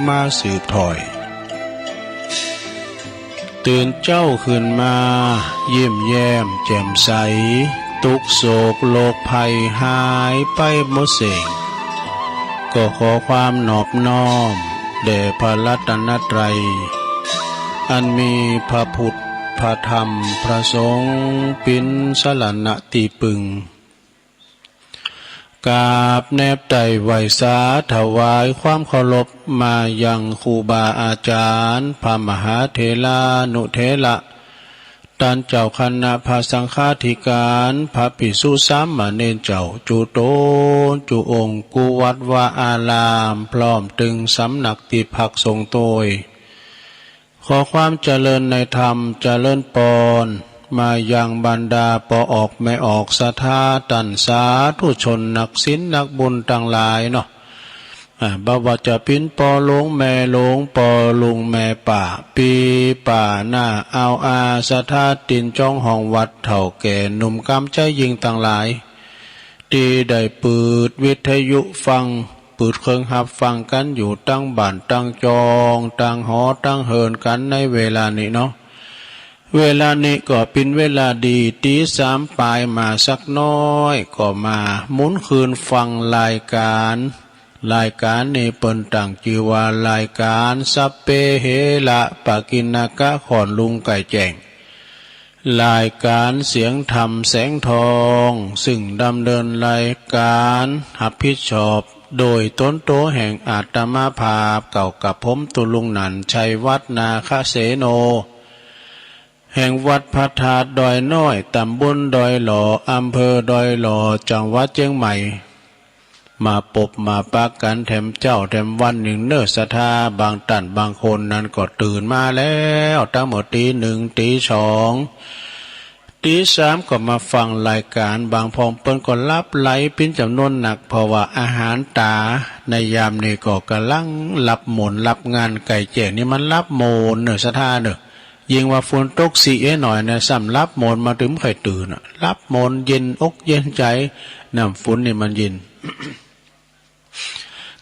มาสืบถอยตื่นเจ้าขึ้นมาเยี่ยมแย้มแจ่มใสทุกโศกโลกภัยหายไปหมดเสงก็ขอความนอบน้อมแด่พระรัตนตรัยอันมีพระพุทธพระธรรมพระสงฆ์เป็นสรณะที่พึ่งกราบแนบใจไหวสาถวายความเคารพมายังครูบาอาจารย์พระมหาเถรานุเถระท่านเจ้าคณะพระสังฆาธิการพระภิกษุสามเณรเจ้าจุโตจุองค์กุวัดวาอารามพร้อมตึงสำนักติพักสงฆ์โตยขอความเจริญในธรรมเจริญปอนมายังบรรดาปออกไม่ออกศรัทธาตันสาธุชนนักศีลนักบุญต่างหลายเนาะบ่ว่าจะเป็นปอหลวงแม่หลวงปอลุงแม่ป่าปีป่าหน้าเอาอาศรัทธาตินจ้องห้องวัดเฒ่าแก่หนุ่มกำใจยิงต่างหลายที่ได้เปิดวิทยุฟังเปิดเครื่องหับฟังกันอยู่ตั้งบ้านตั้งจองตั้งหอตั้งเหินกันในเวลานี้เนาะเวลานี้ก็เป็นเวลาดีตีสามปลายมาสักน้อยก็มาหมุนคืนฟังรายการนี้เปิ้นตั้งชื่อว่ารายการสัพเพเหระปะกิณกะขอนลุงไก่แจ้งรายการเสียงธรรมแสงทองซึ่งดำเนินรายการรับผิดชอบโดยต้นโตแห่งอาตมาภาพเก่ากับผมตุลุงนันชัยวัฒนาคเสโนแห่งวัดพระธาตุดอยน้อยตำบลดอยหล่ออำเภอดอยหล่อจังหวัดเชียงใหม่มาปบมาปักกันแถมเจ้าแถมวันหนึ่งเนอศรัทธาบางท่านบางคนนั้นก็ตื่นมาแล้วตั้งหมดตีหนึ่งตีสองตีสามก็มาฟังรายการบางพองเปิ้นก็รับไหลเป็นจำนวนหนักเพราะว่าอาหารตาในยามนี้ก็กำลังรับหมุนรับงานไก่แจกนี่มันรับโมนเนอศรัทธาเนอยิ่งว่าฝนตกสีหน่อยเนี่ยสำรับโมนมาถึงไข่ตื่นรับโมนเย็นอกเย็นใจน้ำฝนนี่มันเย็น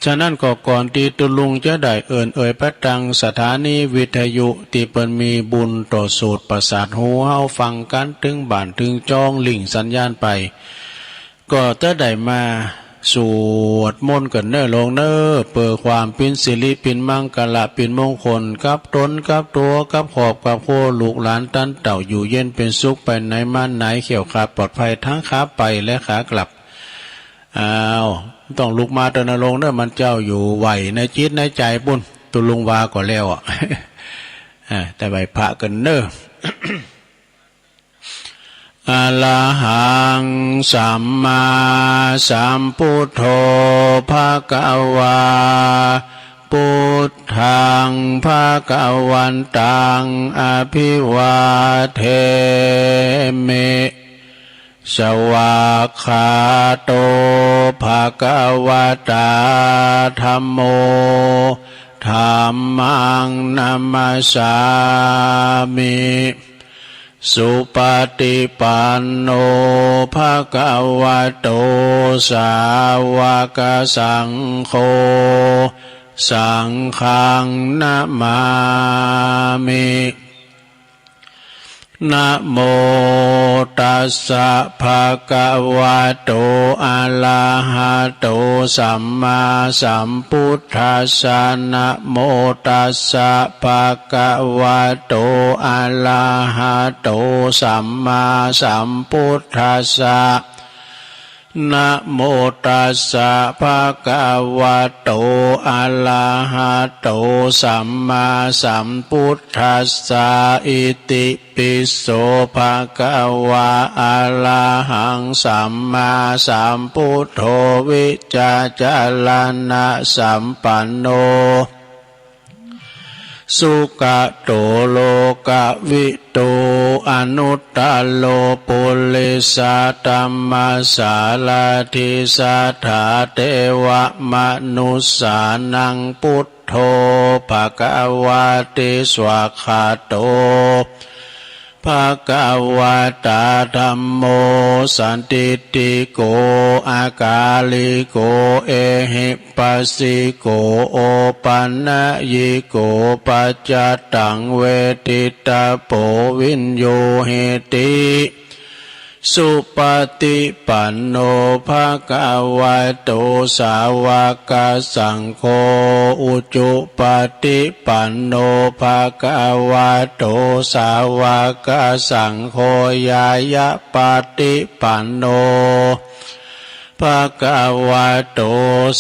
ฉะนั้นก็ก่อนที่ตุลุงจะได้เอ่ยพระตังสถานีวิทยุที่เปิ้นมีบุญต่อสูตรประสาทหูเฮาฟังกันถึงบ้านถึงจองลิ่งสัญญาณไปก็จะได้มาสวดมนต์กันเน้อลงเน้อเปิดความเป็นสิริเป็นมังกรเป็นมงคลกับตนกับตัวกับขอบกับโคลูกหลานตันเต่าอยู่เย็นเป็นสุขไปไหนมาไหนเขียวขาปลอดภัยทั้งขาไปและขากลับต้องลุกมาตนลงเน้อมันเจ้าอยู่ไหวในจิตในใจบุญตุลุงวาก็แล้วแต่ใบพระกันเน้อ อะระหังสัมมาสัมพุทโธภะคะวาพุทธังภะคะวันตังอภิวาเทมิสวากขาโตภะคะวะตาธัมโมธัมมังนัมมัสสามิสุปฏิปันโนภะคะวะโตสาวกสังโฆสังฆังนะมามินะโมตัสสะภะคะวะโตอะระหะโตสัมมาสัมพุทธัสสะนะโมตัสสะภะคะวะโตอะระหะโตสัมมาสัมพุทธัสสะนะโมตัสสะภะคะวะโตอะระหะโตสัมมาสัมพุทธัสสะอิติปิโสภะคะวะอะระหังสัมมาสัมพุทโธวิจจารณะสัมปันโนสุขโตโลกวิโตอนุตตโลปุริสตัมมาสาลาธิสัทธาเทวมนุสสานังพุทโธภะคะวะติสวากขาโตภ ภะคะวะตาธัมโมสันติติโกอากาลิโกเอหิปัสสิโกโอปันนยิโกปัจจตังเวทิตาโปวินโยเหติสุปฏิปันโนภะคะวะโตสาวกสังโฆอุจุปฏิปันโนภะคะวะโตสาวกสังโฆยายะปฏิปันโนภะคะวะโต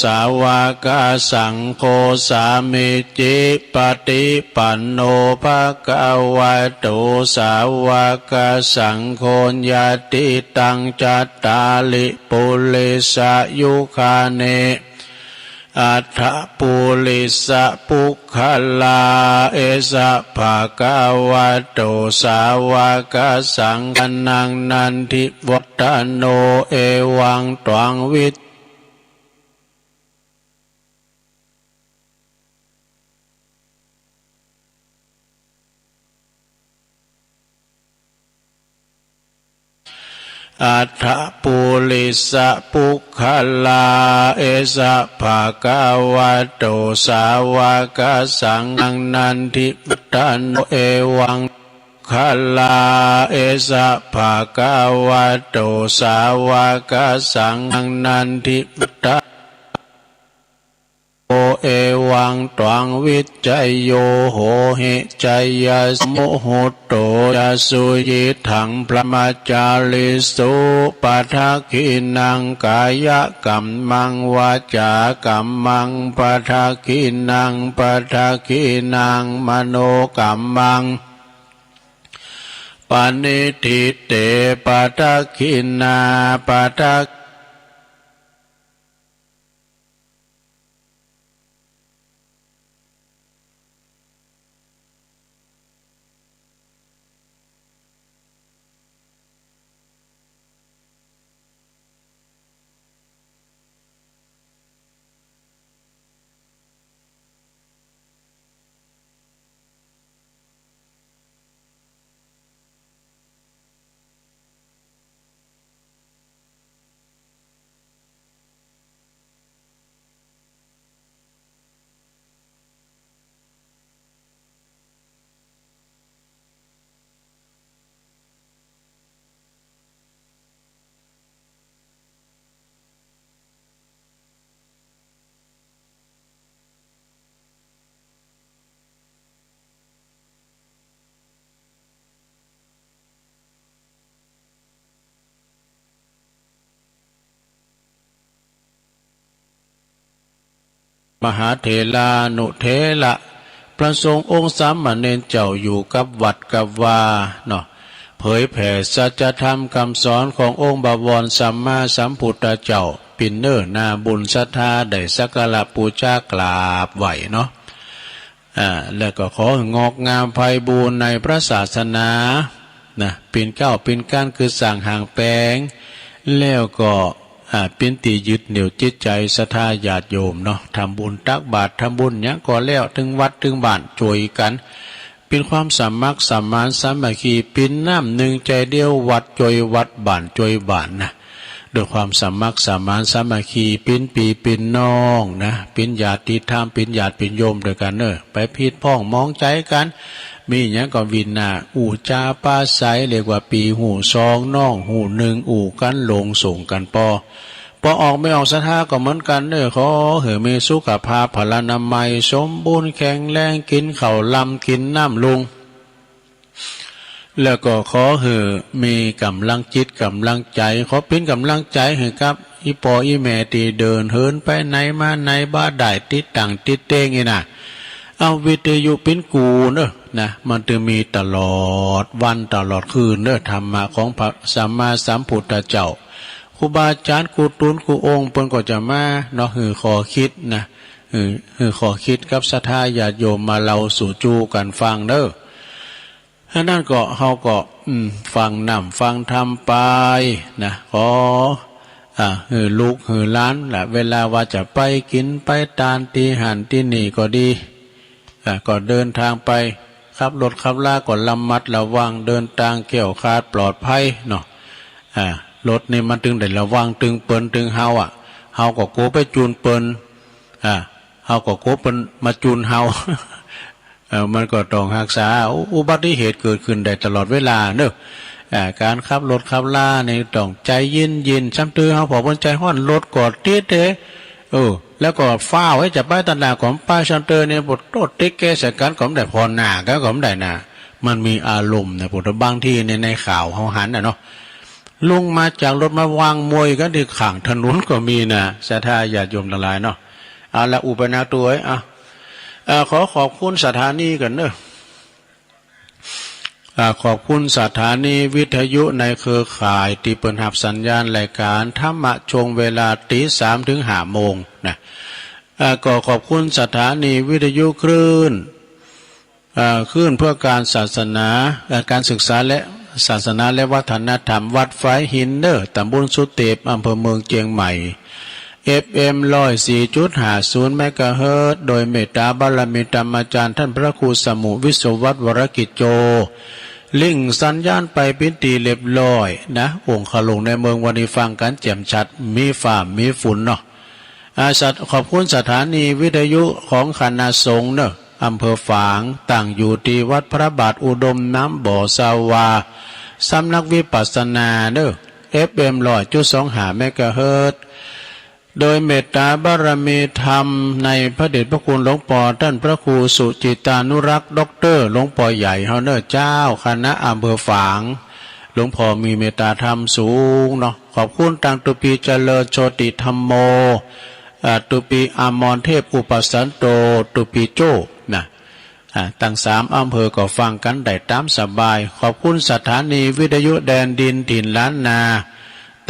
สาวกสังโฆสามิจิปฏิปันโนภะคะวะโตสาวกสังโฆญาติตังจัตตาลิปุริสยุคาเนอัฏฐปุริสปุคคลาเอสะภะคะวะโตสาวกสังฆนังนันทิวัตโนเอวังตวังวิอัฏฐปุริสปุคคลาเอสะภะคะวะโตสาวกสังฆนันทิวัตโนเอวังคลาเอสะภะคะวะโตสาวกสังฆนันทิวัตโอเอวังตวังวิจัยโยโหหิจัยยสมุหุตโตยสุยิถังพระมัจจาริสุปัฏฐคินังกายกัมมังวาจากัมมังปัฏฐคินังปัฏฐคินังมโนกัมมังปณิทิเตปัฏฐคินาปัฏฐมหาเถลานุเถระประสงค์องค์สามเณรเจ้าอยู่กับวัดกับวาเนาะเผยแผ่สัจธรรมคำสอนขององค์บวรสัมมาสัมพุทธเจ้าปินเนอร์นาบุญศรัทธาได้สักการะปูชากราบไหวเนาะแล้วก็ของอกงามไพบูรณ์ในพระศาสนานะปินเก้าปินก้านคือสั่งห่างแปลงแล้วก็เป็นตียึดเหนี่ยวจิตใจศรัทธาญาติโยมเนาะทำบุญตักบาตรทำบุญเนี้ยก็แล้วถึงวัดถึงบ้านช่วยกันเป็นความสามัคสามานสามัคคีเป็นน้ำหนึ่งใจเดียววัดช่วยวัดบ้านช่วยบ้านนะด้วยความสามัคสามานสามัคคีเป็นปีเป็นน้องนะเป็นญาติธรรมเป็นญาติเป็นโยมด้วยกันไปพิดพ้องมองใจกันมีอย่างก็วินนาอู่จาปาใสเรียกว่าปีหูซองน้องหูหนึ่งอู่กันลงส่งกันพอออกไม่ออกศรัทธาก็เหมือนกันขอเหมีสุขภาพพลานามัยสมบูรณ์แข็งแรงกินข้าวลำกินน้ำลุงแล้วก็ขอมีกำลังจิตกำลังใจขอเป็นกำลังใจให้กับอีปออีแม่ตีเดินเหินไปไหนมาไหนบ้าได้ติดต่างติดเต้งนะเอาวิทยุเป็นกูนะมันจะมีตลอดวันตลอดคืนธรรมะของพระสัมมาสัมพุทธเจ้าครูบาอาจารย์ครูตุนครูองค์เพิ่นก็จะมาเนาะขอคิดนะขอคิดกับศรัทธาญาติโยมมาเล่าสู่จูกันฟังถ้านั่นก็เฮาก็ฟังนำฟังธรรมไปนะขอลูกหลานล่ะเวลาว่าจะไปกินไปทานที่หันที่นี่ก็ดีก็เดินทางไป ขับรถขับลาก่อนระมัดระวังเดินทางเกี่ยวคาดปลอดภัยเนาะรถนี่มันตึงได้ระวังตึงเปิ้นตึงเฮาเฮาก็โกไปจูนเปิ้นเฮาก็โกเปิ้นมาจูนเฮา มันก็ต้องรักษาอุบัติเหตุเกิดขึ้นได้ตลอดเวลาเนอะการขับรถขับลาในต้องใจเย็นๆซ้ำตื้อเฮาพอบนใจห้อนรถกอดติดเด้แล้วก็ฟ้าไว้จะป้ายตันดาของป้ายชันเตอร์เนี่ยบทโตติ๊กแกใส่กันก็ได้พอหน้าก็ได้หน้ามันมีอารมณ์นะพุทธบางที่ในข่าวเฮาหันเนาะลุงมาจากรถมาวางมวยกันที่ข้างถนนก็มีนะศรัทธาญาติโยมทั้งหลายเนาะเอาละอุปนาตัวขอขอบคุณสถานีกันเนอะขอบคุณสถานีวิทยุในเครือข่ายที่เปิดหับสัญญาณรายการธรรมะชงเวลาตี 3 ถึง 5 โมงนะก็ขอบคุณสถานีวิทยุคลื่นเพื่อการศาสนาการศึกษาและศาสนาและวัฒนธรรมวัดไฟหินเนอร์ตำบลสุเตปอำเภอเมืองเชียงใหม่ FM 104.50 เมกะเฮิรตซ์โดยเมตตาบารมีธรรมอาจารย์ท่านพระครูสมุวิศวัตรวรกิจโจลิงสัญญาณไปพิธีเรียบร้อยนะองค์ขลุงในเมืองวันนี้ฟังกันแจ่มชัดมีฝ่ามีฝุ่นเนาะขอบคุณสถานีวิทยุของคณะสงฆ์เนาะอำเภอฝางตั้งอยู่ที่วัดพระบาทอุดมน้ำบ่อสาวาสำนักวิปัสสนาเนาะ FM 100.25 เมกะเฮิรตซ์โดยเมตตาบารมีธรรมในพระเดชพระคุณหลวงพ่อท่านพระครูสุจิตานุรักษ์ด็อกเตอร์หลวงพ่อใหญ่เฮาเนอร์เจ้าคณะอำเภอฝางหลวงพ่อมีเมตตาธรรมสูงเนาะขอบคุณตังตุปีเจริญโชติธรรมโมตุปีอมรเทพอุปสันโตตุปีโจนะตั้ง3 อำเภอก็ฟังกันได้ตามสบายขอบคุณสถานีวิทยุแดนดินถิ่นล้านนา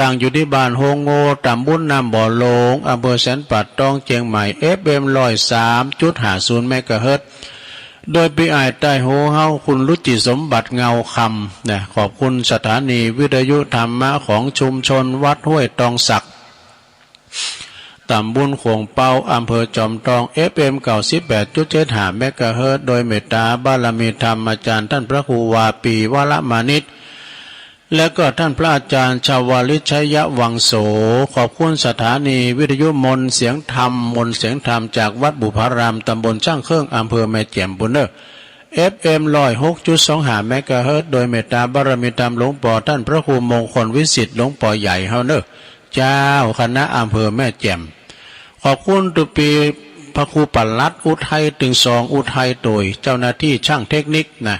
ตั้งอยู่ที่บ้านโฮงโง่ตำบลน้ำบ่อโลงอำเภอแสนปัดตองเชียงใหม่ FM 103.50 เมกะเฮิรตซ์โดยปีอ้ายใต้โหเฮาคุณรุจิสมบัติเงาคำนะขอบคุณสถานีวิทยุธรรมะของชุมชนวัดห้วยตองสักตำบลโขงเปาอำเภอจอมทอง FM 98.75 เมกะเฮิรตซ์โดยเมตตาบารมีธรรมอาจารย์ท่านพระครูวาปีวรมานิชและก็ท่านพระอาจารย์ชาวลิชัยวังโสขอบคุณสถานีวิทยุมนเสียงธรรมจากวัดบุพารามตำบลช่างเครื่องอำเภอแม่แจ่มบุญเนอร์ FM 106.25 เมกะเฮิรตซ์โดยเมตตาบารมีธรรมหลวงพ่อท่านพระครูมงคลวิสิทธิ์หลวงพ่อใหญ่เฮาเนอร์เจ้าคณะอำเภอแม่แจ่มขอบคุณตุปีพระครูปัลลัดอุทัยตึงสองอุทัยโดยเจ้าหน้าที่ช่างเทคนิคนะ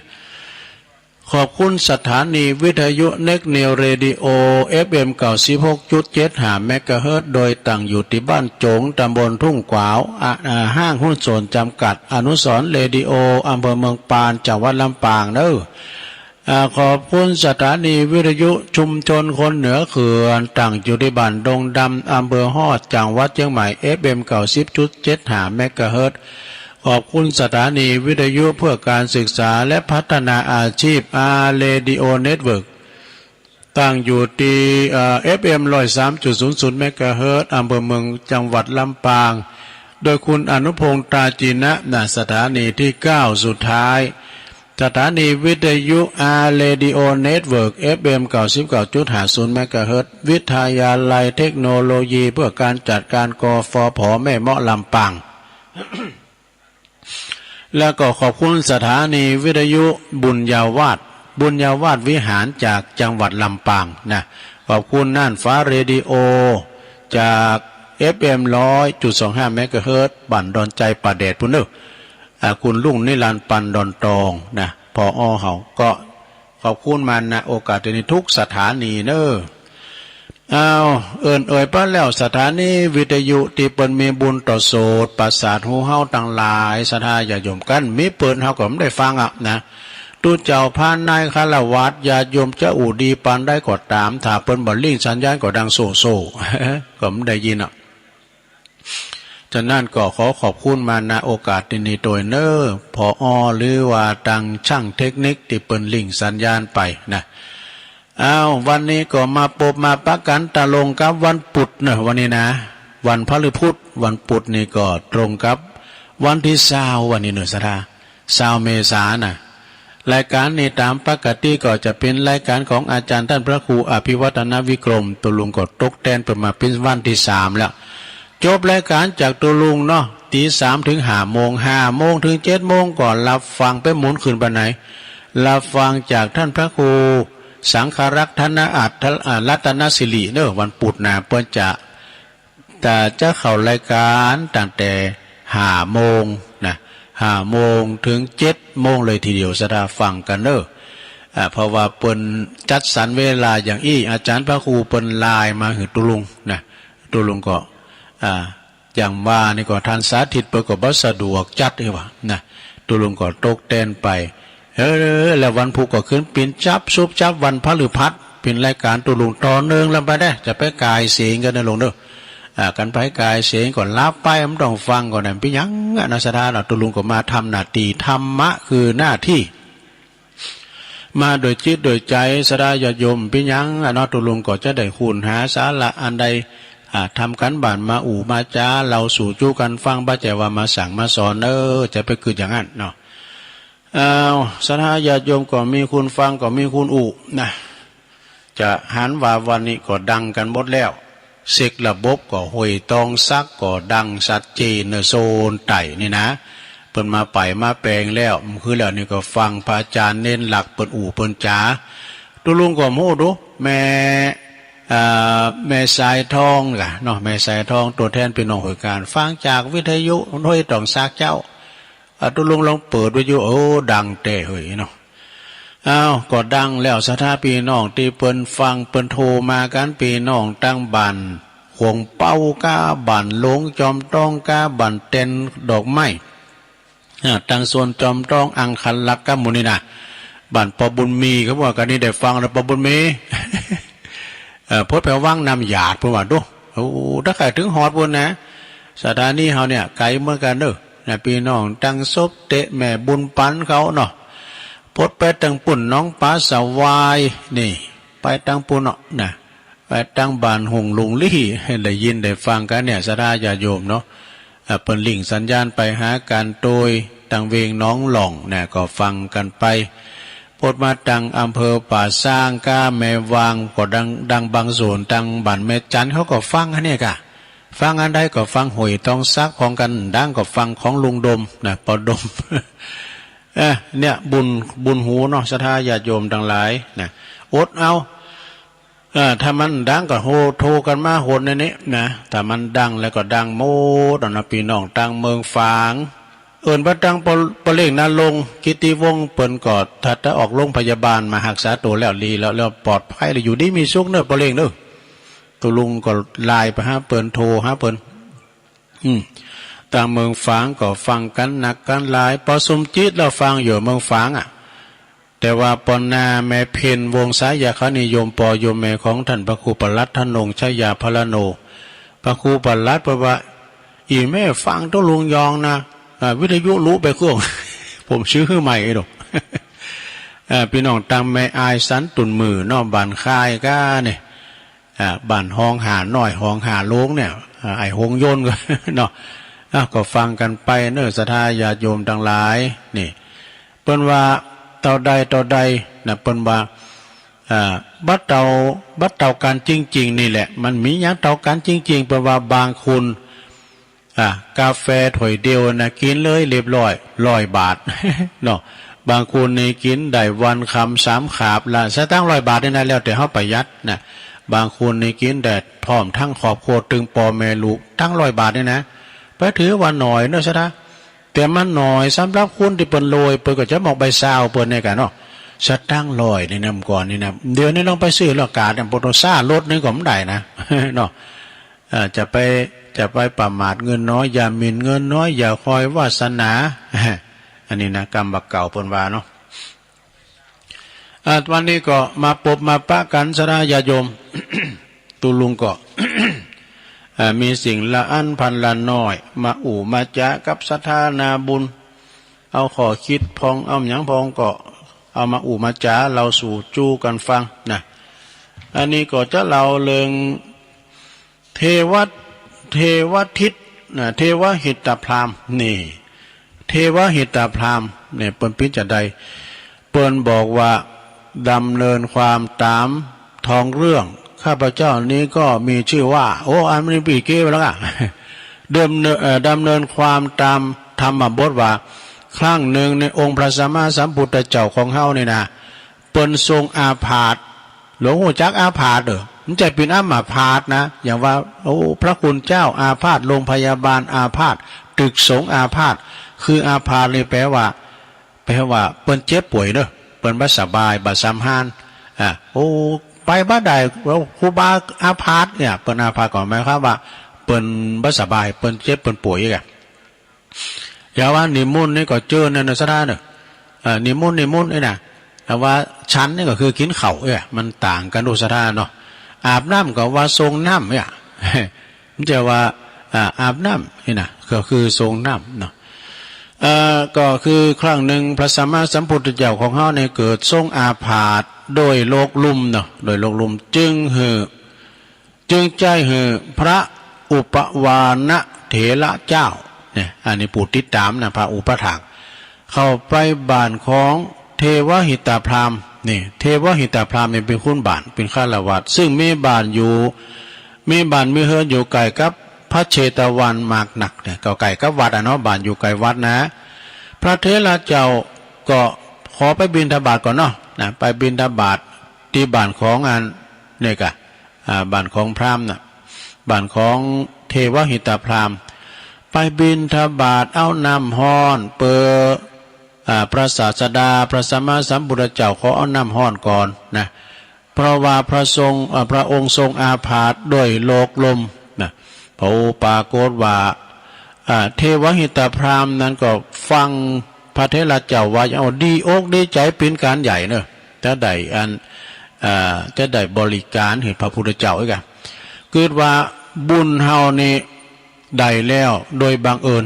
ขอบคุณสถานีวิทยุเน็กเนวเรดิโอ FM 96.75 เมกะเฮิรตซ์โดยตั้งอยู่ที่บ้านโจงตำบลทุ่งกวาวห้างหุ้นส่วนจำกัดอนุสรณ์เรดิโออำเภอเมืองปานจังหวัดลำปางเนอะขอบคุณสถานีวิทยุชุมชนคนเหนือเขื่อนตั้งอยู่ที่บ้านดงดำอำเภอฮอดจังหวัดเชียงใหม่ FM 90.75 เมกะเฮิรตซ์ขอบคุณสถานีวิทยุเพื่อการศึกษาและพัฒนาอาชีพเรดิโอเน็ตเวิร์กตั้งอยู่ที่ FM 103.00 เมกะเฮิรตซ์อำเภอเมืองจังหวัดลำปางโดยคุณอนุพงษ์ตาจีนะสถานีที่ 9 สุดท้ายสถานีวิทยุเรดิโอเน็ตเวิร์ก FM 99.50 เมกะเฮิรตซ์วิทยาลัยเทคโนโลยีเพื่อการจัดการกฟผ.แม่เมาะลำปาง แล้วก็ขอบคุณสถานีวิทยุบุญญาวาสวิหารจากจังหวัดลำปางนะขอบคุณน่านฟ้าเรดิโอจาก FM 100.25 เมกะเฮิรตซ์บ้านดอนใจป่าแดดพุ่นเนอคุณลุงนิรันดร์ปันดอนตองนะพอเขาก็ขอบคุณมานะโอกาสในทุกสถานีเนอะป้าแล้วสถานีวิทยุที่เปิ้นมีบุญต่อโสดประสาทหูเฮาต่างหลายศรัทธาญาติโยมกันมีเปิ้นเฮาก็ไม่ได้ฟังนะตู้เจ้าพานนายคารวะญาติโยมจะอู่ดีปานได้ก็ตามถ้าเปิ้นบ่ลิ่งสัญญาณก็ดังโซก็ไม่ได้ยินฉะนั้นก็ขอบคุณมาณโอกาสนี้โดยเนอพอหรือว่าตังช่างเทคนิคที่เปิ้นลิ่งสัญญาณไปนะวันนี้ก็มาปบมาปักกันตะลงกับวันพุธนะวันนี้นะวันพฤหัสวันพุธนี่ก็ตรงกับวันที่20วันนี้เนอะสรา20 เมษายนนะ รายการนี้ตามปกติก็จะเป็นรายการของอาจารย์ท่านพระครูอภิวัฒนวิกรมตัวลุงก็ตกแทนประมาณเป็นวันที่3แล้วจบรายการจากตัวลุงเนาะตี 3 ถึง 5 โมง 5 โมงถึง 7 โมงก่อนรับฟังไปหมุนขึ้นไปไหนรับฟังจากท่านพระครูสังฆรักษ์ธนอัตถรัตนสิริเนอะวันปุถนาเปิ้นแต่จะเข้ารายการตั้งแต่5 โมงนะ5 โมงถึง 7 โมงเลยทีเดียวสดาฟังกันเนอะเพราะว่าเปิ้นจัดสรรเวลาอย่างอี้อาจารย์พระครูเปิ้นไลน์มาถึงตุลุงนะตุลุงก็อย่างว่านี่ก็ท่านสาธิตเปิ้นก็บ่สะดวกจัดเลยว่านะตุลุงก็ตกแตนไปแล้ววันพุธก็ขึ้นปีนจับซุบจับวันพฤหัสเป็นรายการตุลุงต่อเนื่องแล้วไปได้จะไปกายเสียงกันนะลงเด้อกันไปกายเสียงก่อนลาไปมันต้องฟังก่อนนะพี่ยังนะสดาเราตุลุงก็มาทำหน้าที่ธรรมะคือหน้าที่มาโดยจิตโดยใจสดาญาติโยมพี่ยังเนาะตุลุงก็จะได้คุณหาสาระอันใดทำกันบ้านมามาจ้าเราสู่จู้กันฟังบ่ใจว่ามาสั่งมาสอนจะไปคืออย่างนั้นเนาะสถาญาติโยมก็มีคุณฟังก็มีคุณนะจะหันว่าวันนี้ก็ดังกันหมดแล้วเสกระบบก็ห่วยตองซักก็ดังชัดเจนโซนไต่นี่นะเปิ้นมาไปมาแปลงแล้วคือแล้วนี่ก็ฟังพระอาจารย์เน้นหลักเปิ้นเปิ้นจ๋าตุลุงก็โมดูแม่สายทองล่ะเนาะแม่สายทองตัวแทนพี่น้องหวยการฟังจากวิทยุห้วยตองซักเจ้าตุลุงลองเปิดวิทยุดังเตะเฮ้ยเนาะก็ดังแล้วสถาพี่น้องที่เปิ้นฟังเปิ้นโทรมากันพี่น้องตั้งบันหวงเป้าก้าบันลงจอมต้องก้าบันเต็นดอกไม้ตั้งส่วนจอมต้องอังคันลักกับมุนีนะบันปอบุญมีเขาบอกกันนี่ได้ฟังแล้วปอบุญมีพดแปลว่างนำหยาดเพิ่นว่าดูถ้าใครถึงฮอดพุ่นนะสถานีเฮาเนี่ยไกลเหมือนกันเด้อนะพี่น้องตั้งศพเตะแม่บุญปันเขาเนาะพดไปตั้งปุ่นน้องป้าสวายนี่ไปตั้งปุ่นเนาะนะไปตั้งบ้านหงลุงลี่ให้ได้ยินได้ฟังกันเนี่ยสดาญาโยมเนาะเปิ้นลิงสัญญาณไปหาการโดยตั้งเวงน้องหล่องเนี่ยก็ฟังกันไปพดมาตั้งอำเภอป่าสร้างก้าแม่วางก็ดังบางส่วนตั้งบ้านแม่จันเขาก็ฟังเนี่ยกะฟังอันใดก็ฟังหวยต้องซักของกันดังก็ฟังของลุงดมนะปอดมเนี่ยบุญหูเนาะศรัทธาญาติโยมทั้งหลายนะอดเอาถ้ามันดังก็โทรกันมาโหดในนี้นะถ้ามันดังแล้วก็ดังโมดนะพี่น้องตั้งเมืองฝางพระตั้งปเล่งนาลงกิติวงศ์เปิ้นกอดถ้าออกโรงพยาบาลมาหักษาตัวแล้วดีแล้วปลอดภัยแล้วอยู่ดีมีสุขเนอะปเล่งเนอะตัวลุงก็ไลน์ไปหาเปิ้นโทรหาเปิ้นต่างเมืองฝางก็ฟังกันหนักกันหลายพอสมจิตเราฟังอยู่เมืองฝางแต่ว่าปนนาแม่เพนวงสายาคนิยมปโยมแม่ของท่านพระครูปลัดธนงชัยยาพลโนพระครูปลัดบอกว่าอีแม่ฟังต้องลุงยองนะวิทยุรู้ไปเครื่อง ผมชื่อใหม่ไอ้ดอกพี่น้องตามแม่อายสันตุนมือนอกบ้านคายก้าเนี่ยบ้านห้องหาหน่อยห้องหาโลงเนี่ยไอ้หงโยนก็เนาะก็ฟังกันไปเนอะศรัทธาญาติโยมทั้งหลายนี่เปิ้นว่าต่อใดนะเปิ้นว่าบัดเตาการจริงๆนี่แหละมันมีอย่างเตาการจริงๆเปิ้นว่าบางคนกาแฟถ้วยเดียวนะกินเลยเรียบร้อย100 บาทเนาะบางคนนี่กินได้วันคำ3 ขาบละซะตั้ง100 บาทนี่นะแล้วแต่เฮาประหยัดนะบางคนนี่กินแดดพร้อมทั้งครอบครัวตึงปอแม่ลูกทั้ง100 บาทนี่นะไปถือว่าหน่อยเนาะซะนะแต่มันหน่อยสำหรับคนที่เปิ้นโรยเปิ้นก็จะมองใบซาวเปิ้นเนี่ยกันเนาะสตั้ง100นี่นำก่อนนี่นะเดี๋ยวนี้ลองไปซื้อแล้วกาดโปรโตซ่ารถนึงก็บ่ได้นะเนาะจะไปประมาทเงินน้อยอย่าหมิ่นเงินน้อยอย่าคอยวาสนาอันนี้นะกรรมบักเก่าเปิ้นว่าเนาะวันนี้ก็มาปบมาปะกันสระญาโยม ตุลุงก็ มีสิ่งละอันพันละน้อยมามาจะกับศรัทธานาบุญเอาขอคิดพองเอาหยังพองก็เอามามาจ้าเราสู่จู้กันฟังนะอันนี้ก็จะเราเรื่องเทวทิศนะเทวหิตพรามนี่เทวหิตพรามเนี่ยเปิ้นปิ้นจะใดป ปิ้นบอกว่าดำเนินความตามท้องเรื่องข้าพเจ้านี้ก็มีชื่อว่าโอ้อันนี้ปีเก้ไปแล้วอะดำเนินความตามธรรมบทว่าครั้งหนึ่งในองค์พระสัมมาสัมพุทธเจ้าของเฮานี่นะเปิ้นทรงอาพาธหลวงหูจักอาพาธมันจะเป็นอาพาธนะอย่างว่าโอ้พระคุณเจ้าอาพาธโรงพยาบาลอาพาธตึกสงอาพาธคืออาพาธเลยแปลว่าเปิ้นเจ็บป่วยเด้อเปิ้นบ่สบายบ่สำหานโอ้ไปบ้านใดครูบาอาพาธเนี่ยเปิ้นอาพาธก่อนไหมครับว่าเปิ้นบ่สบายเปิ้นเจ็บเปิ้นป่วยอีกอย่าว่านิมนต์นี่ก็เจอในสถานเด้อนิมนต์นี่นะแต่ว่าชั้นนี่ก็คือกินข้าวมันต่างกันดูสถานเนาะอาบน้ำก็ว่าทรงน้ำมันจะว่าอาบน้ำนี่นะก็คือทรงน้ำเนาะก็คือครั้งหนึ่งพระสัมมาสัมพุทธเจ้าของเฮาในเกิดทรงอาพาธโดยโลกลุ่มเนาะโดยโลกลุ่มจึงใจพระอุปวานะเถระเจ้าเนี่ยอันนี้ปู่ติดตามนะพระอุปถากเข้าไปบ้านของเทวหิตาพราหมณ์นี่เทวหิตาพราหมณ์เนี่ยเป็นคุณบ้านเป็นฆราวาสซึ่งมีบ้านมีเฮือนอยู่ไกลกับพระเชตวันมากหนักเนี่ยก็ไกลกับวัดเนาะบ้านอยู่ไกลวัดนะพระเถระเจ้าก็ขอไปบิณฑบาตก่อนเนาะนะไปบิณฑบาตที่บ้านของเนี่ยกะบ้านของพราหมณ์น่ะบ้านของเทวหิตาพราหมณ์ไปบิณฑบาตเอาน้ำฮ้อนเปิดพระศาสดาพระสัมมาสัมพุทธเจ้าขอเอาน้ำฮ้อนก่อนนะเพราะว่าพระองค์ทรงอาพาธด้วยโรคลมนะพระปรากฏว่าเทวหิตาพราหมณ์นั้นก็ฟังพระเถระเจ้าว่าเอาดีอกดีใจเป็นการใหญ่เนอะจะได้บริการเห็นพระพุทธเจ้าอีกอะเกิดว่าบุญเฮานี่ได้แล้วโดยบังเอิญ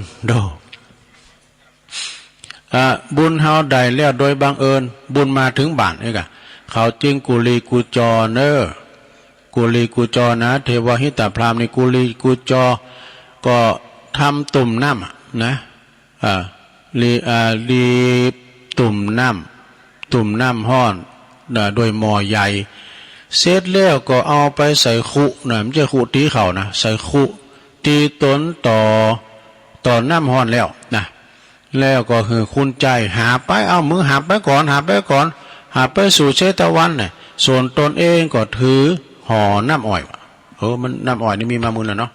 บุญเฮาได้แล้วโดยบังเอิญบุญมาถึงบ้านนี่กะเขาจึงกุลีกุจรกุลีกุจรนะเทวหิตาพราหมณ์ในกุลีกุจรก็ทำตุ่มน้ำนะลีตุ่มน้ำห้อนโดยหม้อใหญ่เสร็จแล้วก็เอาไปใส่คุนะมันจะคุตีเขานะใส่คุตีต้นต่อน้ำห้อนแล้วนะแล้วก็คือคุณใจหาไปเอามือหาไปก่อนหาไปสู่เชตวันเนี่ยส่วนตนเองก็ถือห่อน้ำอ้อยมันน้ำอ้อยนี่มีมามูลแล้วเนาะ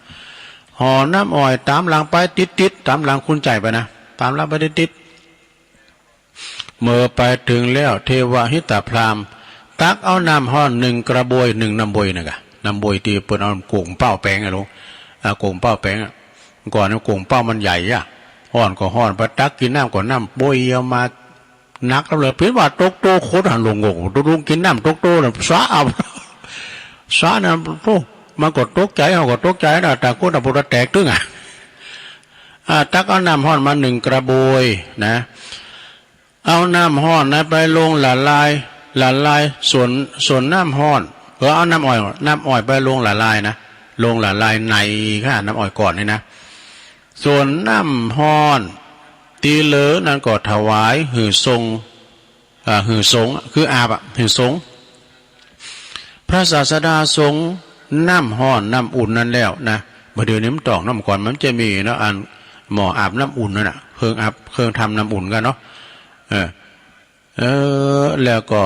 ห่อน้ำอ้อยตามหลังไปติดตามหลังคุณใจไปนะตามหลังไปติดเมื่อไปถึงแล้วเทวหิตาพราหมณ์ตักเอาน้ำห้อน1 กระบวย1 น้ำบวยนะกะน้ำบวยตีเปิดเอาโก่งเป้าแป้งไงลุงโก่งเป้าแป้งก่อนโก่งเป้ามันใหญ่ห้อนก็ห้อนไปตักกินน้ำก่อนน้ำบวยเอามานักแล้วเลยเพื่อว่าตกโตโคตรหันลงงลุงกินน้ำตกโตเลยสาน้ำโตมันก็ตกใจเขาก็ตกใจนะแต่โคตรบุตรแตกตึ้งตักเอาน้ำห้อนมา1 กระบวยนะเอาน้ำห้อนนะไปลงละลายส่วนน้ำห้อนเอาน้ำอ้อยไปลงละลายนะลงละลายในน้ำอ้อยก่อนนี่นะส่วนน้ำห้อนตีเหลือนั้นก็ถวายหือทรงคืออาบหือทรงพระศาสดาทรงน้ำห้อนน้ำอุ่นนั้นแล้วนะเดี๋ยวนี้มันตอกน้ำก่อนมันจะมีนะหม้ออาบน้ำอุ่นนั่นน่ะเครื่องทำน้ำอุ่นกันเนาะแล้วก็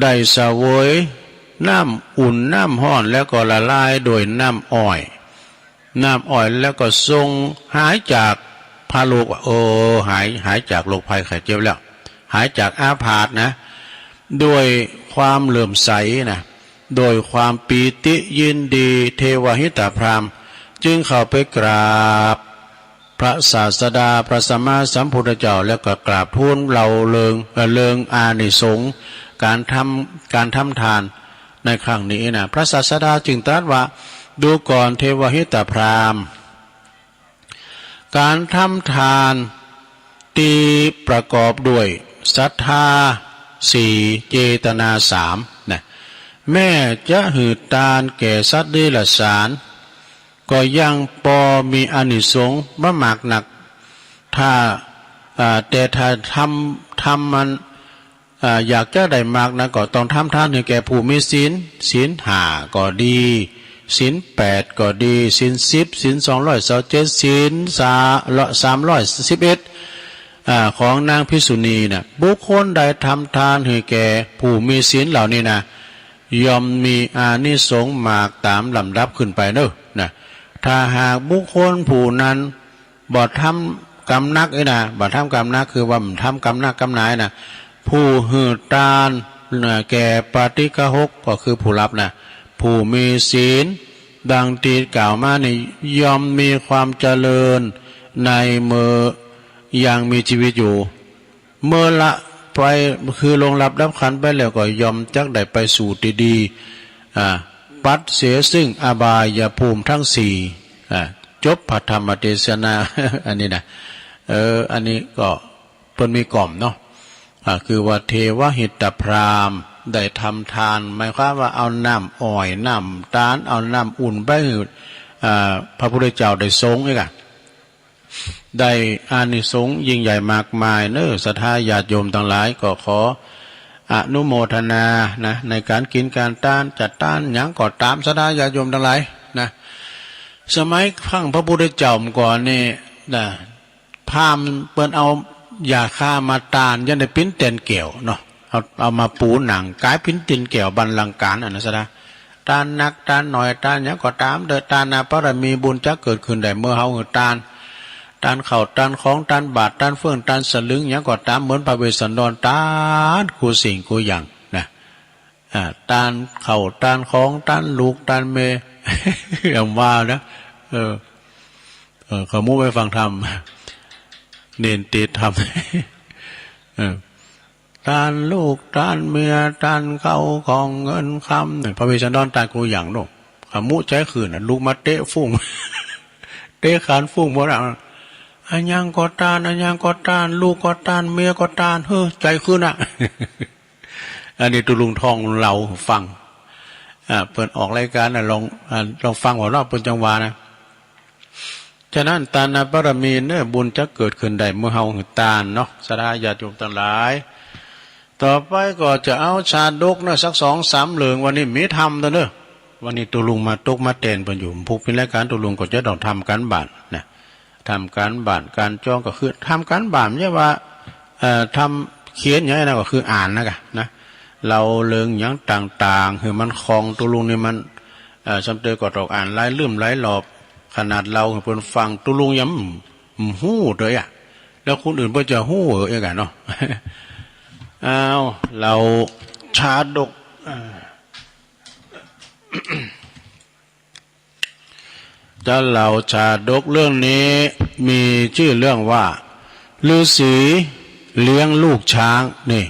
ได้เสวยน้ำอุ่นน้ำห้อนแล้วก็ละลายโดยน้ำอ้อยแล้วก็ทรงหายจากพาโลกหายจากโรคภัยไข้เจ็บแล้วหายจากอาพาธนะด้วยความเลื่อมใสนะโดยความปีติยินดีเทวหิตาพราหมณ์จึงเข้าไปกราบพระศาสดาพระสัมมาสัมพุทธเจ้าแล้วก็กราบทูลเลิงอานิสงส์การทำทานในครั้งนี้นะพระศาสดาจึงตรัสว่าดูก่อนเทวหิตาพราหมณ์การทำทานที่ประกอบด้วยศรัทธา4เจตนา3นะแม้จะหืดตาลแก่สัตว์เดรัจฉานก็ยังมีอานิสงส์มากหนักแต่ถ้าทำมัน อยากจะได้มากนะก็ต้องทำทานให้แก่ผู้มีศีล5ก็ดีศีล8ก็ดีศีล10ศีล227ศีล311ของนางภิกษุณีน่ะบุคคลใดทำทานให้แก่ผู้มีศีลเหล่านี้นะย่อมมีอานิสงส์มากตามลำดับขึ้นไปเนอะนะถ้าหากบุคคลผู้นั้นบ่ทำกรรมนักนะบ่ทำกรรมนักคือว่าทำกรรมนักกรรมนายนะผู้หืดตานแก่ปาติกหกก็คือผู้รับนะผู้มีศีลดังที่กล่าวมานี่ย่อมมีความเจริญในเมื่อยังมีชีวิตอยู่เมื่อละไปคือลงรับดับขันไปแล้วก็ยอมจักได้ไปสู่ดีๆปัดเสียซึ่งอบายภูมิทั้งสี่จบพระธรรมเทศนา อันนี้นะอันนี้ก็เพิ่นมีกล่อมเนาะคือว่าเทวหิตพรามได้ทำทานหมายความว่าเอาน้ำอ้อยน้ำตาลเอาน้ำอุ่นไปให้พระพุทธเจ้าได้ทรงอีกได้อานิสงส์ยิ่งใหญ่มากมายเนอะศรัทธาญาติโยมทั้งหลายก็ขออนุโมทนานะในการกินการต้านจัดต้านหยังก็ตามศรัทธาญาติโยมทั้งหลายนะสมัยครั้งพระพุทธเจ้าก่อนนี่นะพราหมณ์เปิ้นเอายาฆ่ามาตานยันได้ปิ้นเต็นเกี่ยวเนาะเอามาปูหนังกายปิ้นตินเกี่ยวบรรลังการอันนั้นซะนะตานนักตานหน่อยตานหยังก็ตามเด้อตานนาปรมีบุญจะเกิดขึ้นได้เมื่อเฮาตานเข่าตานของตานบาทตานเฟื่องตานสลึงอย่างก็ตามเหมือนพระเวสสันดรตานกูสิ่งกูอย่างนะตานเข่าตานของตานลูกตานเมอย่างว่านะเขามุ่งไปฟังธรรมเน้นติดธรรมตานลูกตานเมียตานเข้าของเงินคำพระเวสสันดรตานกูอย่างโน่ขมุใจขืนลูกมาเตะฟุ้งเตะขานฟุ้งหมดอ่ะอันยังก็ตานอันยังก็ตานลูกก็ตานเมียก็ตานเฮ้อใจขึ้นอ่ะ อันนี้ตุลุงทองเราฟังเปิดออกรายการลองฟังหัวเราะเป็นจังหวะนะฉะนั้นตานาบารมีเนี่ยบุญจะเกิดขึ้นได้เมื่อเฮาตานเนาะสาญาติโยมทั้งหลายต่อไปก็จะเอาชาดกนะสัก2-3เหลืองวันนี้มีทำตัวเนอะวันนี้ตุลุงมาตกมาเต้นเป็นอยู่พวกเป็นรายการตุลุงก็จะต้องทำการบ้านนะทำการบ้านการจ้องก็คือทำการบ้านไม่ใช่ว่าทำเขียนอย่างนี้นะก็คืออ่านนะกะนะเราเลิงอย่างต่างๆคือมันคลองตุลุงนี่มันจำเตยก็ตอกอ่านไล่ลืมไล่หลอบขนาดเราเพิ่นฟังตุลุงย้ำหู้เลยอ่ะแล้วคนอื่นเพิ่นจะหู้เองกันเนาะอ้าวเราชาดกจะเล่าชาดกเรื่องนี้มีชื่อเรื่องว่าฤาษีเลี้ยงลูกช้างนี่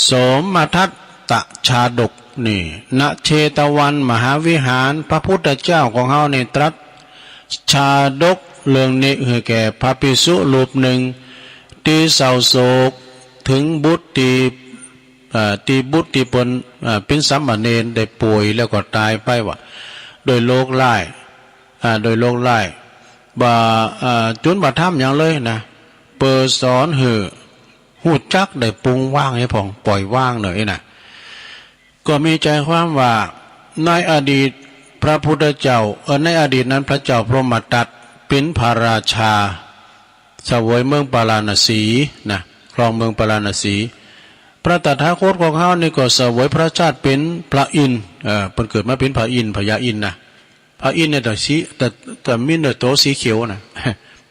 โสมทัตตชาดกนี่ณเชตวันมหาวิหารพระพุทธเจ้าของเฮาในตรัสชาดกเรื่องนี้คือแก่พระภิกษุรูปหนึ่งที่เศร้าโศกถึงบุตรที่บุตรที่เป็นสามเณรได้ป่วยแล้วก็ตายไปว่าโดยโรคร้ายจุนบาทำอย่างเลยนะเปิดสอนหูจักได้ปรุงว่างให้ผ่องปล่อยว่างหน่อยนะก็มีใจความว่าในอดีตพระพุทธเจ้าในอดีตนั้นพระเจ้าพรหมทัตเป็นพระราชาเสวยเมืองปาราณสีนะครองเมืองปาราณสีพระตถาคตของเขานี่ก็เสวยพระชาติเป็นพระอินทร์เป็นเกิดมาเป็นพระอินทร์พญาอินทร์นะพระอินทร์เนี่ยแต่มีเนื้อโตสีเขียวนะ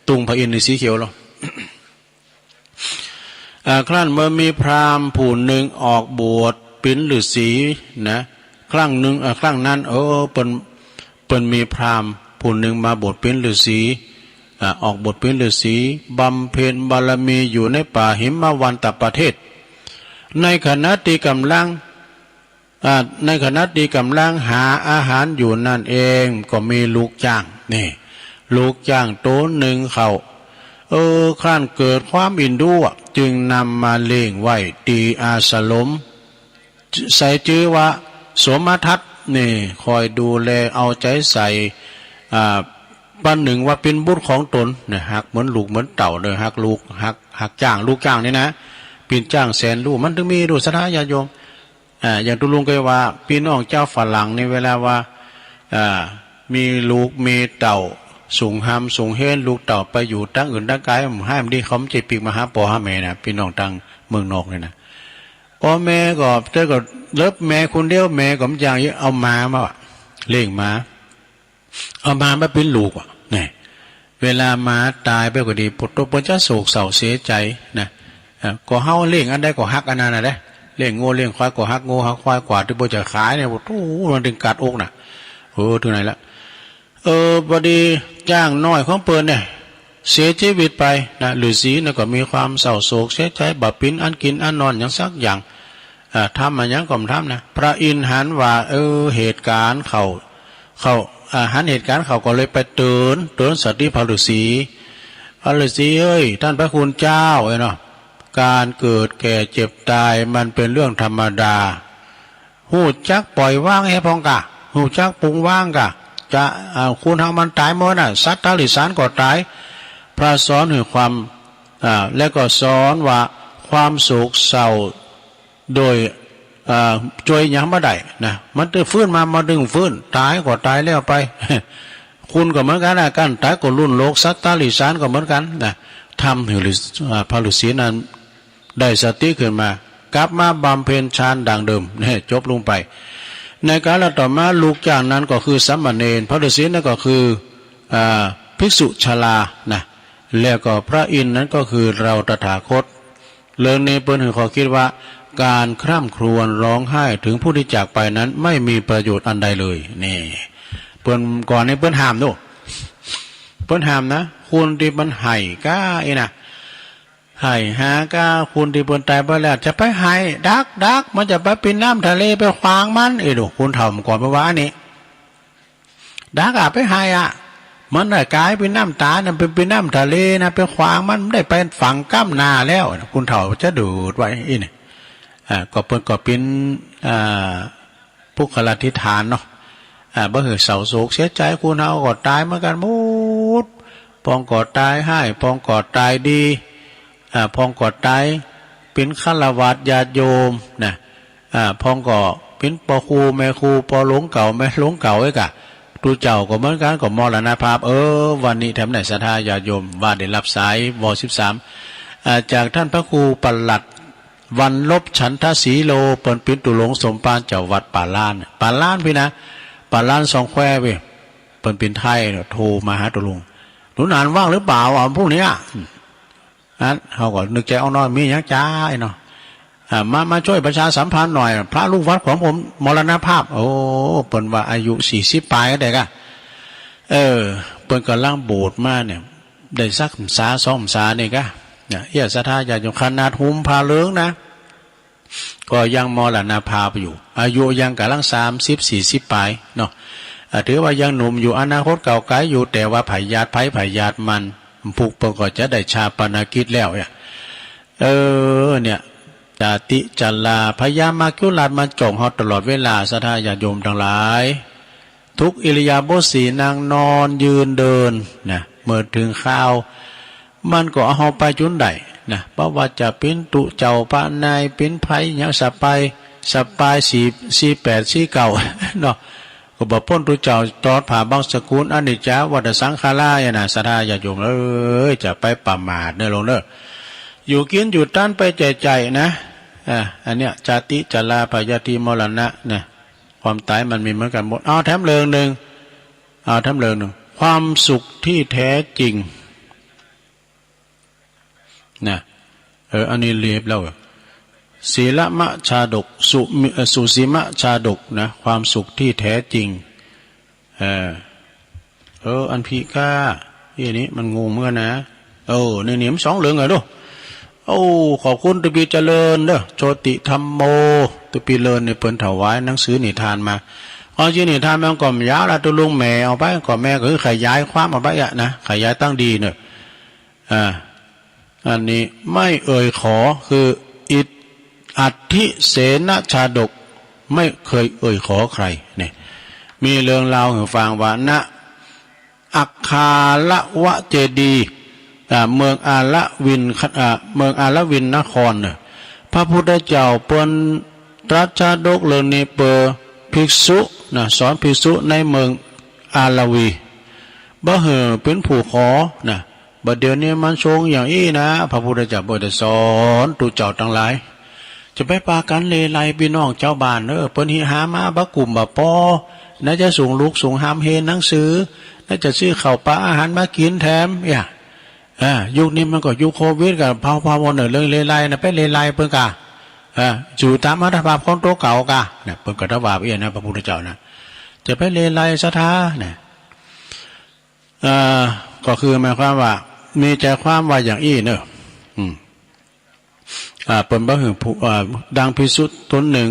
ตุงพระอินทร์ในสีเขียวหรอ ครั้นเมื่อมีพราหมณ์ผู้หนึ่งออกบวชเป็นฤาษีนะครั้งนั้นเป็นมีพราหมณ์ผู้หนึ่งมาบวชเป็นฤาษีออกบวชเป็นฤาษีบำเพ็ญบารมีอยู่ในป่าหิมวันตประเทศในขณะที่กำลังหาอาหารอยู่นั่นเองก็มีลูกจ้างนี่ลูกจ้างโตหนึ่งเขาครั้นเกิดความอินดูจึงนำมาเลี้ยงไว้ตีอาสลมใส่ชื่อว่าโสมทัตนี่คอยดูแลเอาใจใส่ปันหนึ่งว่าเป็นบุตรของตนเนี่ยหักเหมือนลูกเหมือนเต่าเลยหักลูกหักจ้างลูกจ้างนี่นะเ ปีนจ้างแสนรู้มันถึงมีดูศรัทธาญาติโยมอย่างตุลุงเคยว่าพี่น้องเจ้าฝรั่งในเวลาว่ามีลูกมีเต่าสูงห้ำสูงเฮนลูกเต่าไปอยู่ตั้งอื่นตั้งกายห้ามดีเขาไม่ใจปีกมาหาปอหาแม่นะพี่น้องตั้งเมืองนอกเลยนะพอแม่ก็เจ้าก็เลิฟแม่คนเดียวแม่ก็ไม่อย่างนี้เอามาเลี้ยงมาเอามาเป็นลูกเนี่ยเวลามาตายไปก็ดีปุถุปจะโศกเศร้าเสียใจนะก็เฮาเลี้ยงอันใดก็ฮักอันนั้นนะเด้เลี้ยงงูเลี้ยงควายก็ฮักงูฮักควายกว่าที่บ่จะขายเนี่ยโอ้มันดึงกัดอกน่ะถึงไหนละพอดีจ้างน้อยของเปิ้นเนี่ยเสียชีวิตไปนะฤาษีเนี่ยก็มีความเศร้าโศกเสียใจบ่ปินอันกินอันนอนอย่างสักอย่างทำมาอย่างก็ทำนะพระอินทร์หันว่าเหตุการณ์เขาหันเหตุการณ์เขาก็เลยไปเตือนสัตว์ที่พระฤาษีเอ้ยท่านพระคุณเจ้าเนาะการเกิดแก่เจ็บตายมันเป็นเรื่องธรรมดาหูจักปล่อยว่างให้พองกะหูจักปรุงว่างกะจะคุณทางมันตายหมดน่ะสัตว์ตาลิสานก็ตายพระสอนถึงความและก็สอนว่าความโศกเศร้าโดยช่วยยังไม่ได้นะมันจะฟื้นมาดึงฟื้นตายก็ตายแล้วไป คุณก็เหมือนกันนะกันตายก็รุ่นโลกสัตตาลิสานก็เหมือนกันนะทำให้พระฤาษีนั้นได้สติขึ้นมากลับมาบำเพ็ญฌานดังเดิมเนี่ยจบลงไปในการต่อมาลูกจากนั้นก็คือสัมมาเนรพระฤาษีนั่นก็คือภิกษุชรานะแล้วก็พระอินทร์นั้นก็คือเราตถาคตเรื่องนี้เปิ้นขอคิดว่าการคร่ำครวญร้องไห้ถึงผู้ที่จากไปนั้นไม่มีประโยชน์อันใดเลยนี่เปิ้นก่อนนี้เปิ้นห้ามดูเปิ้นห้ามนะคุณที่มันไห้ก้านะไห้หาก้าคุณที่เปิ้นตายไปแล้วจะไปไห้ดักมันจะไปเป็นน้ำทะเลไปขวางมันดูคุณทำก่อนเมื่อวานนี้ดักไปไห้มันได้กลายเป็นน้ำตาเนี่ยเป็นน้ำทะเลนะไปขวางมันได้ไปฝังก้ามนาแล้วคุณเถ่าจะดูดไว้นี่ก็เปิ้นก็เป็นผู้ขลัทธิฐานเนาะบ่เหตุเศร้าโศกเสียใจคุณเฮาก็ตายเหมือนกันหมดปองก็ตายให้ปองก็ตายดีพองก็ตายเป็นฆราวาสญาติโยมนะพองก็เป็นปอครูแม่ครูปอหลงเก่าแม่หลงเก่าไอ้กะตูเจ้าก็เหมือนกันก็มรณภาพวันนี้แถมไหนศรัทธาญาติโยมว่าได้รับสายว13จากท่านพระครูปลัดวันลบฉันทศีโลเปิ้นปินตุหลงสมปานเจ้าวัดป่าล้านพี่นะป่าล้านสองแควเว้ยเปิ้นเป็นไทยโทรมาหาตุหลงหนูนานว่างหรือเปล่าพวกนี้นั้นเขาก็นึกใจเอาน้อยมีอย่างจ้าเนาะมาช่วยประชาสัมพันธ์หน่อยพระลูกวัดของผมมรณภาพเปิ้นว่าอายุ40ปลายก็ได้กะเปิ้นก็ล่างโบสถ์มาเนี่ยได้สักษา2 ษานี่กะเนี่ยศรัทธาญาติโยมขนาดหุ่มพาเลิงนะก็ยังมรณภาพอยู่อายุยังกำลัง30-40ปลายเนาะถือว่ายังหนุ่มอยู่อนาคตเก่าไกลอยู่แต่ว่าไผญาติมันผูกเปิ้นก็จะได้ชาปนกิจแล้วเนี่ยจติจัลลาพยามาคิวลาดมาจ่องเฮาตลอดเวลาศรัทธาญาติโยมทั้งหลายทุกอิริยาบถสี่นางนอนยืนเดินนะเมื่อถึงข้าวมันก็เอาไปจุนได้นะเพราะว่าจะเป็นตุเจ้าปะนายเป็นไผยังสับไป4849เนาะก็บ่พ้นตุเจ้าตอดผ่าบางสกุลอนิจจาวัฏสังขารานะศรัทธาญาติโยมจะไปประมาทเด้อลงเด้ออยู่กินอยู่ต้านไปใจนะอันเนี้ยจติจลาพยาธิมรณะเนี่ยความตายมันมีเหมือนกันหมดแถมเรื่องหนึ่งความสุขที่แท้จริงนะอันนี้เรียบแล้วศีลมะชาดกสุสีมะชาดกนะความสุขที่แท้จริงอันพีก้าที่นี้มันงงเหมือนกันนะในเหนียม2เหลืองเหรอดูขอบคุณตุปีเจริญเด้อโชติธรรมโมตุปีเลินในเปิ้นถวายหนังสือนิทานมาชื่อนิทานมันก็ยาวละตุลุงแม่เอาไปก็แม่ก็คือขยายความเอาไปนะขยายตั้งดีเนอะอันนี้ไม่ขอคืออัตถิเสนชาดกไม่เคยขอใครเนี่ยมีเรื่องราวให้ฟังว่าณอัคคาละวะเจดีเมืองอาละวินนครเนี่ย พระพุทธเจ้าเปิ้นตรัสชาดกเรื่องนี้เปอภิกษุนะสอนภิกษุในเมืองอาลาวีบ่เหอเป็นผู้ขอนะบัดเดี๋ยวนี้มันทรงอย่างอี้นะพระพุทธเจ้าบ่ได้สอนตุเจ้าทั้งหลายจะไปปากันเลไลพี่น้องเจ้าบ้านเด้อเปิ้นหิหามาบักกลุ่มบ่ปอน่าจะส่งลูกส่งหามเฮหนังสือน่าจะซื้อข้าวปลาอาหารมากินแถมยุคนี้มันก็ยุคโควิดกับพาวๆเรื่องเลไลนะไปเลไลเพิ่นกะอยู่ตามอัตภาพของตัวเก่ากะเนี่ยเพิ่นก็ถวายนะพระพุทธเจ้านะจะไปเลไลศรัทธาเนี่ยก็คือหมายความว่ามีใจความว่าอย่างอี้เนอะเปิ้นบ่ฮึดังภิกษุตนหนึ่ง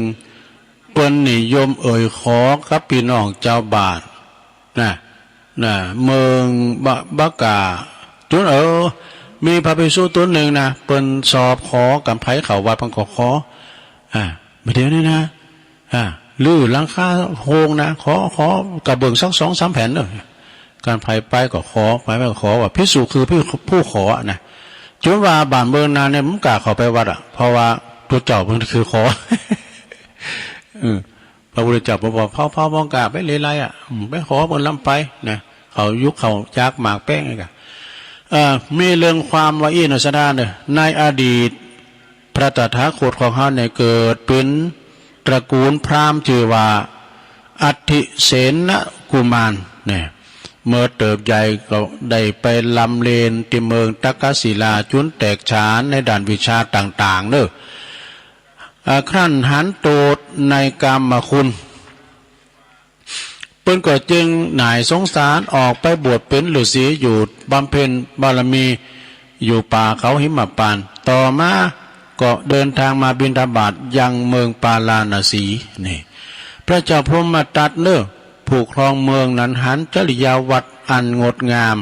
เปิ้นนิยมขอกับพี่น้องเจ้าบ้านนะเมืองบากาจนมีพระภิกษุตนหนึ่งนะเปิ้นสอบขอกับไผเข้าวัดเพิ่นก็ขอไม่เดี๋ยวนี้นะลื้อหลังคาโฮงนะขอกระเบื้องสัก 2-3 แผ่นเด้อการไปก็ขอไปก็ขอว่าภิกษุคือผู้ขอนะจนว่าบ้านเมืองนานเนี่ยมันกล้าเข้าไปวัดเพราะว่าตัวเจ้ามันคือขอพระพุทธเจ้าบอกเผามองกาไปเลไลไปขอบนลำไปนะเขายุคเขาจากหมากแป้งไงกันมีเรื่องความว่าอินสดาเนี่ยในอดีตพระตถาคตของเขาเนี่ยเกิดเป็นตระกูลพราหมณ์ชื่อว่าอัฏฐิเสนกุมารเนี่ยเมื่อเติบใหญ่ก็ได้ไปลำเลนที่เมืองตักกศิลาจุนแตกฉานในด่านวิชาต่างๆเนอะครั้นหันโตดในกามคุณเปิ้นก็จึงหน่ายสงสารออกไปบวชเป็นฤาษีอยู่บำเพ็ญบารมีอยู่ป่าเขาหิมพานต์ต่อมาก็เดินทางมาบิณฑบาตยังเมืองปาลาณสีนี่พระเจ้าพรหมทัตเนอะผู้ครองเมืองนั้นหันจริยาวัดอันงดงาม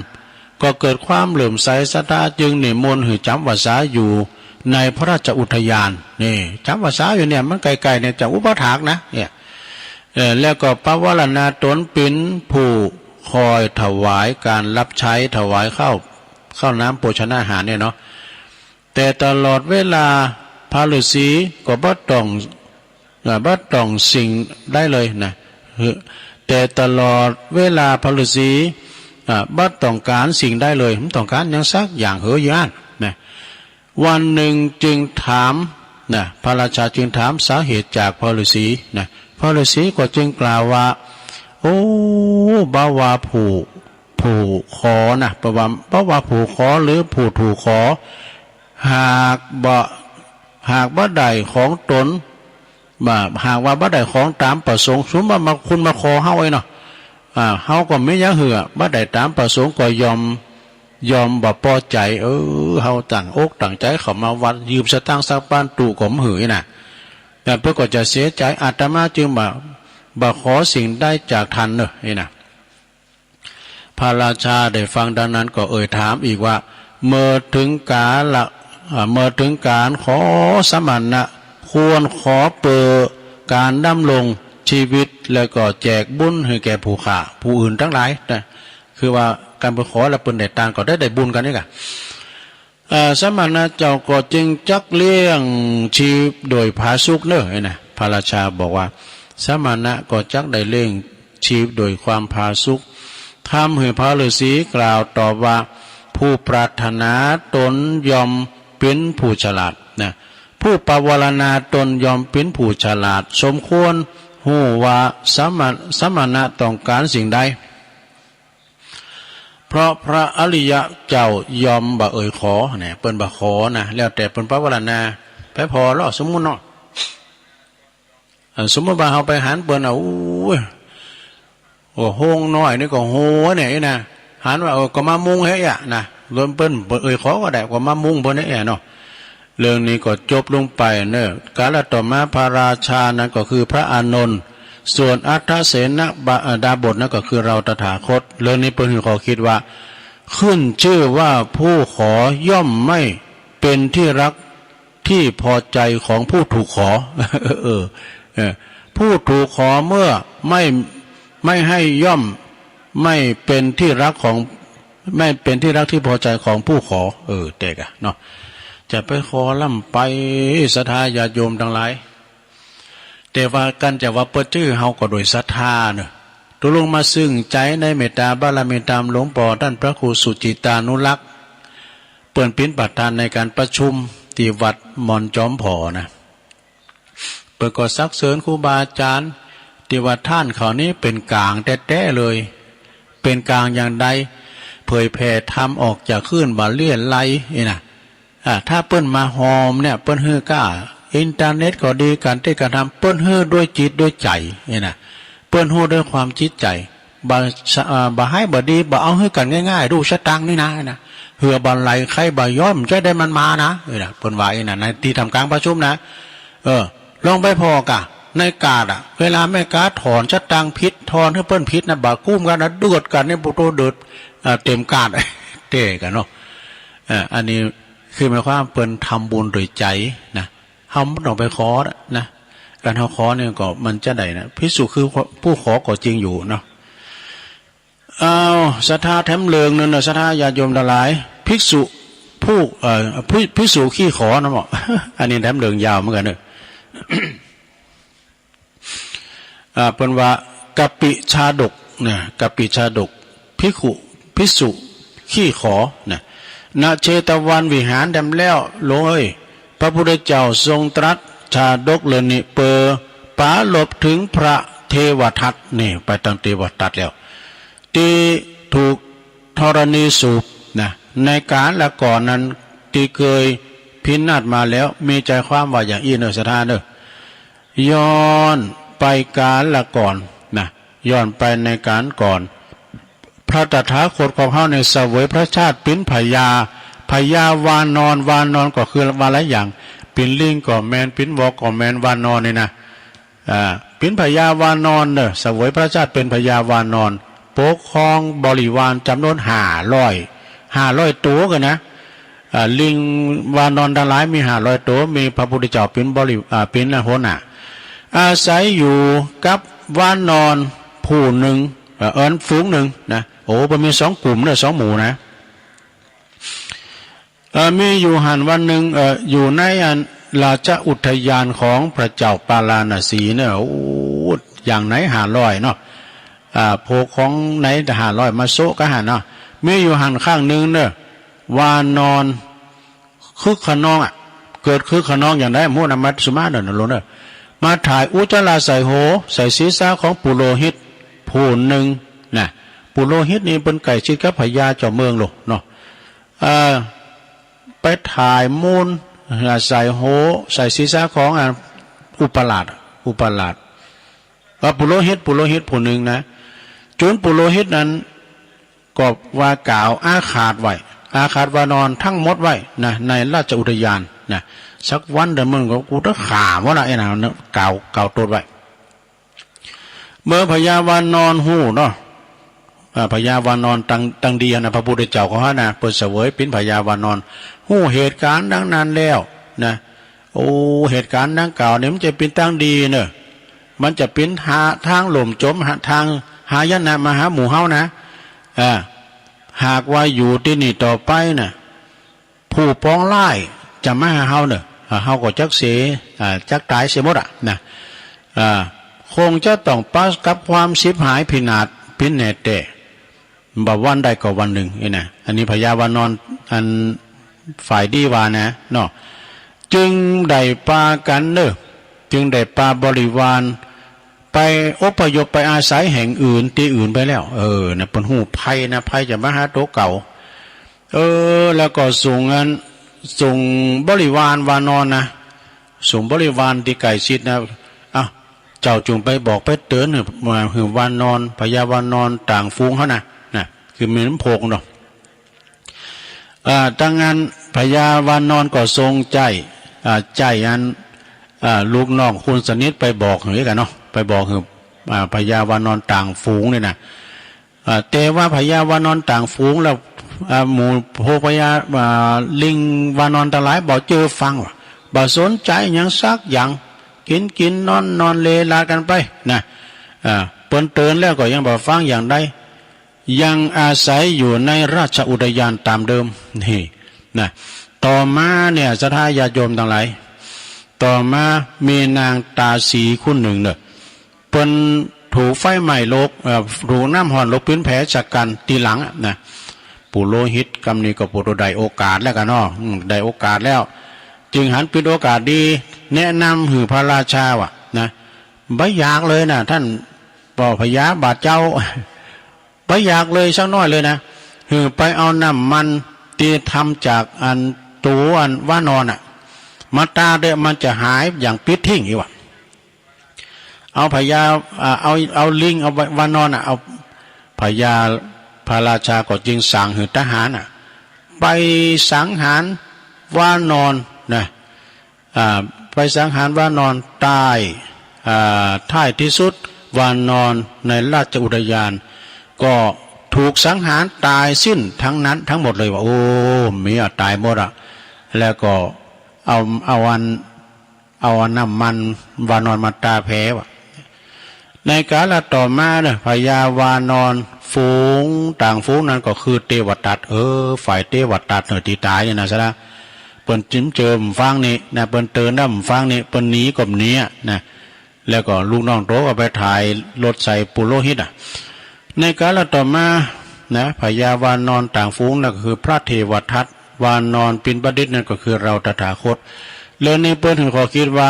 ก็เกิดความเหลื่อมใสศรัทธาจึงนิมนต์ให้จำพรรษาอยู่ในพระราชอุทยานนี่จำพรรษาอยู่เนี่ยมันไกลๆเนี่ยจากอุปถากนะเนี่ยแล้วก็ปวารณาตนเป็นผู้คอยถวายการรับใช้ถวายข้าวน้ำโภชนาอาหารเนี่ยเนาะแต่ตลอดเวลาพระฤาษีก็บ่ต้องสิ่งได้เลยนะแต่ตลอดเวลาพระฤาษีบ่ต้องการสิ่งได้เลยไม่ต้องการอย่างสักอย่างเหยานนะวันหนึ่งจึงถามนะพระราชาจึงถามสาเหตุจากพระฤาษีนะพระฤาษีก็จึงกล่าวว่าโอ้บ่าวาผู้ขอนะบ่าวาผู้ขอหรือผู้ถูกขอหากบ่ได้ของตนหากว่าบ่ได้ของตามประสงค์สมมุติว่าคุณมาขอเฮาไว้เนาะเฮาก็ไม่ยั้งเหือบ่ได้ตามประสงค์ก็ยอมบ่พอใจเฮาตั้งอกตั้งใจเข้ามาวัดยืมสตางค์สักปานตู่ก็หือน่ะแต่เพื่อก็จะเสียใจอาตมาจึงบ่ขอสิ่งได้จากท่านเนอะนี่นะพระราชาได้ฟังดังนั้นก็ถามอีกว่าเมื่อถึงการขอสมณะควรขอเปิดการดำรงชีวิตแล้วก็แจกบุญให้แก่ผู้ฆ่าผู้อื่นทั้งหลายนะคือว่าการไปขอแล้วเปิ้นได้ต่างก็ได้บุญกันนี่ค่ะสมณะเจ้าก็จึงจักเลี้ยงชีพโดยผาสุกเนอะนะพระราชาบอกว่าสมณะก็จักได้เลี้ยงชีพโดยความผาสุกทำให้พระฤาษีกล่าวตอบว่าผู้ปรารถนาตนยอมเป็นผู้ฉลาดนะผู้ปวารณาตนยอมเป็นผู้ฉลาดสมควรหูว่าสมณะต้องการสิ่งใดเพราะพระอริยะเจ้ายอมบ่ขอเนี่ยเปิ้นบ่ขอนะแล้วแต่เปิ้นปวารณาไปพอแล้วสมมุติเนาะสมมุติว่าเฮาไปหันเปิ้นโฮงน้อยนี่ก็โหเนี่ยนะหันว่าก็มามุงเฮ้ยนะรวมเปิ้นขอก็ได้ก็มามุงเพิ่นนี่เนาะเรื่องนี้ก็จบลงไปเนอะกาลต่อมาพระราชานั้นก็คือพระอานนท์ส่วนอัฏฐเสนดาบทนั้นก็คือเราตถาคตเรื่องนี้เพิ่นขอคิดว่าขึ้นชื่อว่าผู้ขอย่อมไม่เป็นที่รักที่พอใจของผู้ถูกขอผู้ถูกขอเมื่อไม่ให้ย่อมไม่เป็นที่รักที่พอใจของผู้ขอแต่กะเนาะ จะไปขอล่ำไปศรัทธาญาติโยมทั้งหลายแต่ว่ากันจะว่าเปิดชื่อเฮาก็โดยศรัทธาเนอะตุลงมาซึ่งใจในเมตตาบารมีตามหลวงปู่ท่านพระครูสุจิตานุรักษ์เปิ่นเป็นประธานในการประชุมที่วัดมอนจอมผอนะเปิ่นก็ซักเสริญครูบาอาจารย์ที่ว่าท่านเขานี้เป็นกลางแท้ๆเลยเป็นกลางอย่างใดเผยแผ่ธรรมออกจากขึ้นบาเลี่ยนไลนี่นะถ้าเปิ้นมาหอมเนี่ยเปิ้นฮื้อกล้าอินเทอร์เน็ตก็ดีการที่การทำเปิ้นฮื้อด้วยจิตด้วยใจนี่นะเปิ้นฮู้ด้วยความจิตใจบ่ให้บ่ดีบ่เอาฮื้อกันง่ายๆดูสตังนี่นะเหือบ่ไหลใครบ่ย่อมจะได้มันมานะนี่นะเปิ้นว่าอีน่ะในที่ทำกลางประชุมนะลองไปพอกะในกาดเวลาแม่กาถอนสตังพิษถอนให้เปิ้นพิษนะบ่กุ้มกันนะเดือดกันนี่บ่โตเดือดเต็มกาดเตะกันเนาะอันนี้คือหมายความเปิ้นทำบุญโดยใจนะเฮาบ่ต้องไปขอนะการเฮาขอเนี่ยก็มันจะได้นะภิกษุคือผู้ขอก็จริงอยู่เนาะศรัทธาแถมเลิงนั่นน่ะศรัทธาญาติโยมทั้งหลายภิกษุผู้ภิกษุขี้ขอนะหมอ อันนี้แถมเลิงยาวเหมือนกันเด้อเปิ้นว่ากัปปิชาดกเนี่ยกัปปิชาดกภิกษุขี้ขอเนี่ยณเชตวันวิหารดำแล้วโลยพระพุทธเจ้าทรงตรัสชาดกเลยนี่เปอป๋าหลบถึงพระเทวทัตนี่ไปตั้งเทวทัตแล้วที่ถูกธรณีสูบนะในการละก่อนนั้นที่เคยพินาศมาแล้วมีใจความว่าอย่างอีเนอสถานเนอย้อนไปการละก่อนนะย้อนไปในการก่อนพระตถาคตของเขาในเสวยพระชาติปิ้นพญาวานอนก็คือวาละอย่างปิ้นลิงก็แมนปิ้นวอกก็แมนวานอนนี่นะปิ้นพญาวานอนเนอเสวยพระชาติเป็นพญาวานอนปกครองบริวารจำนวน500ตัวกันนะลิงวานอนทั้งหลายมี500ตัวมีพระพุทธเจ้าเป็นหัวหน้าอาศัยอยู่กับวานอนผู้หนึ่งฝูงหนึ่งนะโอ้มันมี2กลุ่มนะ2หมู่นะมีอยู่หันวันหนึ่งอยู่ในราชอุทยานของพระเจ้าปาราณสีเนี่ยโอ้อย่างไหน500เนาะโพของไหน500มาโซก็หันเนาะมีอยู่หันข้างหนึ่งเนี่ยวานอนคึกขนองเกิดคึกขนองอย่างไรมูนามัตสุมาเดินลงเนี่ยมาถ่ายอุจจาระใส่โหใส่ศีรษะของปุโรหิตผู้หนึ่งนะปุโรหิตนี่เป็นไก่ชิดกับพญาเจ้าเมืองหรอกเนาะไปถ่ายมูลใส่โหใส่ศีรษะของอุปราชปุโรหิตผู้หนึ่งนะจนปุโรหิตนั้นก็ว่ากล่าวอาฆาตวานอนทั้งหมดไว้นะในราชอุทยานนะสักวันเดิมมึงก็กูต้องข่าวว่าไอ้น่ะกล่าวตัวไว้เมื่อพญาวานอนหูเนาะพญาวานอนตังดีนะพระพุทธเจ้าของเขานะเปิดเสวยเป็นพญาวานอนหูเหตุการณ์ดังนั้นแล้วนะโอ้เหตุการณ์ดังกล่าวเนี่ยมันจะเป็นตั้งดีเนอะมันจะเป็นทางหล่มจมทางหายนะมาหาหมู่เฮานะหากว่าอยู่ที่นี่ต่อไปน่ะผู้ปองไล่จะมาหาเฮาเนอะเฮาก็จักเสียจักตายเสียหมดนะคงจะต้องปัสกับความสิบหายพินาศพินเนตเตบ่วันใดก็วันหนึ่งนี่นะอันนี้พญาวานอนอันฝ่ายดีวานะเนาะจึงได้ปากันเนอะจึงได้ปาบริวารไปอพยพไปอาศัยแห่งอื่นที่อื่นไปแล้วนะเป็นหูภัยนะภัยจะมาหาโตเก่าแล้วก็ส่งบริวารวานอนนะส่งบริวารที่ไก่ชิดนะเจ้าจงไปบอกไปเตือนมาคือวานอนพญาวานอนต่างฟูงเขานะคือมีน้ำโพกเนาะตั้งงานพญาวานอนก็ทรงใจอันลูกน้องคุณสนิทไปบอกอย่างนี้กันเนาะไปบอกคือพญาวานอนต่างฝูงเนี่ยนะแต่ว่าพญาวานอนต่างฝูงแล้วหมู่โพพญาลิงวานอนทั้งหลายบอกเจอฟังบ่สนใจอย่างซักอย่างกินนอนเลลากันไปนะเปิ้นเตือนแล้วก็ยังบ่ฟังอย่างใดยังอาศัยอยู่ในราชอุทยานตามเดิมนี่นะ ต่อมาเนี่ยศรัทธาญาติโยมทั้งหลายต่อมามีนางตาสีคนหนึ่งเนี่ยเปิ้นถูกไฟไหม้ลกถูกน้ำห่อนลกพื้นแผลจากกันตีหลังนะปุโรหิตกำนี้ก็ปุโรได้โอกาสแล้วกันเนาะได้โอกาสแล้วจึงหันเป็นโอกาสดีแนะนำหือพระราชาว่ะนะไม่อยากเลยนะท่านป่อพญาบาทเจ้าไม่อยากเลยสักน้อยเลยนะหือไปเอาน้ำมันที่ทำจากอันตัวอันว่านอนอ่ะมาตาเดี๋ยวมันจะหายอย่างปิดทิ้งอีกว่ะเอาพญาเอาลิงเอาว่านอนอ่ะเอาพญาพระราชาก็จึงสั่งหือทหารอ่ะไปสังหารว่านอนนะไปสังหารว่านอนตายท้ายที่สุดว่านอนในราชอุทยานก็ถูกสังหารตายสิ้นทั้งนั้นทั้งหมดเลยว่าโอ้มีตายหมดอ่ะแล้วก็เอาน้ำมันวานอนมาตาแพ้ว่ะในกาลต่อมาเนี่ยพญาวานอนฝูงต่างฝูงนั้นก็คือเทวตัดฝ่ายเทวตัดเนี่ยที่ตายเนี่ยนะซะละเปิ้นจิ้มเจิมฟังนี่นะเปิ้นเตือนน้ำฟังนี่เปิ้นหนีกับเนี้ยนะแล้วก็ลูกน้องโตก็ไปถ่ายรถใส่ปุโรหิตในกาลต่อมานะพญาวานอนต่างฝูงนั่นก็คือพระเทวทัตวานอนปิณปดิษฐ์นั่นก็คือเราตถาคตเลยในเปิ้นถึงขอคิดว่า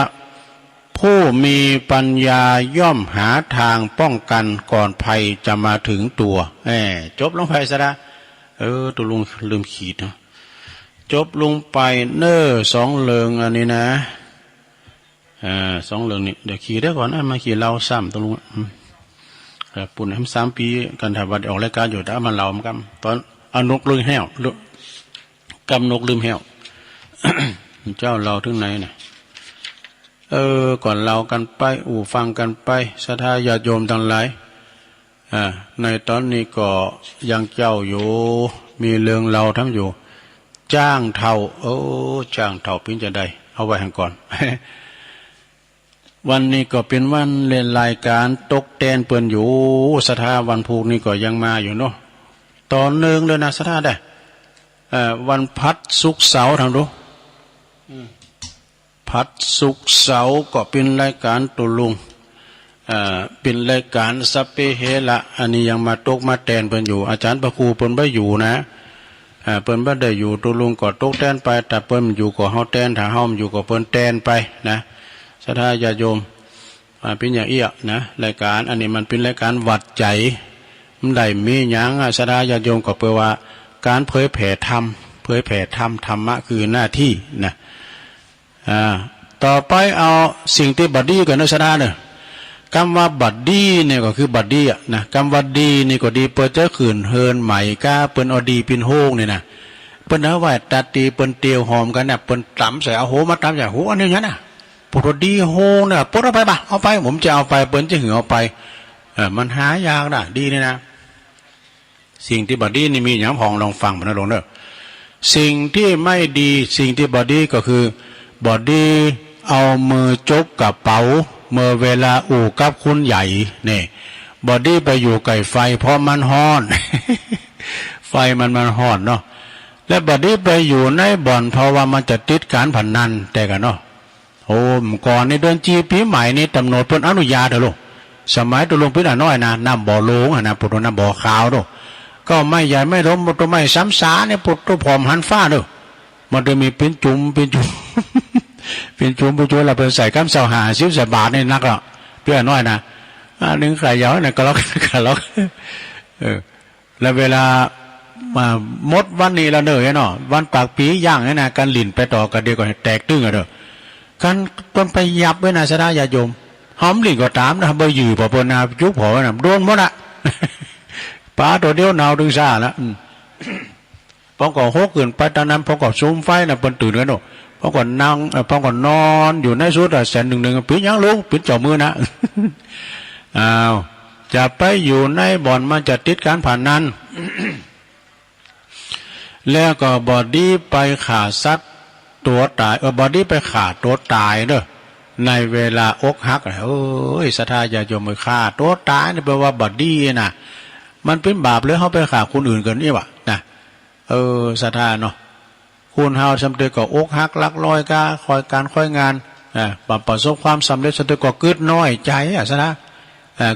ผู้มีปัญญาย่อมหาทางป้องกันก่อนภัยจะมาถึงตัวจบลงไปซะละตัวลุงลืมขีดเนาะจบลงไปสองเลิงอันนี้นะสองเลิงนี่เดี๋ยวขีดได้ก่อนมาขีดเราซ้ำตัวลุงปุ่นทำ3 ปีกันถาวัดออกรายการอยู่แต่มันเรามันกำตอนเอานกลืมแห้วกำนกลืมแห้ว เจ้าเราถึงไหนเนี่ยก่อนเรากันไปฟังกันไปศรัทธาญาติโยมทั้งหลายในตอนนี้ก็ยังเจ้าอยู่มีเรื่องเราทั้งอยู่จ้างเท่าจ้างเท่าพิ้นจะได้เอาไว้ให้ก่อน วันนี้ก็เป็นวันเล่นรายการตกแตนเปื่อนอยู่ศรัทธาวันพุธนี้ก็ยังมาอยู่เนาะตอนหนึ่งเลยนะศรัทธาได้วันพัดศุกร์เสาร์ทำดูพัดศุกร์เสาร์ก็เป็นรายการตุลุงเป็นรายการสัพเพเหระอันนี้ยังมาตกมาแตนเปิ้นอยู่อาจารย์พระครูเปิ้นบ่อยู่นะเปิ้นบ่ได้อยู่ตุลุงก็ตกแตนไปแต่เปิ้นอยู่ก็เฮาแตนถ้าเฮาอยู่ก็เปิ้นแตนไปนะศรัทธาญาติโยมเป็นอย่างเอี้ยนะรายการอันนี้มันเป็นรายการวัดใจมันได้มีหยังศรัทธาญาติโยมก็แปลว่าการเผยแผ่ธรรมธรรมะคือหน้าที่นะต่อไปเอาสิ่งที่บัดดีกันนะศรัทธาเนี่ยคำว่าบัดดีเนี่ยก็คือบัดดีนะคำว่าดีนี่ก็ดีเปิดเจ้าขืนเฮินใหม่ก้าเปิ้นเอาดีเป็นโฮงเนี่ยนะเปิ้นเอาไว้ตัดตีเปิ้นเตียวหอมกันเนี่ยเปิ้นตำใส่เอาโหมาตำใส่โหอันนี้อย่างนั้นน่ะปุถดีโฮงเนี่ยปุถเอาไปปะเอาไปผมจะเอาไปเปิ้นจะหือเอาไปมันหายากนะดีนี่นะสิ่งที่บัดดีนี่มีอย่างพองลองฟังนะลงเด้อสิ่งที่ไม่ดีสิ่งที่บัดดีก็คือบอดีเอามือจกกระเป๋าเมื่อเวลากับคุณใหญ่เนี่ยบอดี้ไปอยู่ไก่ไฟเพราะมันฮ้อน ไฟมันฮ้อนเนาะและบอดี้ไปอยู่ในบ่อนเพราะว่ามันจะติดการพนันแต่กันเนาะโอ้ก่อนในเดือนจีปีใหม่นี้ตำรวจเพิ่นอนุญาตเถอะลูกสมัยตัวลงพิษน้อยนะน้ำบ่อโลงนะปุตตน้ำบ่อขาวเนาะก็ไม่ใหญ่ไม่ล้มตัวไม่ซ้ำสาเนี่ยปุตตผอมหันฟ้าเนาะมันจะมีเป็นจุ่ม เป็นจุ่มเราเป็นใส่ก้ามเสาหาซิ้วใส่บาทนี่นักหรอกเพื่อน้อยนะหนึ่งใครย้อยนะก็ล็อกแล้วเวลามดวันนี้เราเนยเนาะวันปากปีย่างนี่นะการหลินไปต่อกันเดียวก็แตกตึ้งอะเด้อการต้นไปยับไว้นะสดาญาโยมหอมหลินก็ตามนะเบอร์อยู่พอปนายุบพอนะโดนหมดอะป้าตัวเดียวหนาวดึงซ่าแล้วพอก่อโฮกเกินไปตอนนั้นพอก่อซูมไฟนะเปิ้นตื่นกันเนาะพอก่อนนั่งพอก่อนนอนอยู่ในสุดแสนหนึ่งปียังลุงปีจ่อมือนะจะไปอยู่ในบ่อนมันจะติดการผ่านนั้น แล้วก็บอดี้ไปขาสัตว์ตัวตายบอดี้ไปขาตัวตายเด้อในเวลาอกหักศรัทธาญาติโยมไปฆ่าตัวตายนี่แปลว่าบอดี้นะมันเป็นบาปเลยเขาไปฆ่าคนอื่นกันนี่วะนะศรัทธาเนาะค คุณเฮาสำเร็จก็อกหักลักลอยกาคอยการค่อยงานประสบความสำเร็จสำเร็จก็กึดน้อยใจซะนะ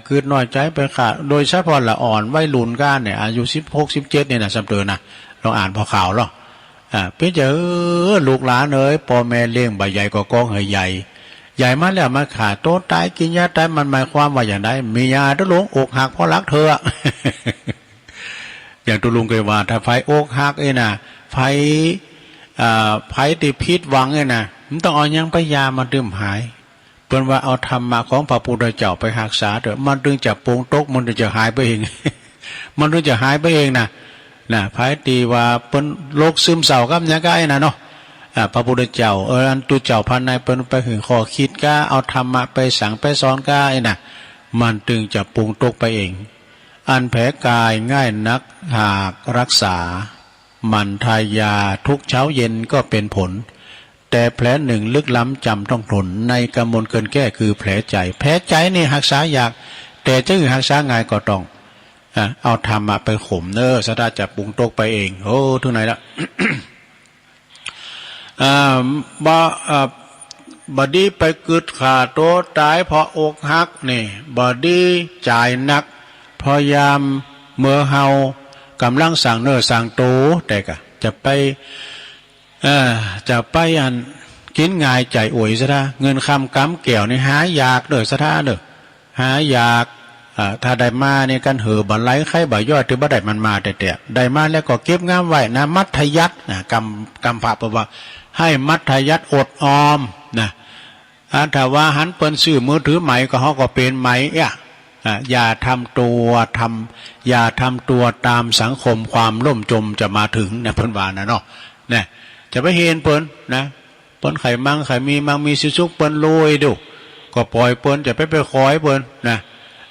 กึดน้อยใจไปค่ะโดยเฉพาะละอ่อนวัยรุ่นก้านเนี่ยอายุ16-17เนี่ยนะสำเร็จนะเราอ่านพอข่าวหรอเป็นเจอลูกหลานพ่อแม่เลี้ยงใบใหญ่ก็กองใหญ่ใหญ่มาแล้วมาขาดโต๊ะตายกินยาตายมันหมายความว่าอย่างไรมียาตุลุงอกหักเพราะรักเธอ อย่างตุลุงเคยว่าถ้าไฟอกหักนะไฟติพิษวังนะมันต้องเอายังไปยามาดื่มหายเปิ้นว่าเอาธรรมะของพระพุทธเจ้าไปรักษาเถอะมันถึงจะปรุงตกมันถึงจะหายไปเอง มันถึงจะหายไปเองนะไฟตีว่าเปิ้นโรคซึมเศร้ากับยังไงนะเนาะพระพุทธเจ้าอันตุเจ้าพันในเปิ้นไปหึงขอคิดก้าเอาธรรมะไปสั่งไปสอนก้านะมันถึงจะปรุงตกไปเองอันแผลกายง่ายนักหากรักษามันทายาทุกเช้าเย็นก็เป็นผลแต่แผลหนึ่งลึกล้ำจำต้องทนในกำมลเกินแก้คือแผลใจแผลใจนี่รักษาอยากแต่จะรักษาง่ายก็ต้องเอาธรรมะไปข่มสตาจะปรุงตกไปเองโอ้ทุกไหนละ บอดี้ไปกึดขาโตตายเพราะอกหักนี่บอดี้จ่ายนักพยายามเมื่อเฮากำลังสั่งสั่งโตแต่ก็จะไปอันกินง่ายใจอวยซะท่าเงินคำกำแก้วนี่หายากซะท่าหายากถ้าได้มาเนี่ยกันเหอบันไลไข่บ่ย่อยถือบ่ได้มันมาแต่ได้มาแล้วก็เก็บงามไว้นะมัธยัติกำพระบอกว่าให้มัธยัติอดออมนะถ้าว่าหันเปิ้นซื้อมือถือใหม่ก็เฮาก็เป็นไหมอย่าทำตัวตามสังคมความล่มจมจะมาถึงนะเพิ่นว่านะเนาะเนี่ยจะไปเห็นเปิ้นนะเปิ้นไข่มีสุกเปิ้นรวยดูก็ปล่อยเปิ้นจะไปคอยเปิ้นนะ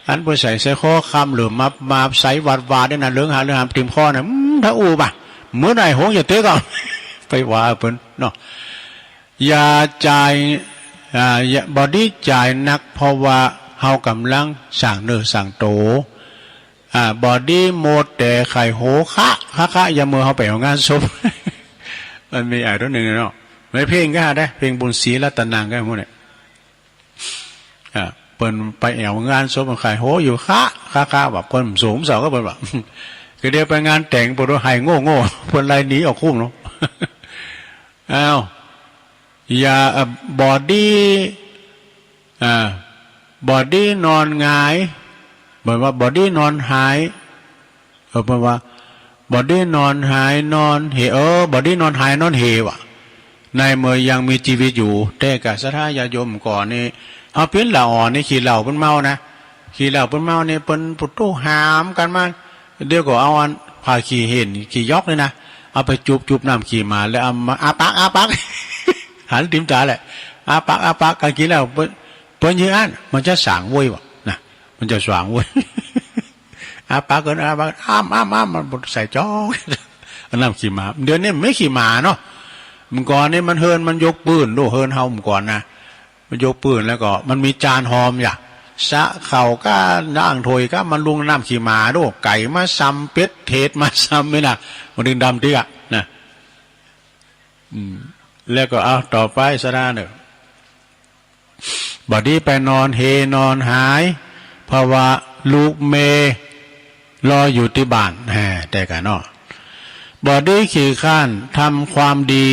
อันเปิ้นใส่ข้อคำหรือมาใส่วาดได้นะเรื่องหามติมข้อนะถ้าป่ะเมื่อไหร่โหอย่าเตะก่อน ไปว่าเปิ้นเนาะอย่าจ่ายบอดี้จ่ายนักเพราะว่าเฮากำลังสั่งสั่งโตบอดี้โมดแต่ไข่โหคะอย่ามือเฮาไปเอางานศพ มันมีตัวหนึ่งเนาะไม่เพลงก็ได้เพลงบุญศรีรัตนังก็พวกนี้เปิ้นไปแอวงานศพไข่โหอยู่คะแบบเปิ้นสูงเสาก็เปิ้นแบบคือเดี๋ยวไปงานแต่งปวดให้โง่เปิ้นไล่หนีออกคุ้มเนาะอ้าวอย่าบอดี้นอนหงายบอกว่าบอดี้นอนหายบอกว่าบอดี้นอนหายนอนเหบอดี้นอนหายนอนเหวะในเมื่อยังมีชีวิตอยู่แต่กับสัทธาญาโยมก่อนนี่เอาเป็นเหล่าอ่อนนี่ขี่เหล่าเป็นเมานะขี่เหล่าเป็นเมาเนี่ยเป็นปุถุหามกันมาเดี๋ยวก็เอาอันพาขี่เห็นขี่ยอกเลยนะเอาไปจุบน้ำขี่มาแล้วเอามาอาปัก หันติมตาแหละอาปักกันกินแล้วเปิ้นยืนมันจะสางวุ้ยวะนะมันจะสว่างวุ้ย อาปักกันอาปักอ้ามมันใส่จอกน้ำขี่มาเดี๋ยวนี้ไม่ขี่มาเนาะมันก่อนนี่มันเฮินมันยกปืนดูเฮินเฮามันก่อนนะมันยกปืนแล้วก็มันมีจานหอมอย่าสะเข่าก็นั่งถอยก็มันลุงน้ำขี่มาดูไก่มาซ้ำเป็ดเทศมาซ้ำไม่น่ะมันดึงดำที่อ่ะนะแล้วก็เอาต่อไปสระหนึ่งบอดี้ไปนอนเฮนอนหายเพราะว่าลูกเมรออยู่ที่บ้านแต่กันเนาะบอดี้ขี่ข้านทำความดี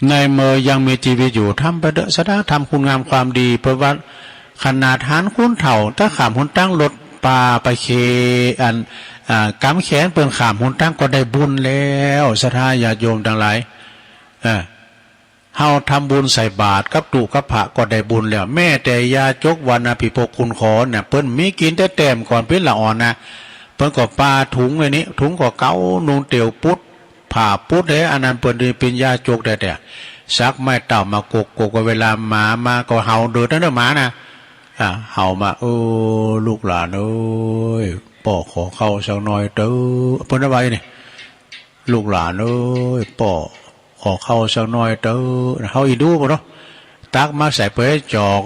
ในเมื่อยังมีชีวิตอยู่ทำไปเด้อสระทำคุณงามความดีเพราะว่าขนาดหานคุ้นเถ่าถ้าขามหุ่นตั้งรถปลาไปเคอันกำแขนเปิ่นขามหุ่นตั้งก็ได้บุญแล้วสระญาติโยมทั้งหลายเฮาทำบุญใส่บาตรกับตุกับพระก็ได้บุญแล้วแม่แต่ยาจกวันอภิโภคคุณขอเนี่ยเปิ้นมีกินแต่แต้มก่อนเป็นละอ่อนนะเปิ้นก็ปาถุงไว้นี้ถุงก็เก้านุงเตียวปุ๊ดผ่าปุ๊ดเลยอันนั้นเปิ้นเป็นยาจกแต่ซักไม้เต่ามากกเวลามาก็เห่าเดินนั่นหมานะเห่ามาลูกหลานป่อขอเข้าสักหน่อยเด้อเปิ้นเอาไว้นี่ลูกหลานป่อขอเข้าสักหน่อยเด้อเขาอีดูป่ะเนาะตักมาใส่เปลือยจอง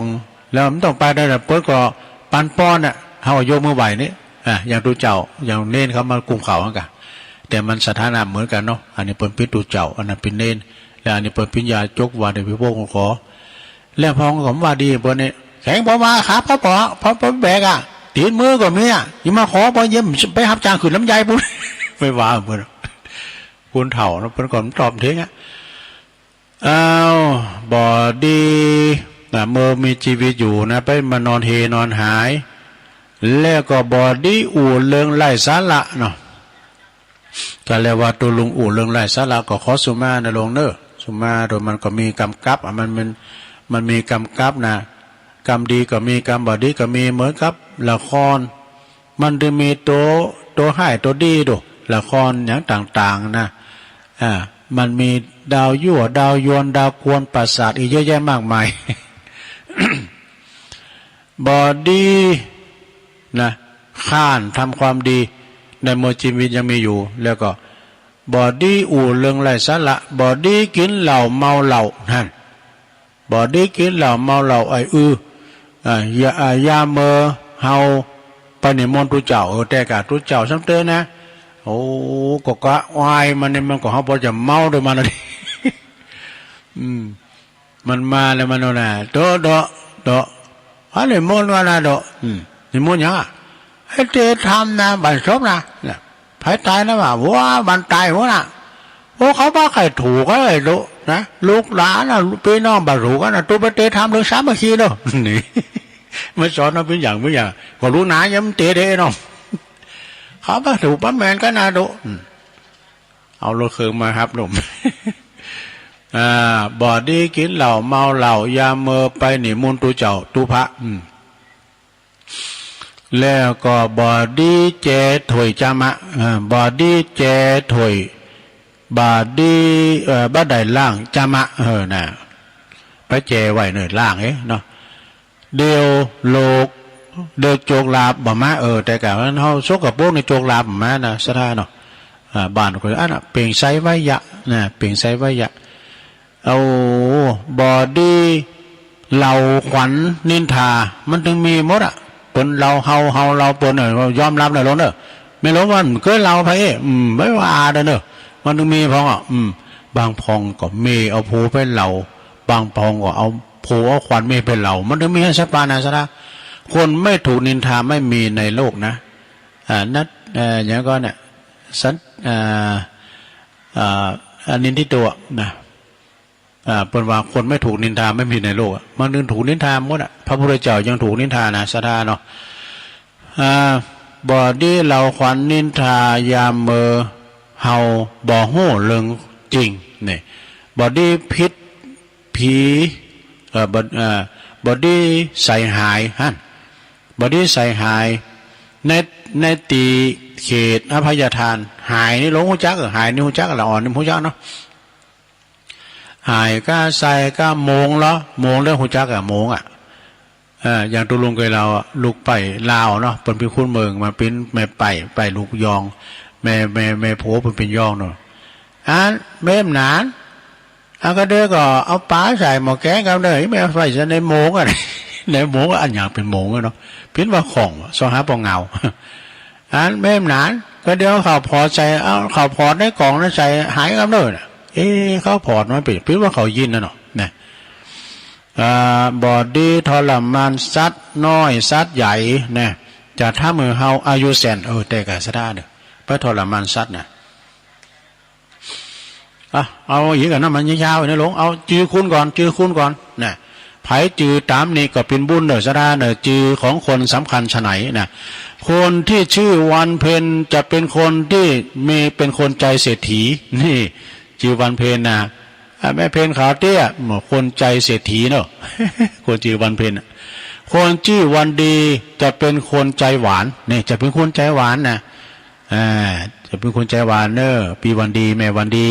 แล้วมันต้องไปได้แต่เปิ้ลก็ปันป้อนเขาโยมมือไหวนี่อย่างตัวเจ้าอย่างเน้นเขามากลุ่มเขาเหมือนกัน แต่มันสถานะเหมือนกันเนาะอันนี้เป็นพิจูเจ้าอันนั้นเป็นเนนแล้วอันนี้เป็นปิญญาจกว่าในพิพงขอแล้วพองผมว่าดีเปิ้นนี่แข็งพอมาครับพอแบกอ่ะตีนมือก็มีอ่ะยิ่งมาขอพอเยี่ยมไปรับจ้างขึ้นลำไยปุ๊บไปว่าเปิ้นคุณเฒ่าเนาะเปิ้นก่อนตอบทิ้งอ่ะอ้าวบ่ดีนะเมื่อมีชีวิตอยู่นะไปมานอนเฮนอนหายแล้วก็บ่ดีอู่เรื่องไร้สาระเนาะก็เรียกว่าตัวลุงอู่เรื่องไร้สาระก็ขอสุมานะลงเน้อสุมาโดยมันก็มีกำกับมันมีกำกับนะกรรมดีก็มีกรรมบ่ดีก็มีเหมือนกับละครมันจะมีตัวให้ตัวดีดูละครอย่างต่างๆนะมันมีดาวยั่วดาวยวนดาวกวนประสาทอีกเยอะแยะมากมาย บ่ดีนะข้านทำความดีในเมื่อชีวิตยังมีอยู่แล้วก็บ่ดีอู่เรื่องไร้สาระบ่ดีกินเหล้าเมาเหล้านั่นบ่ดีกินเหล้าเมาเหล้าอย่าเมื่อเฮาไปนิมนต์ตุเจ้าแต่กะตุเจ้าซ้ำเตอนะโอ้ก็กะวายมันนี่มันก็เฮาบ่จะเมาด้วยมันน่ะ มันมาแล้วมันน่ะโดอันนี้มนต์ว่านะโดนี่มนต์หยังให้เตทำนะบันซบนะเนี่ยไผตายนะว่าบันตายหัวน่ะโอ้เขาบ่ใครถูกก็เลยลูกนะลูกหลานน่ะพี่น้องบ่ถูกกันน่ะตัวไปเตทำเรื่องสามัคคีเนาะนี่มันสอนเอาเป็นอย่างก็รู้นะย้ำเตเด้เนาะเขาบ่ถูกบ่แม่นกันนะโดเอารถเครื่องมาครับหนุ่มบ่ดีกินเหล้าเมาเหล้ายาเมอไปนิมนต์ตุเจ้าตุพระแล้วก็บ่ดีแจถวยจามะบ่ดีแจถวยบ่ดีบ่ได้ล่างจามะน่ะไปแจไว้เนิ่นล่างเนาะเดียวโลกเดือโจกลาบบ่มาแต่กะมันเฮาซกกับพวกในโจกลาบบ่มานะสะท่าเนาะบ้านก็อันน่ะเปล่งไสไว้ยะนะเปล่งไสไว้ยะเอาบอดี้เราขวัญนินทามันถึงมีหมดอ่ะปนเราเฮาเราปนยอมรับเลยล้นไม่รู้ว่าเกิดเราไปไม่ว่าเด้อมันถึงมีพองบางพองก็มีเอาผูไปเหล่าบางพองก็เอาผูเอาขวัญมีไปเหล่ามันถึงมีให้สัปปานาสระคนไม่ถูกนินทาไม่มีในโลกนะนัดอย่างก็เนี่ยสันนินทิตัวนะเป็นว่าคนไม่ถูกนินทาไม่มีในโลกมันนึงถูกนินทาหมดพระพุทธเจ้ายังถูกนินทานะสะทาเนาะบ่ดีเราขวัญนินทายามเมอเฮาบ่โห่เรื่องจริงนี่บ่ดีพิษผีบ่ดีใส่หายฮั่นบ่ดีใส่หายในตีเขตอภัยทานหายนี่หลงหูจักหายนี่หูจักละอ่อนนี่หูจักเนาะหายก็ใส่ก็โมงแล้วโมงเรื่องหูจักโมงอย่างตุลุงเคยเราลูกไปลาวเนาะเป็นคุ้นเมืองมาเป็นแม่ไปลูกยองแม่ผัวเป็นยองเนาะแม่หนานก็เด้อก็เอาปลาใส่หม้อแกงกันเลยไม่เอาใส่ในโมงอะไรในโมงอันอย่างเป็นโมงเนาะเป็นว่าของสองหาปองเงาแม่หนานก็เดี๋ยวเขาพอใจเอาเขาพอในกล่องนั้นใส่หายกันเลยเขาพอดมันเป็นว่าเขายินนะเนาะเนี่ยบอดี้ทรมานสัตว์น้อยสัตว์ใหญ่เนี่ยจะถ้ามือเฮาอายุแสนแต่กะสะได้เด้อไปทรมานสัตว์น่ะเอาอย่างกันนะมันยาวๆนะหลวงเอาจื้อคุณก่อนเนี่ยไผจื้อตามนี่ก็เป็นบุญเด้อสะได้เด้อจื้อของคนสำคัญฉะไหนนะคนที่ชื่อวันเพ็ญจะเป็นคนที่มีเป็นคนใจเศรษฐีนี่จื้อวันเพ็ญนะแม่เพนขาวเตี้ยคนใจเศรษฐีเนาะคนชื่อวันเพนคนชื่อวันดีจะเป็นคนใจหวานนี่จะเป็นคนใจหวานนะจะเป็นคนใจหวานเนอะปีวันดีแม่วันดี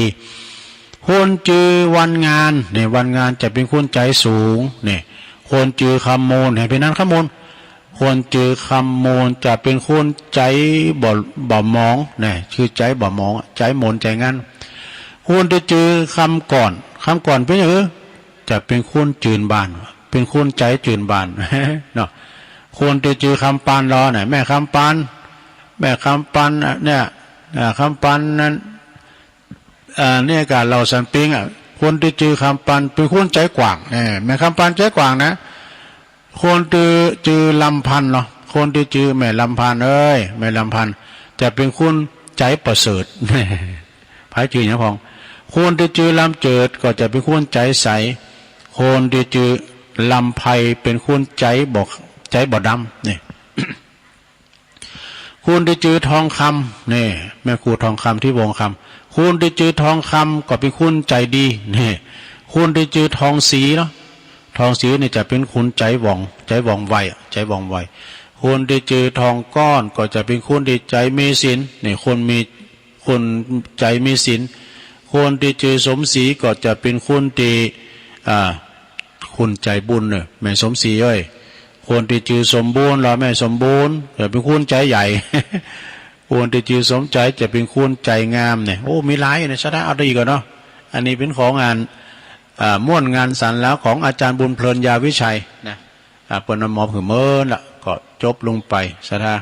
คนชื่อวันงานเนี่ยวันงานจะเป็นคนใจสูงเนี่ยคนชื่อคำมูลเห็นเป็นนั้นคำมูลคนชื่อคำมูลจะเป็นคนใจบ่มองเนี่ยชื่อใจบ่มองใจมนใจงั้นคนจะเจอคำก่อนเป็นอย่างจะเป็นคนจืนบานเป็นคนใจจืนบานเนาะคนจะเจอคำปานรอเนี่ยแม่คำปานเนี่ย คำปันนั้นเนี่ยการเราสันปิงคนที่จือคำปันเป็นคนใจกว้างแม่คำปันใจกว้างนะคนที่จือลำพันเนาะคนที่จือแม่ลำพันแม่ลำพันจะเป็นคนใจประเสริฐพายจือเนี่ยพองคนที่จือลำเจิดก็จะเป็นคนใจใสคนที่จือลำไพเป็นคนใจบ่ดำนี่ คุณที่จือทองคำนี่แม่ครูทองคำที่วงคำคุณที่จือทองคำก็เป็นคุณใจดีนี่คุณที่จือทองสีเนาะทองสีนี่จะเป็นคุณใจว่องไวใจว่องไวคุณที่จือทองก้อนก็จะเป็นคุณที่ใจมีศีลนี่คนใจมีศีลคนที่จือสมศรีก็จะเป็นคุณที่คุณใจบุญเนี่ยแม่สมศรีคนที่จือสมบูรณ์เราแม่สมบูรณ์จะเป็นคุณใจใหญ่ คนที่จือสมใจจะเป็นคุณใจงามเนี่ยโอ้มีหลายเนี่ยชะตาเอาดีก่อนเนาะอันนี้เป็นของงานม่วนงานสรรแล้วของอาจารย์บุญเพลินยาวิชัยนะเปิดน้ำมอบหือเมินละก็จบลงไปชะตา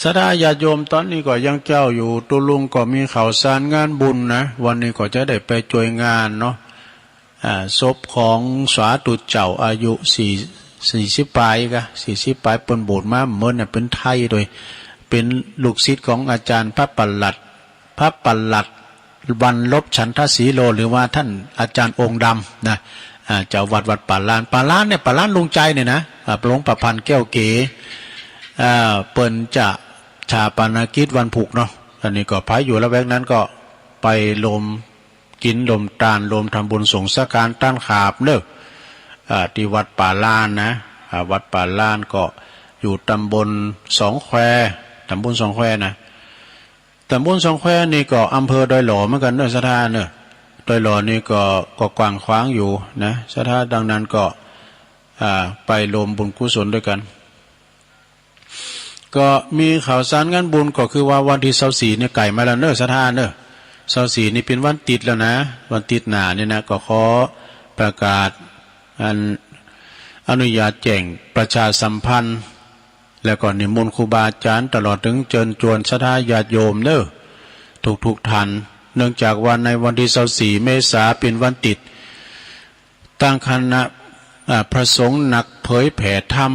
สดาญาโยมตอนนี้ก็ยังเจ้าอยู่ตุลุงก็มีข่าวสารงานบุญนะวันนี้ก็จะได้ไปช่วยงานเนาะศพของสาธุเจ้าอายุ40 ปลาย40 ปลายปนโบสถ์มาเมื่อเนี่ยเป็นไทยโดยเป็นลูกศิษย์ของอาจารย์พระปัลลัดวันลบฉันทศรีโลหรือว่าท่านอาจารย์องค์ดำนะเจ้าวัดป่าล้านเนี่ยป่าล้านลุงใจเนี่ยนะหลวงประพันธ์แก้วเก๋เปิ่นจะชาปนกิจวันผูกเนาะอันนี้ก็พายอยู่ละแวกนั้นก็ไปลมกินลมตาลลมทำบุญสงฆ์สักการต้านขาบเนอะที่วัดป่าล้านนะวัดป่าล้านก็อยู่ตำบลสองแควนะตำบลสองแควนี่ก็อำเภอดอยหล่อเหมือนกันเนอะสถานเนอะดอยหล่อนี่ก็กว้างขวางอยู่นะสถานดังนั้นก็ไปรวมบุญกุศลด้วยกันก็มีข่าวสารงานบุญก็คือว่าวันที่24เนี่ยไก่มาแล้วเนอะสถานเนอะ24นี่เป็นวันติดแล้วนะวันติดหนาเนี่ยนะก็ขอประกาศอนุญาตแจ้งประชาสัมพันธ์แล้วก็นิมนต์ครูบาอาจารย์ตลอดถึงเชิญชวนศรัทธาญาติโยมเนอะทุกท่านเนื่องจากวันในวันที่24 เมษายนเป็นวันติดตั้งคณะพระสงฆ์หนักเผยแผ่ธรรม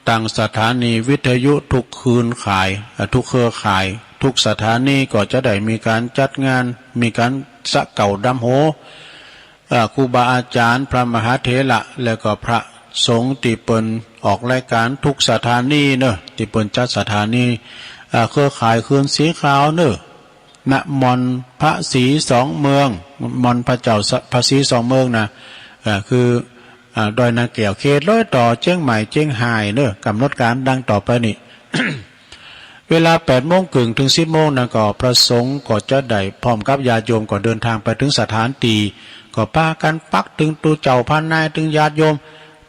ตั้งสถานีวิทยุทุกคืนข่ายทุกเครือข่ายทุกสถานีก็จะได้มีการจัดงานมีการสะเก่าดำโหครูบาอาจารย์พระมหาเถระแล้วก็พระสงฆ์ที่เปิ่นออกรายการทุกสถานีเนอะที่เปิ่นจัดสถานีเครือข่ายคืนสีขาวเนอะณมณพระศรีสองเมืองมณพระเจ้าพระศรีสองเมืองนะคือดอยนาแก้วเขตร้อยต่อเชียงใหม่เชียงรายเนอะกำหนดการดังต่อไปนี่ เวลา8:30ถึง10:00นะก็พระสงฆ์ก็จะได้พร้อมกับญาติโยมก็เดินทางไปถึงสถานที่ก็พากันปักถึงตูเจ้าพันนายถึงญาติโยม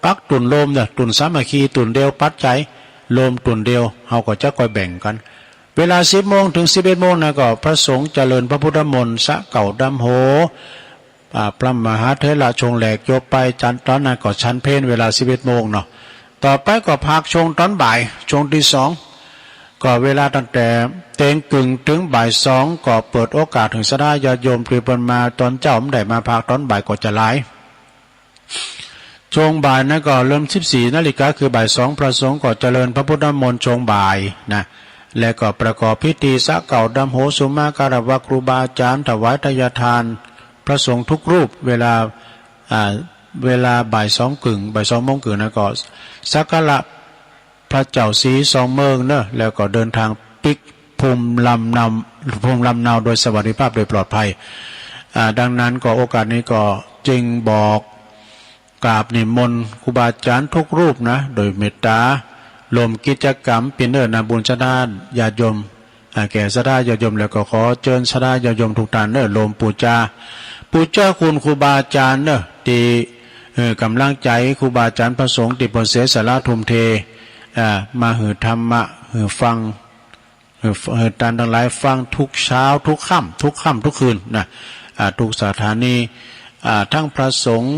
ปักตุนโลมเนี่ยตุนสามัคคีตุนเดียวปัจจัยโลมตุนเดียวเฮาก็จะค่อยแบ่งกันเวลา10:00ถึง11:00นะก็พระสงฆ์เจริญพระพุทธมนต์สะเก่าดำโหพระมหาเถระชงแหลกยกไปจันตอนนั้นก็ชั้นเพลเวลา11:00เนาะต่อไปก็พักชงตอนบ่ายชงที่2ก็เวลาตั้งแต่เต็งกึ่งถึงบ่าย2ก็เปิดโอกาสถึงศรัทธาญาติโยมที่เพิ่นมาตอนเจ้าได้มาพักตอนบ่ายก็จะหลายช่วงบ่ายนั้นก็เริ่ม14 นาฬิกาคือบ่าย2พระสงฆ์ก็เจริญพระพุทธมนต์ช่วงบ่ายนะและก็ประกอบพิธีสะเก่าดำโหสุมาการวะครูบาอาจารย์ถวายทายทานพระสงฆ์ทุกรูปเวลาบ่าย2 บ่าย2 โมงครึ่งนะก็สักการะพระเจ้าศรีสองเมืองเนอะแล้วก็เดินทางปิกภูมิลำเนาโดยสวัสดิภาพโดยปลอดภัยดังนั้นก็โอกาสนี้ก็จึงบอกกราบนิมนต์ครูบาอาจารย์ทุกรูปนะโดยเมตตาลมกิจกรรมเป็นเนื้อนาบุญชาดาญาติโยมแก่ศรัทธาญาติโยมแล้วก็ขอเชิญศรัทธาญาติโยมทุกท่านเนอะลมปูจาคุณครูบาอาจารย์เนอะที่กำลังใจครูบาอาจารย์พระสงฆ์ที่เพิ่นเสียสละทุ่มเทมาหือธรรมะหือฟังหือตานทั้งหลายฟังทุกเช้าทุกค่ำทุกคืนนะทุกสถานีทั้งพระสงฆ์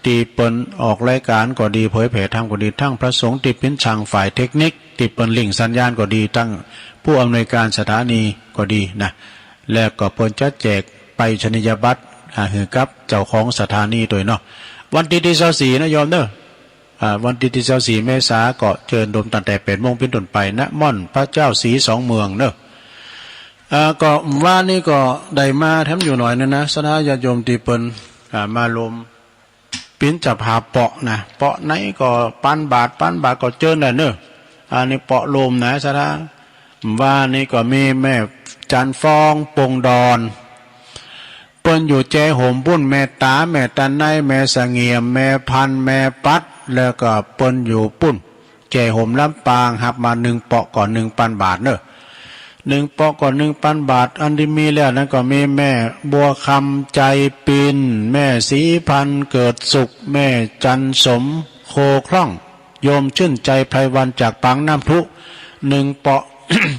ท ตีเปิ้นออกรายการก็ดีเผยแผ่ธรรมก็ดีทั้งพระสงฆ์ที่เป็นช่างฝ่ายเทคนิคที่เปิ้นลิงสัญญาณก็ดีทั้งผู้อำนวยการสถานีก็ดีนะแล้วก็เปิ้นจะแจกไปชนียบัตรให้กับเจ้าของสถานีตัวเนาะวันที่24นะโยมเด้อวันที่24 เมษายนก็เชิญดมตั้งแต่8 โมงเป็นต้นไปณม่อนพระเจ้าศรีสองเมืองเนอะก็ว่านี่ก็ได้มาแถมอยู่หน่อยนะสนาญาติโยมที่เปิ้นมาลมปิ้นจับหาเปาะนะเปาะไหนก็ปันบาทก็เจิญได้เนอะอันนี้เปาะลมนะสนาว่านี่ก็มีแม่จันฟองปงดอนเปิ้นอยู่แจห่มบุญแม่ตาแม่ตันในแม่สะเงียมแม่พันแม่ปัดแล้วก็เปิ้นอยู่ปุ้นแจห่มลำปางหับมา1 เปาะก่อน 1,000 บาทเนอะ1 เปาะก่อน 1,000 บาทอันที่มีแล้วนั้นก็มีแม่บัวคำใจปินแม่ศรีพันเกิดสุขแม่จันสมโคคล่องโยมชื่นใจไพรวันจากปางน้ำพุ1 เปาะ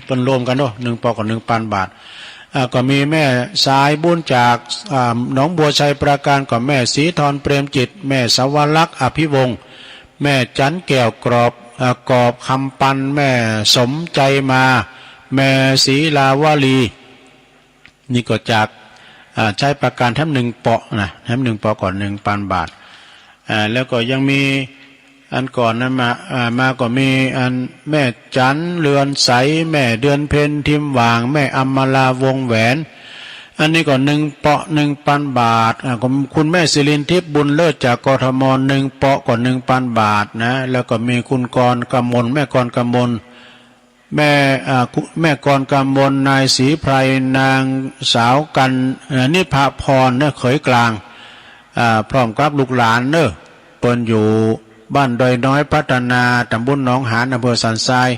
เป็นรวมกันเนาะ1 เปาะก่อน 1,000 บาทก็มีแม่สายบุญจากหนองบัวชัยปราการก็แม่ศรีธรเปรมจิตแม่สวรักษ์อภิวงศ์แม่จันแก้วกรอบคำปันแม่สมใจมาแม่ศรีลาวลีนี่ก็จากใช้ประการแถม1 เปาะนะแถม1 เปาะก่อน 1,000 บาทแล้วก็ยังมีอันก่อนนั้นมาก็มีอันแม่จันเรือนใสแม่เดือนเพ็ญทิมหว่างแม่อมราวงแหวนอันนี้ก็1 เปาะ 1,000 บาทคุณแม่ศิรินทิพย์บุญเลิศจากกทม1 เปาะก่อน 1,000 บาทนะแล้วก็มีคุณกรกมลแม่กรกมลแม่กรกมลนายศรีไพรนางสาวกันนิพาพรเนี่ยเขยกลางพร้อมกับลูกหลานเนอะเปิ้นอยู่บ้านดอยน้อยพัฒนาตำบลหนองหานอำเภอสันทราย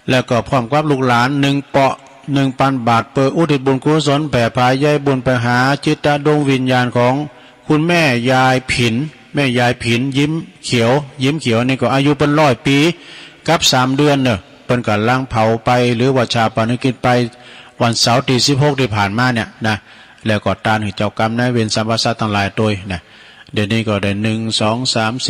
แล้วก็พร้อมกับลูกหลาน1 เปาะ 1,000 บาทเปิดอุทิศบุญกุศลแผ่พายายบุญไปหาจิตดวงวิญญาณของคุณแม่ยายผินแม่ยายผินยิ้มเขียวนี่ก็อายุเป็น100 ปีกับ3 เดือนเนอะเปิ้นก็ล้างเผาไปหรือว่าชาปนกิจไปวันเสาร์ที่16ที่ผ่านมาเนี่ยนะแล้วก็ตานให้เจ้ากรรมนายเวรสรรพสัตว์ทั้งหลายตัวนะเดี๋ยวนี้ก็ได้1 2 3 4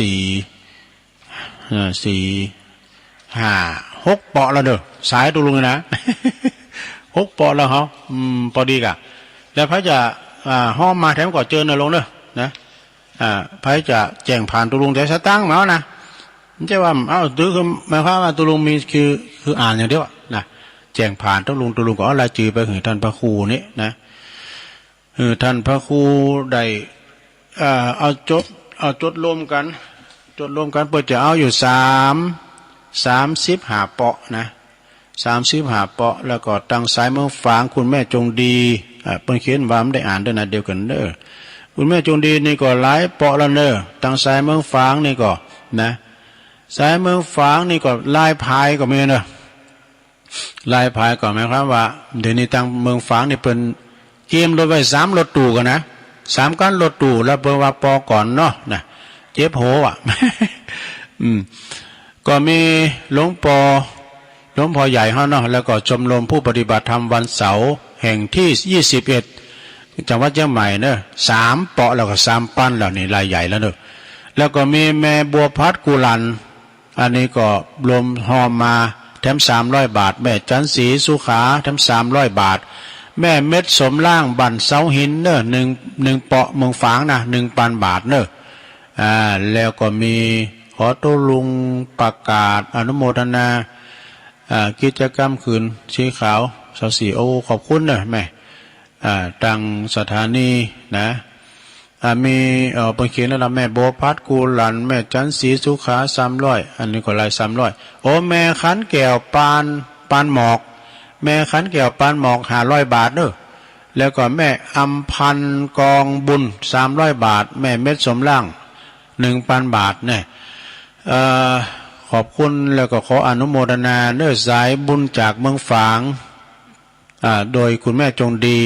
5 6 เปาะแล้วเด้อสายตุลุงนะ 6 เปาะแล้วเหรอพอดีกะแล้วพระจะห้อมมาแถมก่อเจอนะลงเด้อนะพระจะแจ้งผ่านตุลุงแต่สตั้งมานะไม่ใช่ว่าคือหมายความว่าตุลุงมีคืออ่านอย่างเดียวนะแจ้งผ่านตุลุงก็เอารายชื่อไปถึงท่านพระครูนี่นะท่านพระครูได้เอาจดรวมกันเพื่อจะเอาอยู่35 เปาะนะ35 เปาะแล้วก็ตั้งสายเมืองฝางคุณแม่จงดีเพิ่นเขียนว่ามันได้อ่านด้วยนะเดียวกันเด้อคุณแม่จงดีนี่ก็หลายเปาะแล้วเด้อตั้งสายเมืองฝางนี่ก็นะสายเมืองฝางนี่ก็ลายพายก็มีเด้อลายพายก็หมายความว่าเดี๋ยวนี้ตั้งเมืองฝางนี่เพิ่นเกมรถไว้3 รถตู้กันนะ3 คันรถตู้แล้วเพิ่นว่าปอก่อนเนาะนะเจ็บโหอ่ะ ก็มีหลวงพ่อใหญ่เฮาเนาะแล้วก็ชมรมผู้ปฏิบัติธรรมวันเสาร์แห่งที่21จังหวัดเชียงใหม่เนอะ3 เปาะแล้วก็3 ปั้นแล้วนี่รายใหญ่แล้วเนอะแล้วก็มีแม่บัวพัดกุลันอันนี้ก็รวมหอมมาแถม300 บาทแม่จันศรีสุขาแถม300 บาทแม่เม็ดสมล่างบั่นเสาหินเนอะ1 เปาะเมืองฝางนะ1,000 บาทเนอะแล้วก็มีขอตุลุงประกาศอนุโมทนากิจกรรมคืนสีขาว24โอ้ขอบคุณนะแม่ตังสถานีนะมีเปิดเขียนแล้วแม่โบพัดกูหลันแม่จันศรีสุขา300อันนี้ก็ลาย300โอ้แม่ขันแก้วปานหมอกแม่ขันแก้วปานหมอก500 บาทเด้อแล้วก็แม่อำพันกองบุญ300 บาทแม่เม็ดสมล่าง1,000 บาทเนี่ยขอบคุณแล้วก็ขออนุโมทนาเนื้อสายบุญจากเมืองฝางโดยคุณแม่จงดี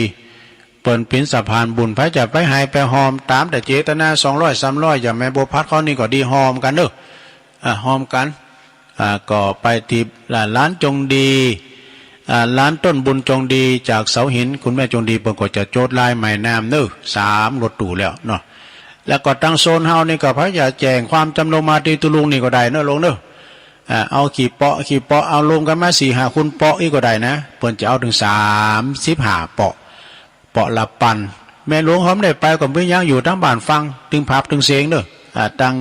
เปิ่นปิ่นสะพานบุญพระจะไปหายไปหอมตามแต่เจตนา200 300อย่างแม่บัวพัดเขานี่ก็ดีหอมกันเด้อหอมกันก็ไปที่ร้านจงดีร้านต้นบุญจงดีจากเสาหินคุณแม่จงดีเปิ่นก็จะโจทย์ลายใหม่น้ำเด้อ3 รถตู้แล้วเนาะ แล้วก็ตั้งโซนเฮานี่ก็พระอย่าแจ้งความจำลงมาตีตุลุงนี่ก็ได้เนอะลงเนอะเอาขี่เปาะเอารวมกันมา4-5คุณเปาะอีกก็ได้นะเพิ่นจะเอาถึง35เปาะละปันแม่หลวงหอมได้ไปก็ไม่ยังอยู่ทั้งบ้านฟังถึงภาพถึงเสียงเนอะตั้ง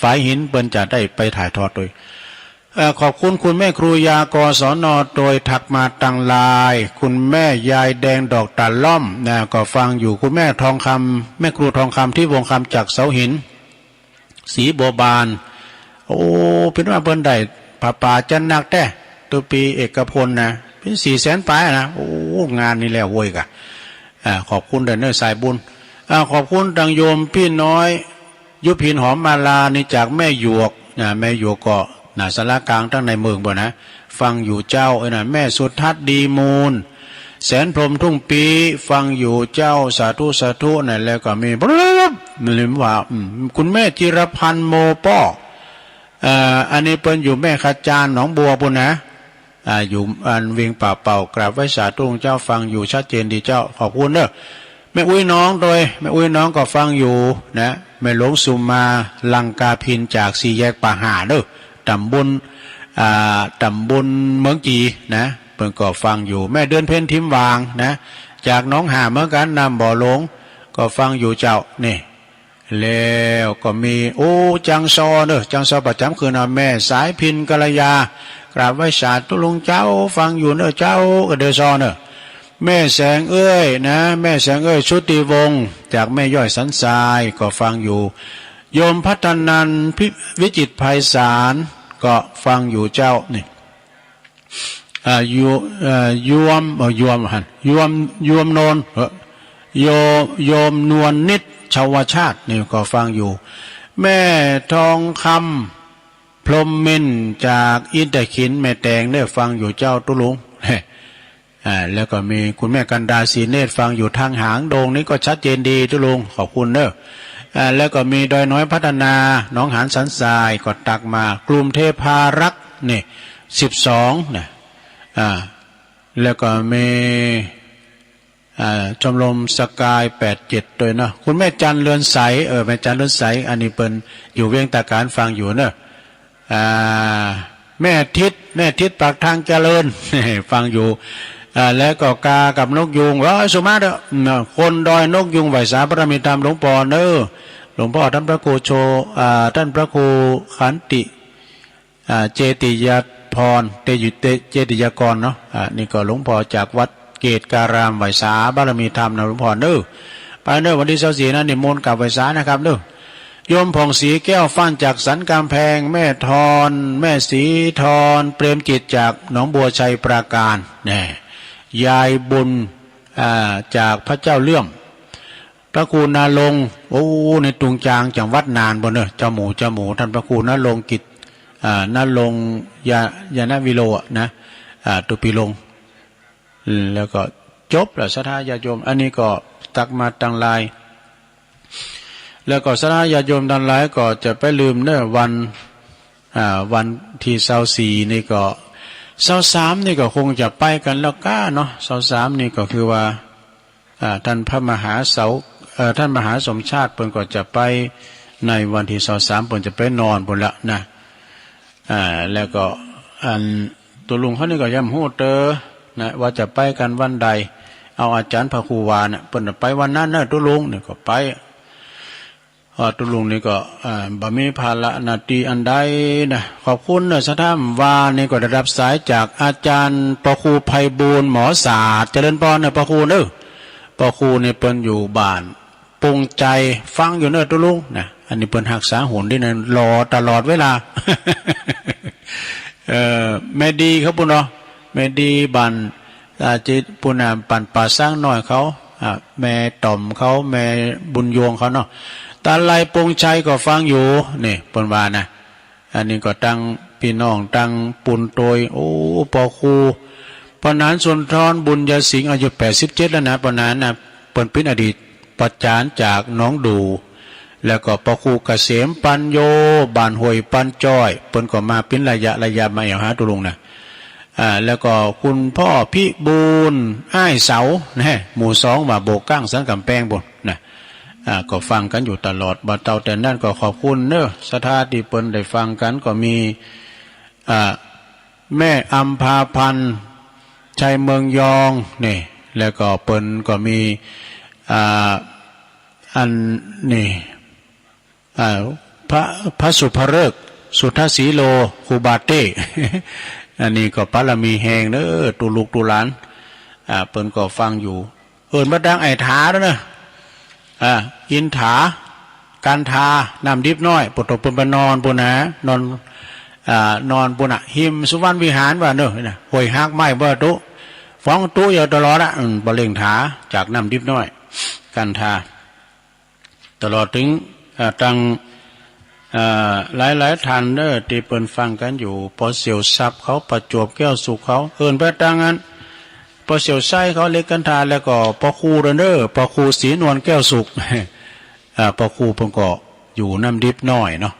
ฝายหินเปิ้นจะได้ไปถ่ายทอดโดยขอบคุณคุณแม่ครูยากศน.โดยถักมาตังลายคุณแม่ยายแดงดอกตาล่อมนะก็ฟังอยู่คุณแม่ทองคำแม่ครูทองคำที่วงคำจากเสาหินสีบัวบานโอ้เป็นว่าเปิ้นได้ป่าจันนักแท้ตัวปีเอกพลนะเป็น400,000ปลายนะโอ้งานนี้แล้วโว้ยกะขอบคุณเดนเนอร์สายบุญขอบคุณดังโยมพี่น้อยยุพินหอมมาลานี่จากแม่หยวกแม่หยวกก็สารกลางตั้งในเมืองบ่นะฟังอยู่เจ้าแม่สุทัศน์ดีมูลแสนพรมทุ่งปีฟังอยู่เจ้าสาธุนั่นแล้วก็มีไม่ลืมว่าคุณแม่จิรพันธ์โมป้ออันนี้เปิ้นอยู่แม่ขจารหนองบัวปุ่นนะอยู่เวียงป่าเป่ากราบไว้สาธุเจ้าฟังอยู่ชัดเจนดีเจ้าขอบคุณเด้อแม่อุ้ยน้องโดยแม่อุ้ยน้องก็ฟังอยู่นะแม่หลวงสุมาลังกาพินจาก4แยกป่าหาเด้อตำบลเมืองจีนะเพิ่นก็ฟังอยู่แม่เดือนเพ็ญทิมวางนะจากน้องหาเหมือนกันนำบ่อหลงก็ฟังอยู่เจ้านี่แล้วก็มีโอ้จังซอเนอะจังซอประจำคือแม่สายพินกัลยากราบไหว้สาธุลุงเจ้าฟังอยู่เนอะเจ้าก็เดซอเนอะแม่แสงเอ้ยนะแม่แสงเอ้ยชุติวงศ์จากแม่ย่อยสันทรายก็ฟังอยู่โยมพัฒนันท์วิจิตรไพศาลก็ฟังอยู่เจ้านี่ยวมโนนโยมนวลนิดชาวชาตินี่ก็ฟังอยู่แม่ทองคำพรหมมินจากอินทขินแม่แตงได้ฟังอยู่เจ้าตุลุงแล้วก็มีคุณแม่กันดาศรีเนตรฟังอยู่ทางหางโดงนี้ก็ชัดเจนดีตุลุงขอบคุณเนอะแล้วก็มีดอยน้อยพัฒนาหนองหานสันทรายก็ตักมากลุ่มเทพารักษ์นี่12นะแล้วก็มีชมรมสกาย87โดยเนาะคุณแม่จันเรือนใสแม่จันเรือนใสอันนี้เป็นอยู่เวียงตาการฟังอยู่เนอะแม่ทิศปากทางเจริญ ฟังอยู่แล้วก็กากับนกยูงสุมาเด้อคนดอยนกยูงไหวสาพระมิตรธรรมหลวงพ่อเนอะหลวงพ่อท่านพระครูโชท่านพระครูขันติเจติยพรเจติยากรเนาะนี่ก็หลวงพ่อจากวัดเกตการามไหวสาบารมีธรรมนะหลวงพ่อเนอะไปเนอะวันที่24นั้นนิมนต์กับไหวสานะครับเนอะโยมผ่องศรีแก้วฟั่นจากสันกำแพงแม่ทอนแม่ศรีทอนเปรมจิตจากหนองบัวชัยปราการเนี่ยยายบุญจากพระเจ้าเลื่อมพระครูนาลงโอ้ในตุงจางจังหวัดนานบนเนอะเจ้าหมูท่านพระครูนาลงกิจนาลงยานาวิโลนะตุปีลงแล้วก็จบแล้วศรัทธาญาติโยมอันนี้ก็ตักมาตังลายแล้วก็ศรัทธาญาติโยมดันหลายก็จะไปลืมเนอะวันที่24นี่ก็23นี่ก็คงจะไปกันแล้วก้าเนาะ23นี่ก็คือว่าท่านพระมหาท่านมหาสมชาติเพิ่นก็จะไปในวันที่23เพิ่นจะไปนอนพุ่นละนะแล้วก็ตัวลุงเขานี่ก็ย้ำฮู้เตอนะว่าจะไปกันวันใดเอาอาจารย์พระครูวาเนี่ยเพิ่นไปวันนั้นนะตัวลุงนี่ก็ไปตุลุงนี่ก็บะมีภาระนาทีอันใดนะขอบคุณนะสะท่ามวานี่ก็ได้รับสายจากอาจารย์พระครูไพบูลย์หมอศาสตร์เจริญพรนะพระครูเนอะพระครูนี่เปิ้นอยู่บ้านปรุงใจฟังอยู่เนอะตุลุงนะอันนี้เปิ้นหักษาโหนด้วยนะรอตลอดเวลา แม่ดีครับปุ่นเนาะแม่ดีบ้านจิตปุ่นปั่นป่าสร้างหน่อยเขาแม่ต่อมเขาแม่บุญโยงเขาเนาะตาลายปงชัยก็ฟังอยู่นี่ปนวานะอันนี้ก็ตั้งพี่น้องตั้งปุ่นโตยโอ้ปอครูปนานสุนทรบุญยสิงห์อายุ87แล้วนะปนานนะเปิ้นเป็นอดีตประจารจากน้องดูแล้วก็ปอครูเกษมปัญโยบ้านห้วยปันจ้อยเปิ้นก็มาเป็นระยะมาอย่างหาตุลุงนะแล้วก็คุณพ่อพิบูลอ้ายเสานะหมู่2มาโบกก้างสันกำแพงบนนะ ก็ฟังกันอยู่ตลอดบัดเตาแต่นั่นก็ขอบคุณเนอะสถาที่เปิ้นได้ฟังกันก็มีแม่อัมพาพันธ์ชัยเมืองยองนี่แล้วก็เปิ้นก็มีอันนี่พระสุภฤกษ์สุทธศีโลครูบาเต้ อันนี้ก็ปรมีแหงเนอะตุลูกตุหลานเปิ้นก็ฟังอยู่มาดังไอ้ถาแล้วนะอินถาการทานำดิบน้อยปตกปุ่นไปนอนปุ่นนะนอนปุ่นหิมสุวรรณวิหารว่าเนอะนะหวยหักไม้บ่ตุฟ้องตุอยู่ตลอดบะเล่งถาจากนำดิบน้อยการทาตลอดถึงตั้งหลายท่านเนอะที่เปิ้นฟังกันอยู่พอเสียวซับเขาประจวบแก้วสุขเขาไปตั้งนั้นพอเสียวไส้เขาเล็กกันทาแล้วก็พอครูเนอะพอครูศรีนวลแก้วสุขพอครูเพิ่นก็อยู่น้ำดิบน้อยเนาะ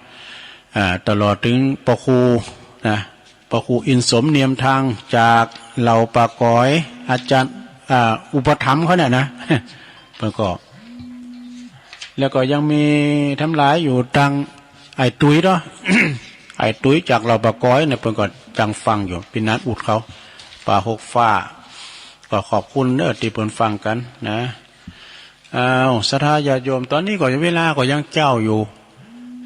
ตลอดถึงพอครูนะพอครูอินสมเนียมทางจากเหล่าปากก้อยอาจารย์อุปถัมภ์เขาเนี่ยนะเพิ่นก็แล้วก็ยังมีทำหลายอยู่ตังไอ้ตุ้ยเนาะ ไอ้ตุ้ยจากเราปะก้อยเนี่ยเพิ่นก็จังฟังอยู่ปีนั้นอุดเขาป่าหกฟ้าก็ขอบคุณเด้อที่เพิ่นฟังกันนะศรัทธาญาติโยมตอนนี้ก็เวลาก็ยังเจ้าอยู่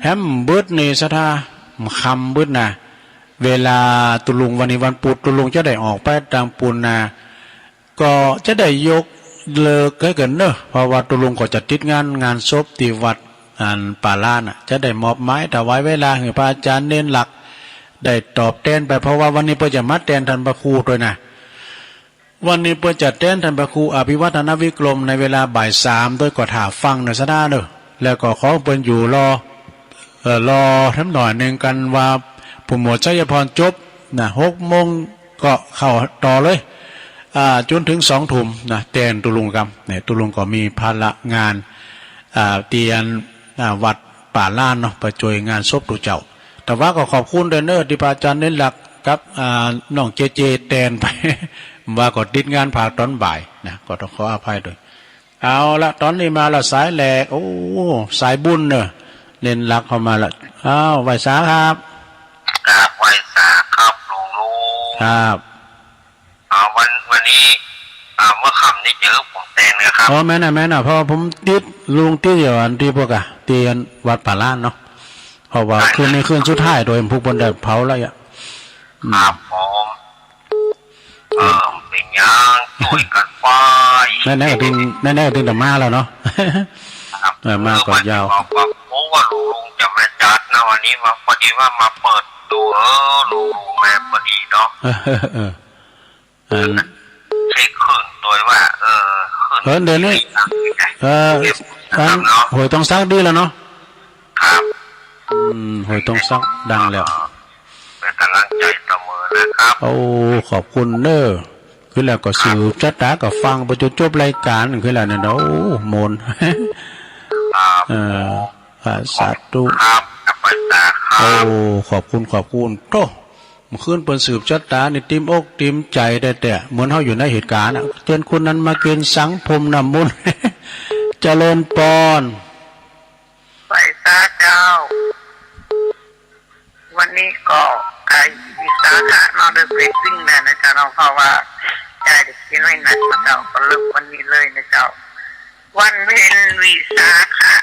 แฮมเบิดในศรัทธาคำเบิดนะเวลาตุลุงวันนี้วันปุดตุลุงจะได้ออกไปตามปูนนาก็จะได้ยกเลิกให้กันเนอะเพราะว่าตุลุงก็จะติดงานศพที่วัดป่าล้านจะได้มอบไม้ถวายเวลาให้พระอาจารย์เน้นหลักได้ตอบแทนไปเพราะว่าวันนี้เพื่อจะมัดแทนท่านพระครูด้วยนะวันนี้เพื่อจัดแทนท่านพระครูอภิวัฒนวิกรมในเวลาบ่าย3ด้วยก็ถาฟังหน่อยซะได้เนอะแล้วก็ขอเปิ้นอยู่รอทั้งหน่อยหนึ่งกันว่าผู้หมวดชัยพรจบนะ6 โมงก็เข้าต่อเลยจนถึง2 ทุ่มนะแทนตุลุงครับเนี่ยตุลุงก็มีภาระงานเตียนวัดป่าล้านเนาะไปช่วยงานศพตุเจ้าแต่ว่าก็ขอบคุณเดนเนอร์ที่พระอาจารย์เน้นหลักกับน้องเจแทนไป ว่าก็ติดงานผ่าตอนบ่ายนะก็ต้องขออภัยด้วยเอาละตอนนี้มาละสายแหลกโอ้สายบุญเนอะเน้นหลักเข้ามาละไหวสาครับครับไหวสาครับลุงครับวันนี้เมื่อค่ำนี้เจอผมแตงเลยครับแม่น่ะเพราะผมติดลุงติดอยู่อันที่พวกเตียนวัดป่าล้านเนาะเพราะว่าคืนนี้คืนสุดท้ายโดยพวกบนได้เผาแล้วครับผมเป็นยังช่วยกันไปแน่ๆถึงแต่มาแล้วเนาะมาก่อนยาวเพราะว่าลุงจะมาจัดนะวันนี้มาพอดีว่ามาเปิดดูลุงแม่พอดีเนาะเช็คขึ้นโดยว่าเดี๋ยวนี้หวยต้องซักดีแล้วเนาะครับหวยต้องซักดังแล้วเป็นกำลังใจเสมอนะครับโอ้ขอบคุณเนอะคือแล้วก็สื่อจัดตาก็ฟังไปจนจบรายการคือแล้วเนี่ยเนาะโอ้โมนสาธุครับโอ้ขอบคุณโตขึ้นเปิดสืบจัดตาในติมอกติมใจได้แต่เหมือนเขาอยู่ในเหตุการณ์เตือนคุณนั้นมาเกินสังพรมนำมุนเจริญปอนไปซาเจ้าวันนี้ก็ไอ้วิสาขะนอนเดอะเบรกซิ่งนะเจ้าเราเพราะว่าใจเด็กกินไว้หนักมาเจ้าก็เริ่มวันนี้เลยนะเจ้าวันเพ็ญวิสาขะ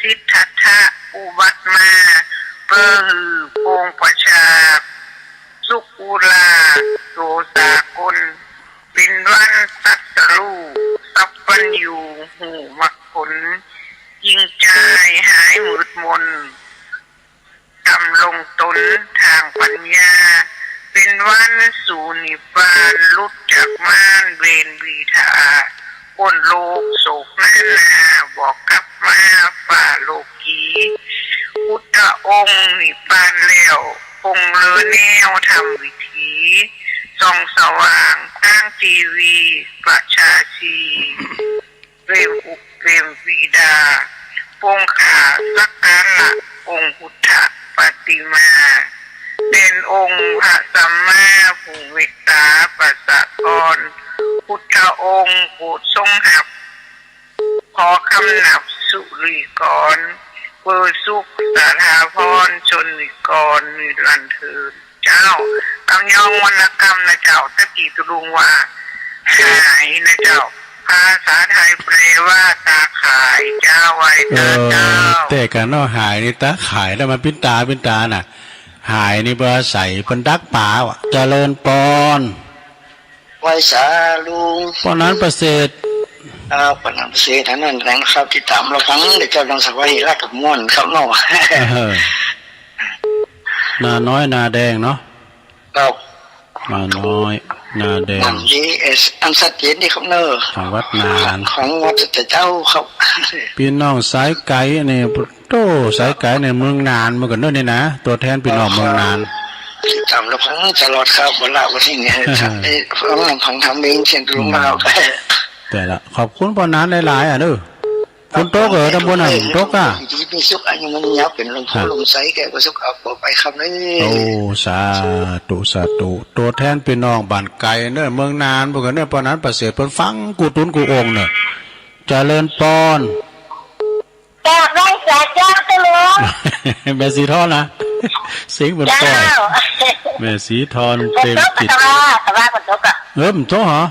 สิทธัตถะอุบัติมาเพื่อปวงประชาสุกุลาโสสากลเป็นวันตัดสู้สัพพัญญูหูมักผลยิ่งใจหายมืดมนดำลงตนทางปัญญาเป็นวันสู่นิพพานลุดจากม่านเวรวีทาพ้นโลกโศกนาบอกกับมาฝ่าโลกีพุทธองค์นิพพานแล้วคงเลือแนวทำวิธีส่องสว่างทางทีวีประชาชีเรียมอุกเรียมวีดาปงขาสักการะองค์พุทธปฏิมาเป็นองค์พระสัมมาผู้เมตตาประสาทรพุทธองค์โปรดทรงหับขอคำนับ สุริกรเวอร์สุขสาธาพรชนนิกรนิรันดร์เถิดเจ้ากำยองวรรณกรรมนะเจ้าตะกี้ตุลุงว่าหายนะเจ้าภาษาไทยแปลว่าตาขายเจ้าไว้เถิดเจ้าแต่กันเนาะหายนี่ตาขายแล้วมันเป็นตาน่ะหายนี่บ่ใส่เพิ่นดักป่าว่ะเจริญปอนไว้สาลุงปอนนั้นประเสริฐปนังเสียท่านนั้นนะครับที่ตามเราฟังเดี๋ยวเจ้าลองสักว่าหิรักกับม่วนครับเนาะนาน้อยนาแดงเนาะครับนาน้อยนาแดงอันสัตย์เย็นนี่ครับเนอะของวัดนานของวัดแต่เจ้าครับพี่น้องสายไก่เนี่ยโตสายไก่ในเมืองนานเมื่อก่อนเนอะนี่นะตัวแทนพี่น้องเมืองนานจำเราพังตลอดครับเวลาวันที่เนี่ยฟังของทำเองเชียงตุลมาแต่ละขอบคุณปอนั้นหลายๆเด้อคุณโต๊กตำบลไหนโต๊กอ่ะมีสุขอันยังมันยับเป็นลมโพลมใสแกก็สุขเอาไปคำนี้โอ้สาธุตัวแทนพี่น้องบ้านไกลเนอะเมืองนานพวกกันเนอะปอนั้นประเสริฐเพิ่นฟังกูตุนกูองเนอะเจริญปอนจากน้องสาเจ้าตะลุงแม่สีทอนนะเสียงบนต้อยแม่สีทอนเต็มจิตมันตกอ่ะมันตกเหรอ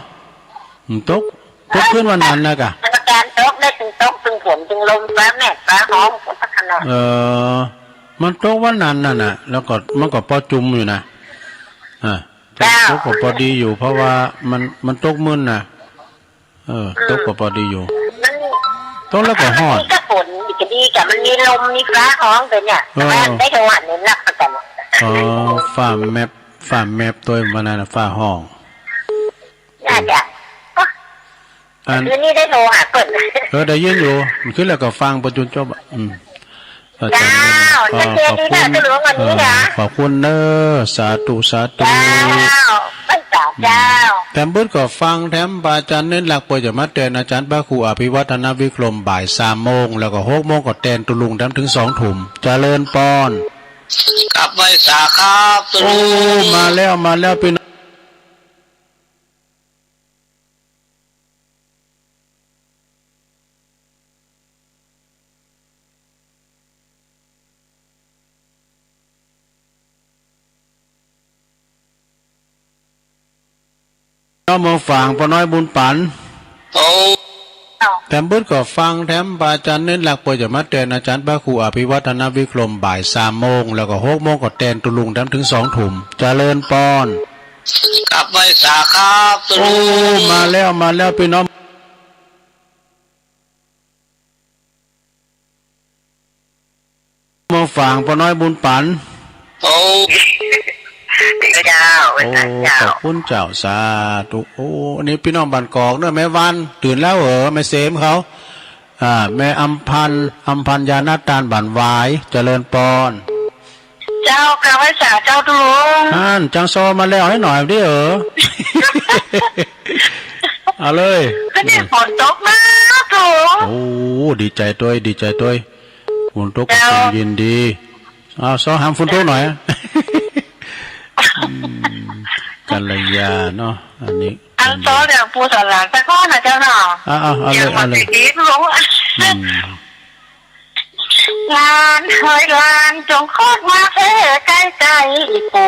มันตกขึ้นวันนั้นนะกะการตกได้ถึงตกถึงฝนถึงลมฟ้าแม่ฟ้าห้องพัฒนามันตกวันนั้นน่ะแล้วก็มันก็พอจุ่มอยู่นะตกก็พอดีอยู่เพราะว่ามันตกมึนนะตกก็พอดีอยู่ตกแล้วก็ฮอดก็ฝนก็ดีกับมันมีลมมีฟ้าห้องเลยเนี่ยได้จังหวะนี้นักประกันฟ้าแมปตัวมันน่ะฟ้าห้องน่าจะคืนนี้ได้โทรหาเปิดได้ยินอยู่ขึ้นแล้วก็ฟังประจุจบเจ้าจะเจอดีนะจะหลวงวันนี้นะขอบคุณเนอสาธุเจ้าไม่จ่าเจ้าแถมเบิดก็ฟังแถมอาจารย์เน้นหลักปจะมาเตนอาจารย์พระครูอภิวัฒนวิกรมบ่าย3 โมงแล้วก็6 โมงก็เตนตุลุงถึง2 ทุ่มเจริญปอนกลับไปสาครับโอ้มาแล้วพี่น้องมองฝั่งปน้อยบุญปันแถมเบิดก็ฟังแถมอาจารย์เน้นหลักปจะมาเตนอาจารย์พระครูอภิวัฒนวิกรมบ่าย3 โมงแล้วก็6 โมงก็เตนตุลุงถึง2 ทุ่มเจริญปอนกลับไปสาครับโอ้มาแล้วพี่น้องมองฝั่งปน้อยบุญปันเจ้าขอบคุณเจ้าสาธุโอ้อันนี้พี่น้องบ้านกอกเนอะแม่วันตื่นแล้วแม่เสมเขาแม่อัมพันยานาตานบ้านวายเจริญปอนเจ้ากาไว้สาเจ้าทุงจังโซมาแล้วให้หน่อยดิเอาเลยก็เนี่ยฝนตกมากทุงโอ้ดีใจตัวฝนตกเย็นดีซอหามฝนตกหน่อยกัลยาเนาะอันนี้อันโตเดี๋ยวปูสอนหลานตะก้อนนะเจ้าเนาะเอาเลยลานเฮ้ยลานจงโคตรมาเพ่ใกล้ใจอีปู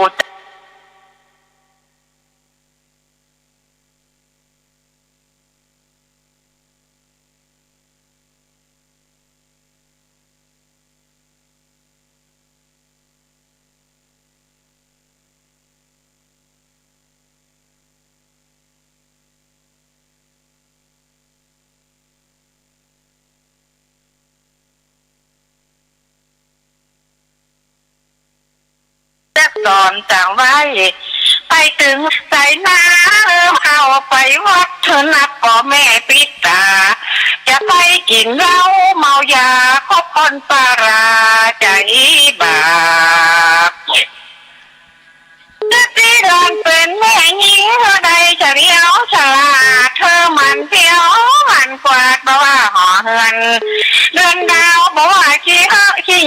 สอนจากไว้ไปถึงสายน้ำเอาไปวัดเธอนับพ่อแม่ปิตาจะไปกินเหล้าเมายาคบคนปาราใจบาปจะตีดอนเป็นแม่หญิงเธอใดจะเลี้ยวฉลาดเธอมันเที่ยวมันกวาดบ่ว่าห่อเฮือนเดินดาวบ่ว่าขี้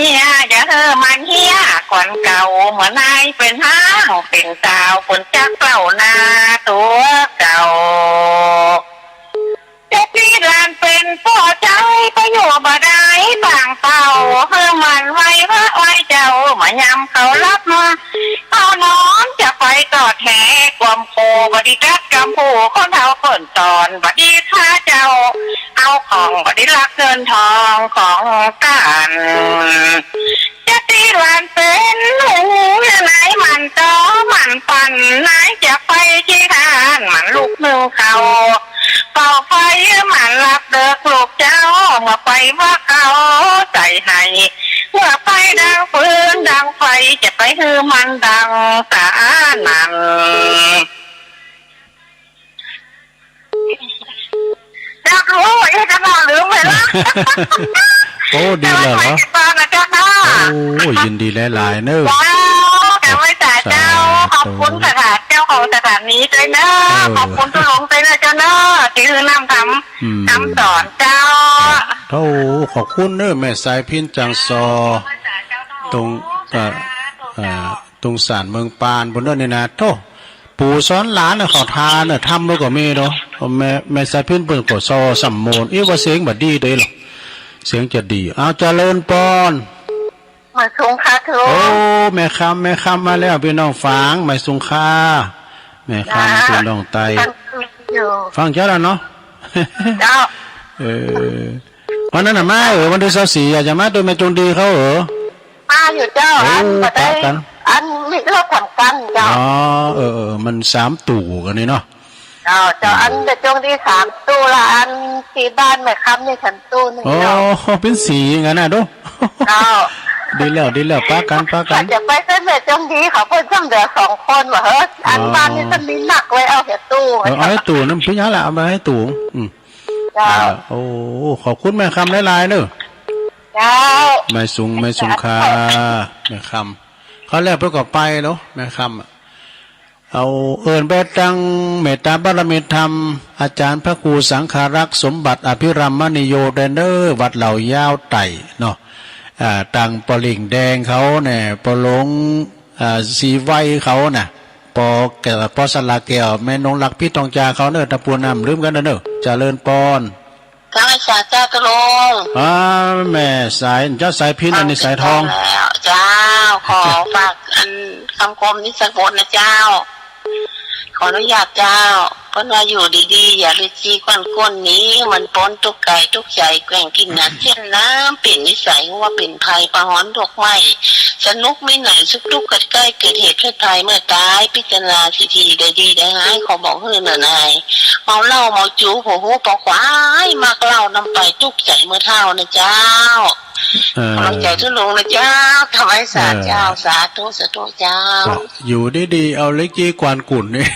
เหี้ยอย่าเธอมันเหี้ยก่อนเก่าเหมือนนายเป็นห้างเป็นสาวคนจักเล่านาตัวเก่าจะตีดอนเป็นพ่อใจไปอยู่บ่ได้ ยำเขารับมาเอาน้องจะไปกอดแหความโคบดีรักกำผูคนเท่าคนตอนบดีข้าเจ้าเอาของบดีรักเงินทองของกันจะตีหลานเป็นหูไหนมันต่อมันปั่นไหนจะไปที่ทานมันลูกมือเขาเป่าไฟมันรับเด็กลูกเจ้าเมื่อไปว่าเขาใจให้เมื่อไปดังปืนดังไฟจะไปฮือมันดังตานั่นอยากรู้ว่าจะมาหรือไม่ล่ะโอ้ดีเลยเหรอโอ้ยินดีหลายๆเนอะแต่ไม่จ่าเจ้าขอบคุณสถานเจ้าของสถานีใจเนอะขอบคุณทุกลงใจเนอะเจ้าเนอะที่คือนำคำสอนเจ้าโอ้ขอบคุณเนอะแม่สายพินจังซอตรงตรงศาลเมืองปานบนนั้นนี่นะโธ่ปู่สอนหลานน่ะเขาทานน่ะทำแล้วก็มีเนาะแม่สายพินเปิ่นก็ซอสัมโมนว่าเสียงบ่ดีเด้หรอเสียงจะดีเอาเจริญปอนมาสุงค่าทุกโอ้แม่คำมาแล้วพี่น้องฟังไม่สุงค่าแม่คำพี่น้องไตฟังเจ้าแล้วเนาะเจ้าวันนั้นน่ะมาวันที่24อยากจะมาโดยแม่จงดีเขามาอยู่เจ้าอันมีเรื่องสำคัญเจ้าอ๋อมัน3ตู่กันนี่เนาะเจ้าอันเด็กจงที่3ตู้ละอันที่บ้านแม่คำนี่ฉันตู้นึงโอ้เป็นสีงั้นน่ะดูเจ้าดีแล้วป้ากันจะไปเส้นแม่จงดีเขาเพิ่นซ้ำเหลือ2คนว่าเฮ้ยอันบ้านนี่ฉันมีหนักไว้เอาแต่ตู้เอาให้ตู่น้ำพี่ยาละเอามาให้ตู่เจ้าโอ้ขอบคุณแม่คำหลายๆเนอะเจ้าไม่สุงค่ะแม่คำเขาแล้วเพื่อก็ไปเนาะแม่คำเอาไปตั้งเมตตาบารมีธรรมอาจารย์พระครูสังฆารักษ์สมบัติอภิรัมมณีโยเดนเนอร์วัดเหล่ายาวไต่เนาะตังปอลิงแดงเขาเนี่ยปอหลงสีไว้เขาน่ะปอแก่ปอสลาแก้วแม่นงหลักพี่ตองจาเขาเนอะตะปูน้ำลืมกันเนอะเจริญปอนข้าสายเจ้ากระลงแม่สายเจ้าสายพินอันนี้สายทองเจ้าขอฝากอันคำคมนี้สักบทนะเจ้าขออนุญาตเจ้าเพิ่นว่าอยู่ดีๆอย่าฤทธิ์ก้นนี้มันป้นทุกไก่ทุกใจแกว่งกินนะเช่นน้ำเปลี่ยนนิสัยว่าเป็นภัยประหอนดอกไม้สนุกไม่ไหนสุกทุกข์ใกล้เกิดเหตุเพศภัยเมื่อตายพิจารณาทีได้ดีได้หายขอบอกเฮือนนายเมาเหล้าเมาจู้หัวหูปอกควายมากเหล้านำไปทุกใจเมื่อเท่านะเจ้ากำลังใจทุลงนะเจ้าทำให้สาเจ้าสาธุเจ้าอยู่ดีๆเอาเล็กจีกวานกุ่นนี่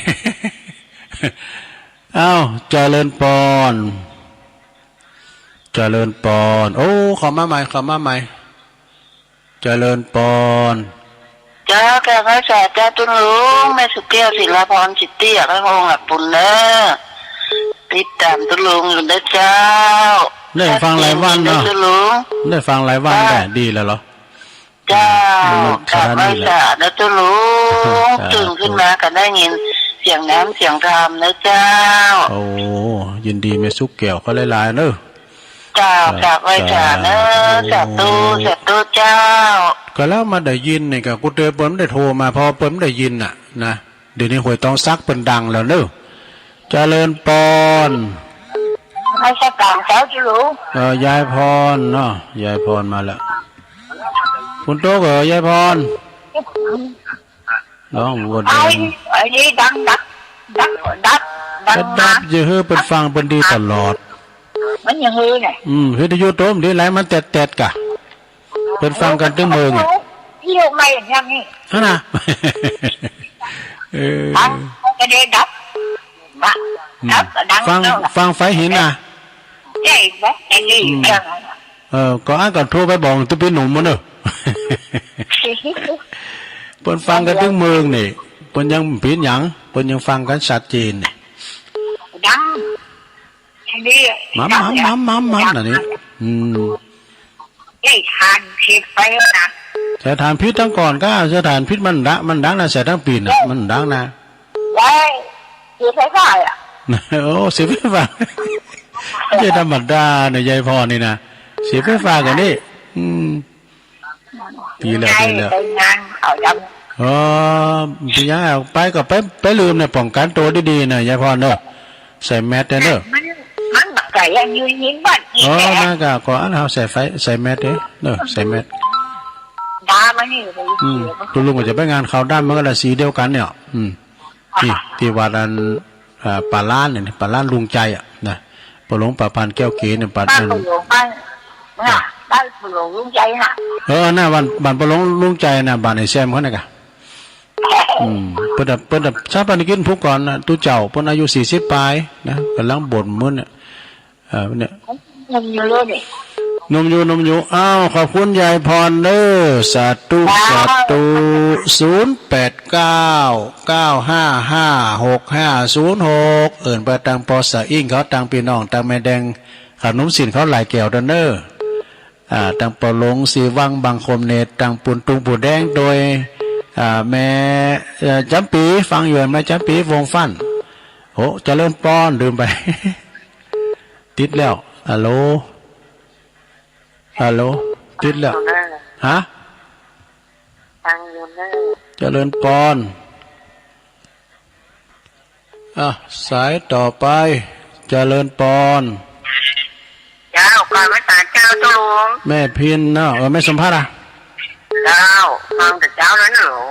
อ้าวเจริญปอนโอ้ขอมาใหม่เจริญปอนเจ้าแกพระสาเจ้าตุลุงแม่สุเกียวศิลาพรจิตเตี้ยพระองค์หลับปุ่นเนอติดตามตุลุงอยู่นะเจ้าได้ฟังหลายวันเนาะได้ฟังหลายวันแหละดีแล้วเหรอเจ้ากลับมาสาแล้วตุลุงตื่นขึ้นมากันได้ยินเสียงน้ำเสียงธรรมนะเจ้าโอ้ยินดีแม่สุกแก้วเขาหลายๆเนอะเจ้ากลับไว้สาเนอะสาธุเจ้าก็แล้วมาได้ยินนี่ก็กูเตือนเปิ้มได้โทรมาพอเปิ้มได้ยินน่ะนะเดี๋ยวนี้หวยต้องซักเป็นดังแล้วเนอะเจริญปอนไม่ใช่ต่างเจ้าจิ๋วยายพรเนาะยายพรมาแล้วคุณโต๊ะยายพรร้องวนไอ้นี่ดังเยอะเฮ้เป็นฟังเป็นดีตลอดมันยังเฮ้เนี่ยเฮ้ยยูโต้มดีไรมันแตดกะเป็นฟังกันตึ้งมือไงพี่ลูกไม่อย่างนี้นะจะได้ดับฟังไฟหินนะใช่ไหมไอ้นี่ก็อ่านก่อนโทรไปบอกตัวเป็นหนุ่มมั้งเนอะเปิดฟังกันตึ้งมือนี่เปิดยังผิดหยังเปิดยังฟังกันชัดเจนนี่ดังไอ้นี่มัมน่ะนี่ไอ้ทานพิษไปนะใช้ทานพิษตั้งก่อนก็ใช้ทานพิษมันดังนะใช้ทั้งปีน่ะมันดังนะได้เสียไฟฟ้าอ่ะโอ้เสียไฟฟ้าไม่ธรรมดาเนี่ยยายพรนี่นะเสียไฟฟ้ากันนี่ ดีแล้วดีแล้ว ไปงานเขาดำ อ๋อพี่ยาไปก็ไปลืมเนี่ยป้องกันตัวดีๆนะยายพรเนอะใส่แมสเด้อ มันบักไก่ยังยืนยิ้มบ้านอี อ๋อ แก่ น่ากะก่อนเอาใส่แมสเด้เนอะใส่แมส ดามานี่เลย คุณลุงก็จะไปงานเขาด้านมันก็ละสีเดียวกันเนี่ยนี่ที่วัดอันป่าล้านเนี่ยป่าล้านลุงใจอ่ะนะป่าหลวงป่าพันแก้วเก๋เนี่ยป่า บ้าน อัน ปู่หลวงบ้านบ้านปู่หลวงลุงใจฮะ หน้าบ้านป่าหลวงลุงใจนะบ้านไอ้แซมเขาเนี่ยกะเปิดชาปนกิจผู้ก่อนนะตู้เจ้าเพิ่นอายุ40ปลายนะกำลังบ่นมื้อเนี่ยเนี่ย ยังอยู่เลยนี่ นมอยู่อ้าวขอบคุณยายพรเด้อสาธุ0899555656เอิ้นไปตังปอสะอิ่งเขาตังพี่น้องตังแม่แดงขนมสินเขาหลายแก้วเด้อตังปอหลงสีวังบางคมเนตตังปุนตุงปูแดงโดยแม่จำปีฟังอยู่แม่จำปีวงฟันโหเจริญป้อนลืมไป ติดแล้วฮัลโหลติดแล้วฮะ ตังอยู่นั่น เจริญปอนสายต่อไปเจริญปอน เจ้าก่อนไม่ตาเจ้าตุลุง แม่พินเนาะแม่สมพัฒน์เจ้าฟังแต่เจ้านั้นเหรอ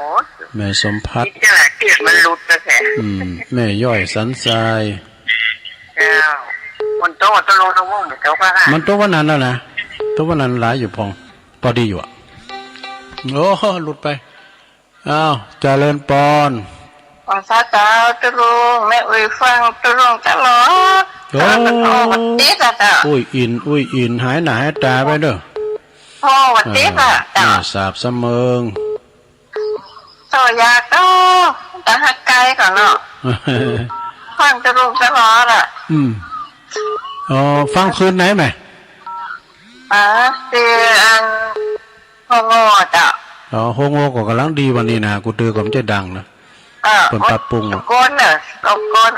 แม่สมพัฒ ที่ น์ จะเกียดมันหลุดไปแค่ แม่ย่อยสันทราย เจ้าคนโตตุลุงต้องมุ่งไปโตก็ได้ มันตัววันนั้นแล้วนะตัววันนั้นหลายอยู่พองพอดีอยู่โอ้หลุดไปอ้าวเจริญปอน ภาษาเจ้าตุลุงแม่อุ้ยฟังตุลุงตลอดวันเด็กอะเจ้า อุ้ยอินหายหน้าหายตาไปเด้อ พ่อวันเด็กอะเจ้า สาบเสมิง โตอยากโตแต่หักไกลก่อนเนาะฟังตุลุงตลอดอะ ฟังคืนไหนไหม คืออันพ่อโง่เจ้า โฮโง่ก็กำลังดีวันนี้นะกูเตือนก็มันจะดังนะเปิ้นปรับปรุง ก้นเนี่ยตกก้น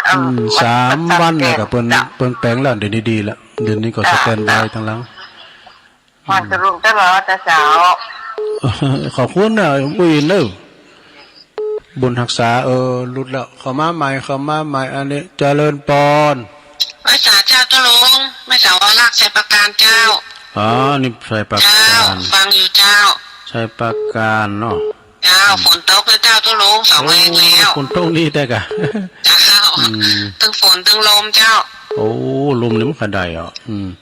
3 วันเนี่ยก็เปิ้นแปลงแล้วเดี๋ยวนี้ดีแล้วเดี๋ยวนี้ก็สแตนบายทั้งหลัง มันจะรุ่งตลอดแต่เช้า ขอบคุณนะอุ้ยเด้อบุญรักษาหลุดแล้วเข้ามาใหม่อันนี้เจริญปอน ภาษาเจ้าตุลุงไม่สาวรักใช้ประการเจ้านี่ใส่ปาก เจ้าก า ฟังอยู่เจ้า ใส่ปากการเนาะ เจ้าฝนตกแล้วเจ้าตุลุง2 แรงแล้ว ฝนตกนี่ได้กะ เจ้าทั้งฝนทั้งลมเจ้า โอ้ลมนี่มันขนาดใด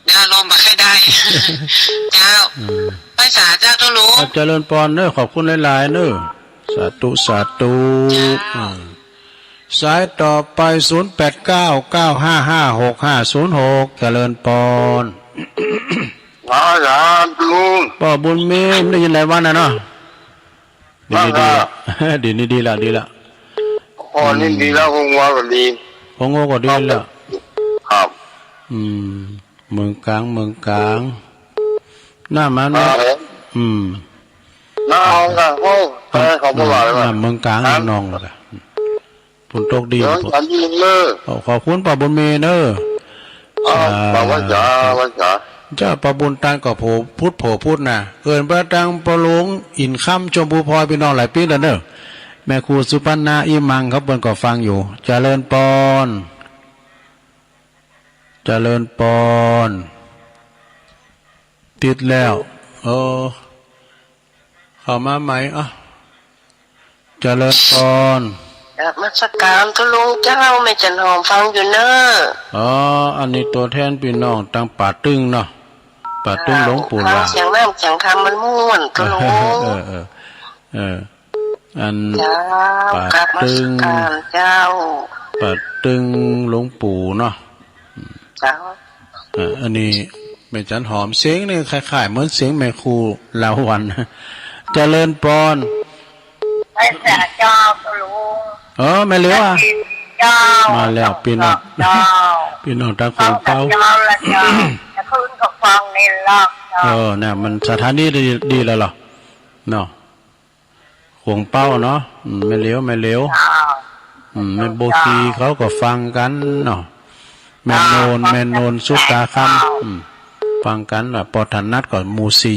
เจ้าลมบ่ค่อยได้ เจ้าภาษาเจ้าตุลุงเจริญปอนเด้อขอบคุณหลายๆเด้อสาธุสายต่อไป0899556506เจริญปอนอาจารย์ลุงป้าบุญมีได้ยินหลายวันนะเนาะดีละอ๋อนี่ดีแล้วคงว่าก็ดีคงก็ดีแล้วครับเมืองกลางหน้ามันนะน้าเอาค่ะโอ้เขาบอกว่าเมืองกลางน้องแล้วกันฝนตกดีขอบคุณป้าบุญมีเนอะบอกว่าจ้าป้าบุญตังก็พูดนะเอิญประตังปลงอินค่ำชมพูพลอยพี่น้องหลายปีแล้วเนอะแม่ครูสุพรรณาอิมังเขาเปิ้นก็ฟังอยู่เจริญปอนติดแล้วเข้ามาใหม่เจริญปอนมาสักการตุลุงเจ้าไม่จันหอมฟังอยู่เนอะอันนี้ตัวแทนพี่น้องตังป่าตึงเนาะป่าตึงหลวงปู่ล่ะเสียงน้ำเสียงคำมันม่วนตุลุงอันป่าตึงเจ้าป่าตึงหลวงปู่เนาะเจ้าอันนี้แม่จันหอมเสียงนี่คล้ายๆเหมือนเสียงแม่ครูลาวันเจริญปอนภาษาเจ้าตุลุงแม่เหลียวมาแล้วพี่น้องตาคงเป้าจะขึ้นกับฟังในรอบเนี่ยมันสถานีดีแล้วหรอเนาะคงเป้าเนาะแม่เหลียวแม่โบกีเขาก็ฟังกันเนาะแม่โนนสุตาคำฟังกันปอทันนัดก่อนมูสี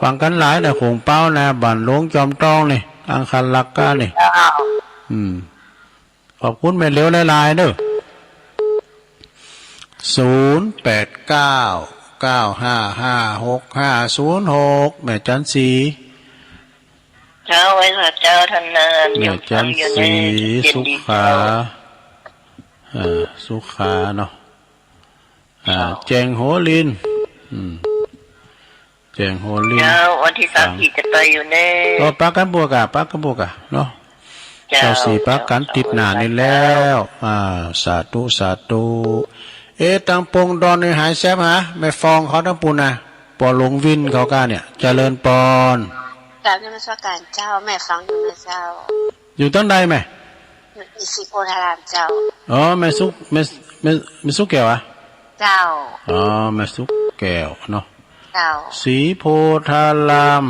ฟังกันหลายนะคงเป้านะบ้านหลวงจอมตองนี่อังคันลักกานี่ขอบคุณแม่เลี้ยวหลายๆเด้อ0899555606แม่จันสีเจ้าไว้ค่ะเจ้าท่านนานแม่จันสีสุขาสุขาเนาะแจงโหลินแจงโหลินเจ้าวันที่30จะไปอยู่แน่ปักกันบวกอะเนาะเจ้าสี่ปักกันติดหนานี่แล้วสาธุตังปงดอนในหายแซบฮะแม่ฟองเขาทั้งปูนะปอหลงวินเขาก้าเนี่ยเจริญปอนกราบนมัสการเจ้าแม่ฟังอยู่นะเจ้าอยู่ตั้งใดไหมอยู่ที่ศรีโพธารามเจ้าแม่สุกแก้วอะเจ้าแม่สุกแก้วเนาะเจ้าศรีโพธาราม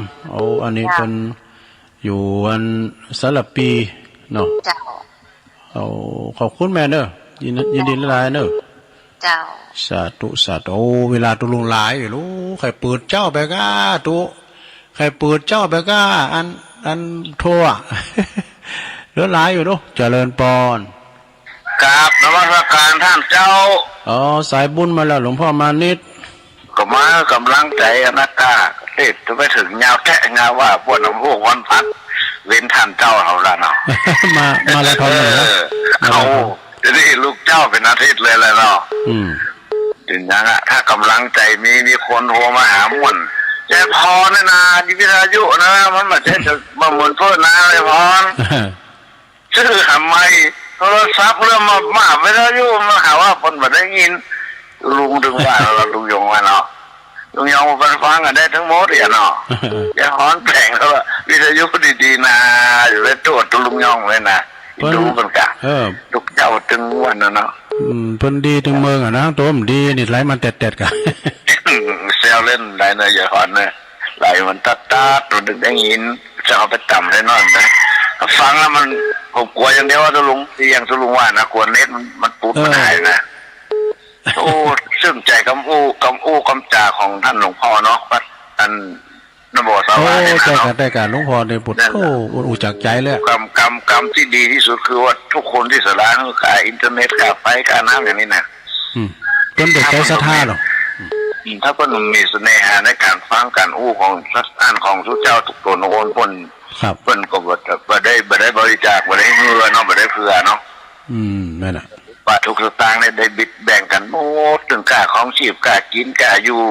อันนี้เป็นอยู่อันสระปีเนาะเจ้าขอบคุณแม่เนอะยินดีหลายเนอะเจ้าสาธุเวลาตุลุงหลายอยู่รู้ใครเปิดเจ้าไปก้าตุใครเปิดเจ้าไปก้าอันทั่วเหลือหลายอยู่รู้เจริญปอนกราบนมัสการท่านเจ้าสายบุญมาแล้วหลวงพ่อมานิดก็มากำลังใจอนักกาติดจะไปถึงยาวแท้งาว่าพวกน้ำพวกวันพัดเว้นท่านเจ้าเราละเนาะมาแล้วทอนเลยเขาจะได้ลูกเจ้าเป็นอาทิตย์เลยเนาะถึงยังอะถ้ากำลังใจมีคนโทรมาหาม่วนแจ้พรเนี่ยนะยิพิทายุนะมันมาจะมาเหมือนเพื่อนนะเลยพรชื่อทำไมโทรศัพท์เริ่มมาวิทยุมาหาว่าคนมาได้ยินลุงดึงว่าเราลุงยงมาเนาะลุงยงมาฟังกันได้ทั้งหมดเนาะอย่าฮ้อนแผงแล้ววิทยุดีๆนะอยู่ในตัวลุงยงเลยนะดูมันกะลูกเจ้าถึงวันนะเนาะเพิ่นดีถึงเมืองอ่ะนะตัวมันดีนี่ไหลมันเต็ดๆกันเซลเล่นได้นะอย่าฮ้อนนะไหลมันตัดตัวดึงได้ยินจะเอาไปต่ำได้นอนนะฟังแล้วมันผมกลัวอย่างเดียวว่าจะลุงที่ยังจะลุงว่านะกลัวเน็ตมันปุ๊บมันหายนะซึ่งใจกำอู้คำจ่าของท่านหลวงพ่อเนาะว่าท่านนโมสวาเนี่ยนะได้การหลวงพ่อในบทอุจักใจเลยกรรมที่ดีที่สุดคือว่าทุกคนที่สละค่าอินเทอร์เน็ตค่าไฟค่าน้ำอย่างนี้นะเป็นเด็กใจศรัทธาหรอถ้าเพิ่นมีเสน่หาในการฟังการอู้ของท่านของทุกเจ้าทุกตัวโอนเพิ่นก็บ่ได้บริจาคบ่ได้เงินเนาะบ่ได้เพื่อเนาะนั่นน่ะว่าทุกสตางค์ได้บิดแบ่งกันหมดถึงค่าของชีพค่ากินค่าอยู่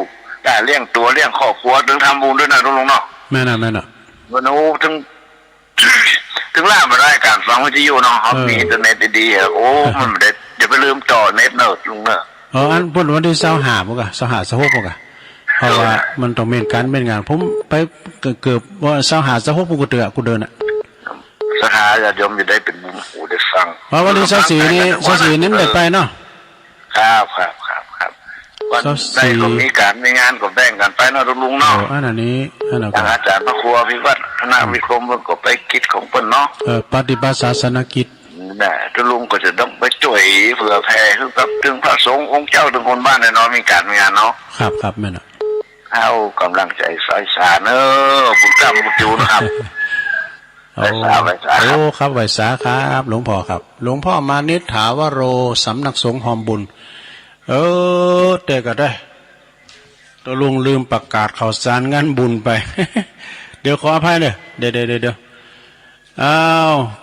ค่าเลี้ยงตัวเลี้ยงครอบครัวถึงทำบุญด้วยนะลุงเนาะแม่น่ะวันนู้ถึงล่ามาได้การฟังวิทยุเนาะมีอินเทอร์เน็ตดีๆมันไม่ได้อย่าไปลืมต่อเน็ตเนอะลุงเนอะอันพูดวันที่25บ่กะ25 26บ่กะเพราะว่ามันต้องเม่นการเม่นงานผมไปเกือบว่า25 26ผมก็เตือกูเดินน่ะสหายโยมจะได้เป็นบุญหูได้ฟังเพราะวันที่24นี่ได้ไปเนาะครับวันได้ก็มีการมีงานก็แบ่งกันไปเนาะลุงเนาะอันนี้อาจารย์พระครูพิวัตรคณะวิคมมันก็ไปกิจของเพิ่นเนาะปฏิบัติศาสนกิจน่ะลุงก็จะต้องไปช่วยเผื่อแผ่ถึงพระสงฆ์องค์เจ้าถึงคนบ้านเนาะมีการมีงานเนาะครับแม่น่ะเอากำลังใจสายสารบุญกรรมบุญจูนะครับไว้สาครับไว้สาครับหลวงพ่อครับหลวงพ่อมานิษฐาวโรสำนักสงฆ์หอมบุญแต่ก็ได้ตัวลุงลืมประกาศข่าวสารงานบุญไป เดี๋ยวขออภัยเลยเดี๋ยว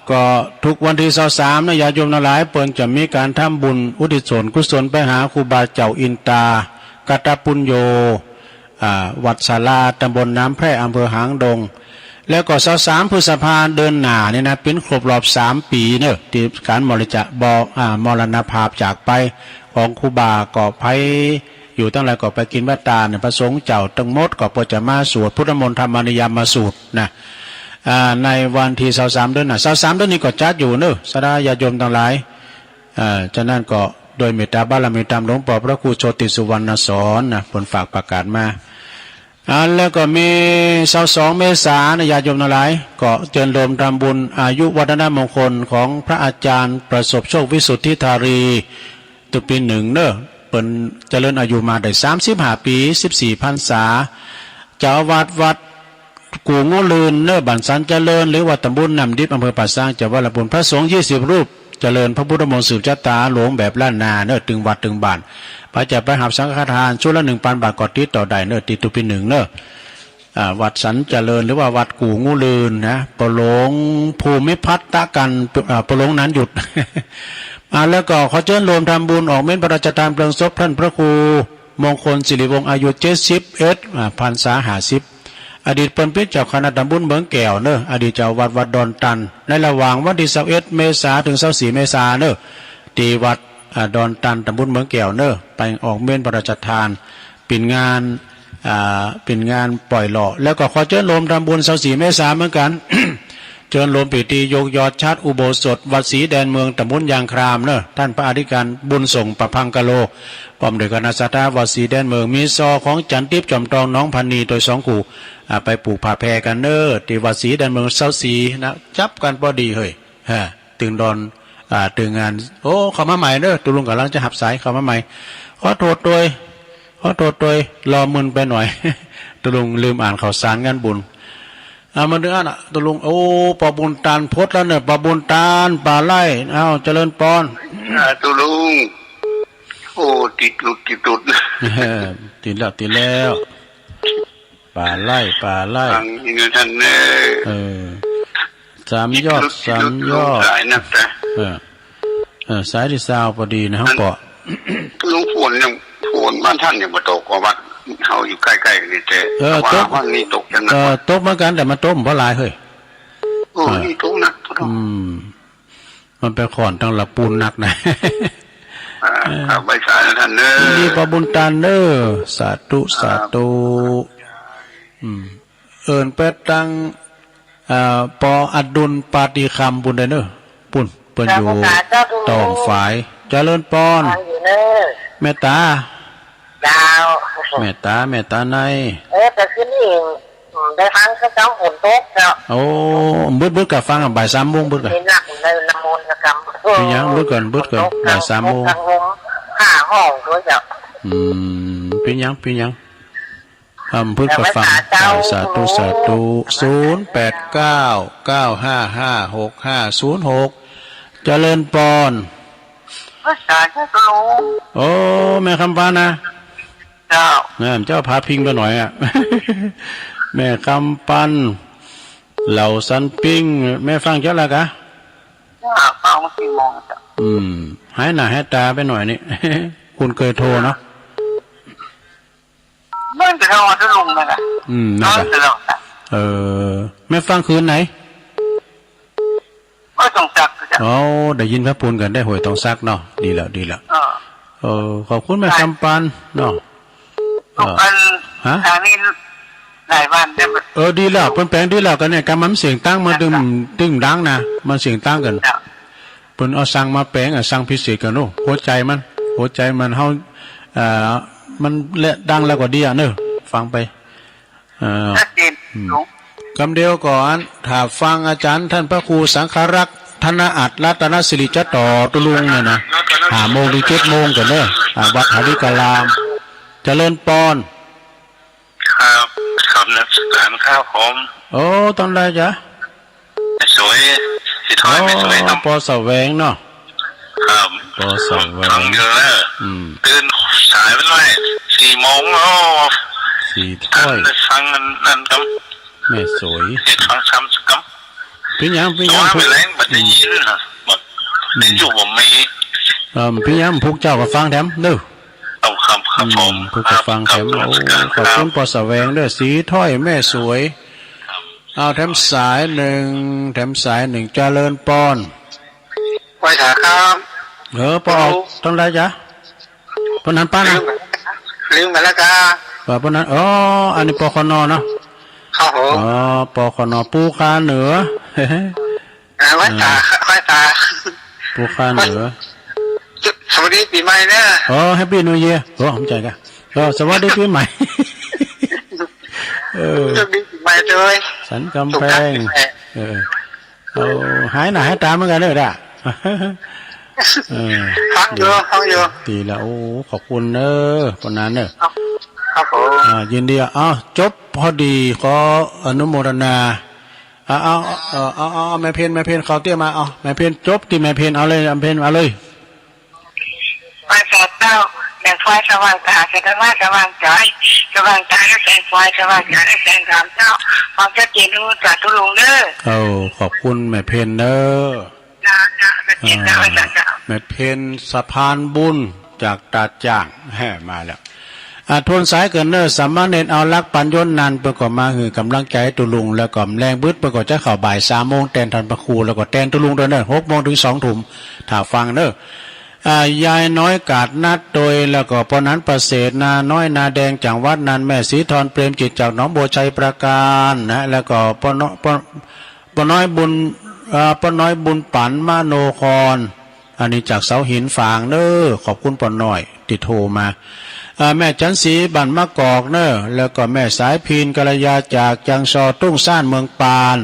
ก็ทุกวันที่23นะญาติโยมทั้งหลายเปิ่นจะมีการทำบุญอุทิศส่วนกุศลไปหาครูบาเจ้าอินตากัตตปุญโญวัดศาลาตำบลน้ำแพร่อำเภอหางดงแล้วก็23พฤษภาคมเดือนหน้านี่นะเป็นครบรอบ3ปีเนอะที่การมรณภาพจากไปของครูบาก่อภัยอยู่ตั้งหลายก็ไปกินวัตตาเนี่ยพระสงฆ์เจ้าตั้งมดก็ปจะมาสวดพุทธมนต์ธรรมนิยามมาสูตรนะในวันที่23เดือน23เดือนนี้ก็จัดอยู่เนอะสดาญาโยมทั้งหลายฉะนั้นก็โดยเมตตาบารมีตามหลวงปู่พระครูโชติสุวรรณสอนนะผลฝากประกาศมาแล้วก็มี22เมษายนญาติโยมทั้งหลายก็เจริญรวมทำบุญอายุวัฒนมงคลของพระอาจารย์ประสบโชควิสุทธิธารีตุปี1เนอะเปิ่นเจริญอายุมาได้35 ปี14 พรรษาเจ้าอาวาสวัด กูโง่ลืนเนอบันสันเจริญหรือว่าตำบลนำดิบอำเภอป่าซางจังหวัดลำพูนพระสงฆ์20 รูปเจริญพระพุทธมนต์สืบชะตาหลวงแบบล้านนาเนอตึงวัดตึงบ้านพระจะไปหับสังฆทานชุดละ1,000 บาทกอดติดต่อได้เนอติดตุปี1เนอวัดสันเจริญหรือว่าวัดกูงูลืนนะปหลงภูมิพัฒน์กันปหลงนั้นหยุด แล้วก็ขอเชิญรวมทำบุญออกเม้นพระราชทานเพลิงศพท่านพระครูมงคลศิริวงศ์อายุ71 พรรษา50อดีตเป็นเจ้าคณะตำบลเมืองแก้วเนออดีตเจ้าวัดดอนตันในระหว่างวันที่21 เมษายนถึง24 เมษายนเนอที่วัดดอนตันตำบลเมืองแก้วเนอไปออกเม้นพระราชทานเป็นงานปล่อยหล่อแล้วก็ขอเชิญรวมทำบุญ24 เมษายนเหมือนกัน เชิญรวมปิติยกยอดชาติอุโบสถวัดศรีแดนเมืองตำบลยางครามเนอะท่านพระอธิการบุญส่งประพังกะโลพร้อมด้วยคณะสัตยาวัดศรีแดนเมืองมีซอของจันทิพย์จอมทองน้องพันนีโดย2 คู่ไปปลูกผ่าแพรกันเนอะที่วัดศรีแดนเมือง24นะจับกันพอดีเฮ้ยตึงดอนตึงงานโอ้เข้ามาใหม่เนอะตุลุงกำลังจะหับสายเข้ามาใหม่ขอโทษโดยรอมึนไปหน่อย ตุลุงลืมอ่านข่าวสารงานบุญมาเดือนตุลุงโอ้ปอบุญตาลพดแล้วเนี่ยปอบุญตาลป่าไร่เจริญปอนตุลุงโอ้ติดลุดติดแล้วป่าไร่ฟังยังไงท่านเน3 ยอดสายนักแต่สายที่ซาวพอดีนะครับปอลุงฝนบ้านท่านยังมาตกกว่าวัดเขาอยู่ใกล้ๆนี่แต่ว่าวันนี้ตกจังนะตกเหมือนกันแต่มาต้มเพราะลายเฮ้ยนี่ตกนักมันไปขอนตั้งละปูนหนักนะใบสายนะท่านเนอนี่ปบุญตาเนอสาธุเป็ดตังปออดุลปาติคำบุญเนอปุ่นเปิ้นอยู่ตองฝายเจริญปอนแม่ตาดาวแม่ตาในแต่คืนนี้ได้ฟังเขาเจ้าฝนตกแล้วโอ้บึดกับฟังบ่าย3 โมงบึดกันนี่หนักในน้ำมนต์กรรมเป็นยังบึดก่อนบ่าย3 โมง5 ห้องด้วยเจ้าเป็นยังบึดกับฟังสาธุ0899556506เจริญปอนโอ้แม่คำปานะเจ้าพาพิงไปหน่อยแม่คำปันเหล่าสันปิ้งแม่ฟังเจ้าละกะฟังมา4 โมงจ้ะหายหน้าหายตาไปหน่อยนี่ คุณเคยโทรเนาะไม่จะโทรจะลงนะนั่นแม่ฟังคืนไหนไม่ต้องซักจ้ะได้ยินพระปูนกันได้หวยต้องซักเนาะดีแล้วขอบคุณแม่คำปันเนาะทางนี้หลายวันดีแล้วเพิ่นแปลงดีแล้วกันเนี่ยการมันเสียงตั้งมาดึงดังนะมันเสียงตั้งกันเพิ่นเอาสั่งมาแปลงสั่งพิเศษกันโน่หัวใจมันเฮามันละดังแล้วก็ดีเนอะฟังไปคำเดียวก่อนถ้าฟังอาจารย์ท่านพระครูสังฆรักษ์ธนอัตรัตนสิริจัตต่อตุลุงเนี่ยนะ5 โมงถึง7 โมงกันเนอะวัดหาริกาลามเจริญปอนครับนักศึกษาครับผมตอนไรจ๊ะสวยสิท้อยไม่สวยปอสแวงเนาะครับปอสแวงเยอะแล้วตื่นสายไปหน่อย4 โมง4 ถ้วยฟังนั่นครับแม่สวยฟังซ้ำสักครับพี่ยังไม่แรงบัดได้ยินนะบัดได้อยู่ผมไม่พี่ยังพวกเจ้าก็ฟังแถมเด้อครับผมพวกฟังแถมขอบคุณปอสแวงด้วยสีถ้อยแม่สวยเอาแถมสาย1เจริญปอนไว้ถาครับปอต้องไรจ๊ะปนนั้นป้านะลืมกันแล้วจ้าปนนั้นอันนี้ปคนเนาะครับผมปคนปูคาเหนือไว้ตาปูคาเหนือสวัสดีปีใหม่เนี่ยแฮปปี้นิวเยียร์ผมใจกันสวัสดีปีใหม่สวัสดีปีใหม่เลยสันกำแพงหายหน้าหายตาเหมือนกันเลยด่ะฟังอยู่ดีแล้วขอบคุณปนนั้น ครับผม ยินดีจบพอดีขออนุโมทนาเอาแม่เพนเขาเตี้ยมาเอาแม่เพนจบที่แม่เพนเอาเลยแม่เพนเอาเลยไฟแสงเต้าแสงไฟสว่างตาแสงธรรมะสว่างใจสว่างตาและแสงไฟสว่างใจและแสงธรรมเจ้าความชัดเจนรู้จักทุลุงเด้อขอบคุณแม่เพนเด้อแม่เพนสะพานบุญจากตาจ่างมาแล้วทวนสายเกินเนอร์สัมมาเนตเอาลักปัญญนนันเพื่อก่อมาคือกำลังใจตุลุงแล้วก็แรงบึ้ดเพื่อก่อจะเข้าบ่าย3 โมงแตนทันประคูแล้วก็แตนตุลุงเดิน6 โมงถึง2 ทุ่มถ้าฟังเนอยายน้อยกาดนัดโดยแล้วก็ปนั้นประเสริฐนาน้อยนาแดงจากวัดนันแม่ศรีธรเปรมจิตจากหนองบัวชัยประการนะแล้วก็ปน้อยบุญปันมโนครอันนี้จากเสาหินฝางเนอขอบคุณปน้อยติดโทรมาแม่จันสีบันมะกอกเนอแล้วก็แม่สายพินกัลยาจากจังซอตุ้งซ่านเมืองปาน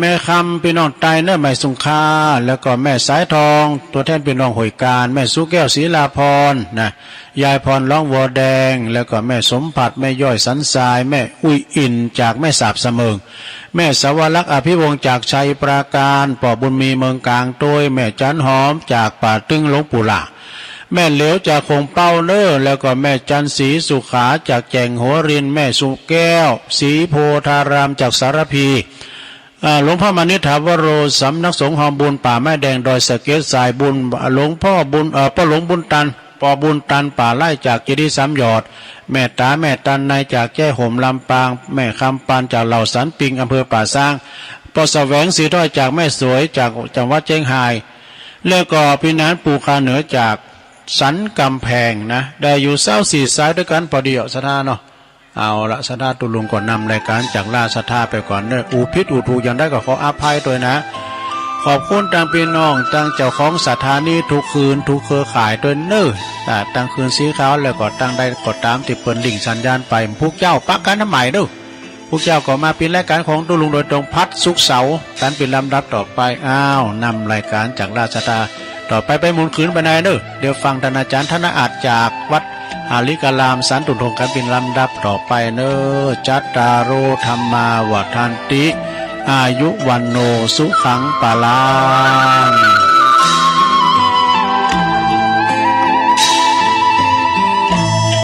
แม่คำพี่น้องไตเนอแม่สุงคาแล้วก็แม่สายทองตัวแทนพี่น้องหอยการแม่สุแก้วศรีลาพรนะยายพรร้องวัวแดงแล้วก็แม่สมผัดแม่ย่อยสันทรายแม่อุ้ยอินจากแม่สาบเสมิงแม่สวรักษ์อภิวงศ์จากชัยปราการป่อบุญมีเมืองกลางโดยแม่จันหอมจากป่าตึงหลวงปู่หลาแม่เหลวจากคงเป้าเนอแล้วก็แม่จันศรีสุขาจากแจงหัวรินแม่สุแก้วศรีโพธารามจากสารพีหลวงพ่อมณิษฐาวโรสำนักสงฆ์หอมบุญป่าแม่แดงดอยสะเก็ดสายบุญหลวงพ่อบุญพ่อหลวงบุญตันปอบุญตันป่าไร่จากเจดีย์3 หยอดแม่ตาแม่ตันในจากแจ้ห่มลำปางแม่คำปานจากเหล่าสันปิงอำเภอป่าซางปอแสวงสีถ้อยจากแม่สวยจากจังหวัดเชียงรายแล้วก็พี่นานปูคาเหนือจากสันกำแพงนะได้อยู่24 สายด้วยกันพอดีสถานเนาะเอาละสถานตุลุงก่อนนำรายการจากล่าสถาไปก่อนเนอะอูพิษอูทูยังได้ก็ขออภัยด้วยนะขอบคุณทางพี่น้องตั้งเจ้าของสถานีทุกคืนทุกเครือข่ายด้วยเนอะแต่ตั้งคืนสีขาวแล้วก็ตั้งได้กดตามติดเปิดลิงสัญญาณไปพวกเจ้าปักกันน้ำใหม่ด้วยพวกเจ้าก็มาเป็นรายการของตุลุงโดยตรงพัดสุกเสาการเป็นลำดับต่อไปนำรายการจากราชดาต่อไปหมุนขืนไปไหนเนอะเดี๋ยวฟังท่านอาจารย์ธนอาจจากวัดอาลิกาลามสันตุทงกันเป็นลำดับต่อไปเนอะจัตตารโอธรรมาวทันติอายุวันโนสุขังปาลัง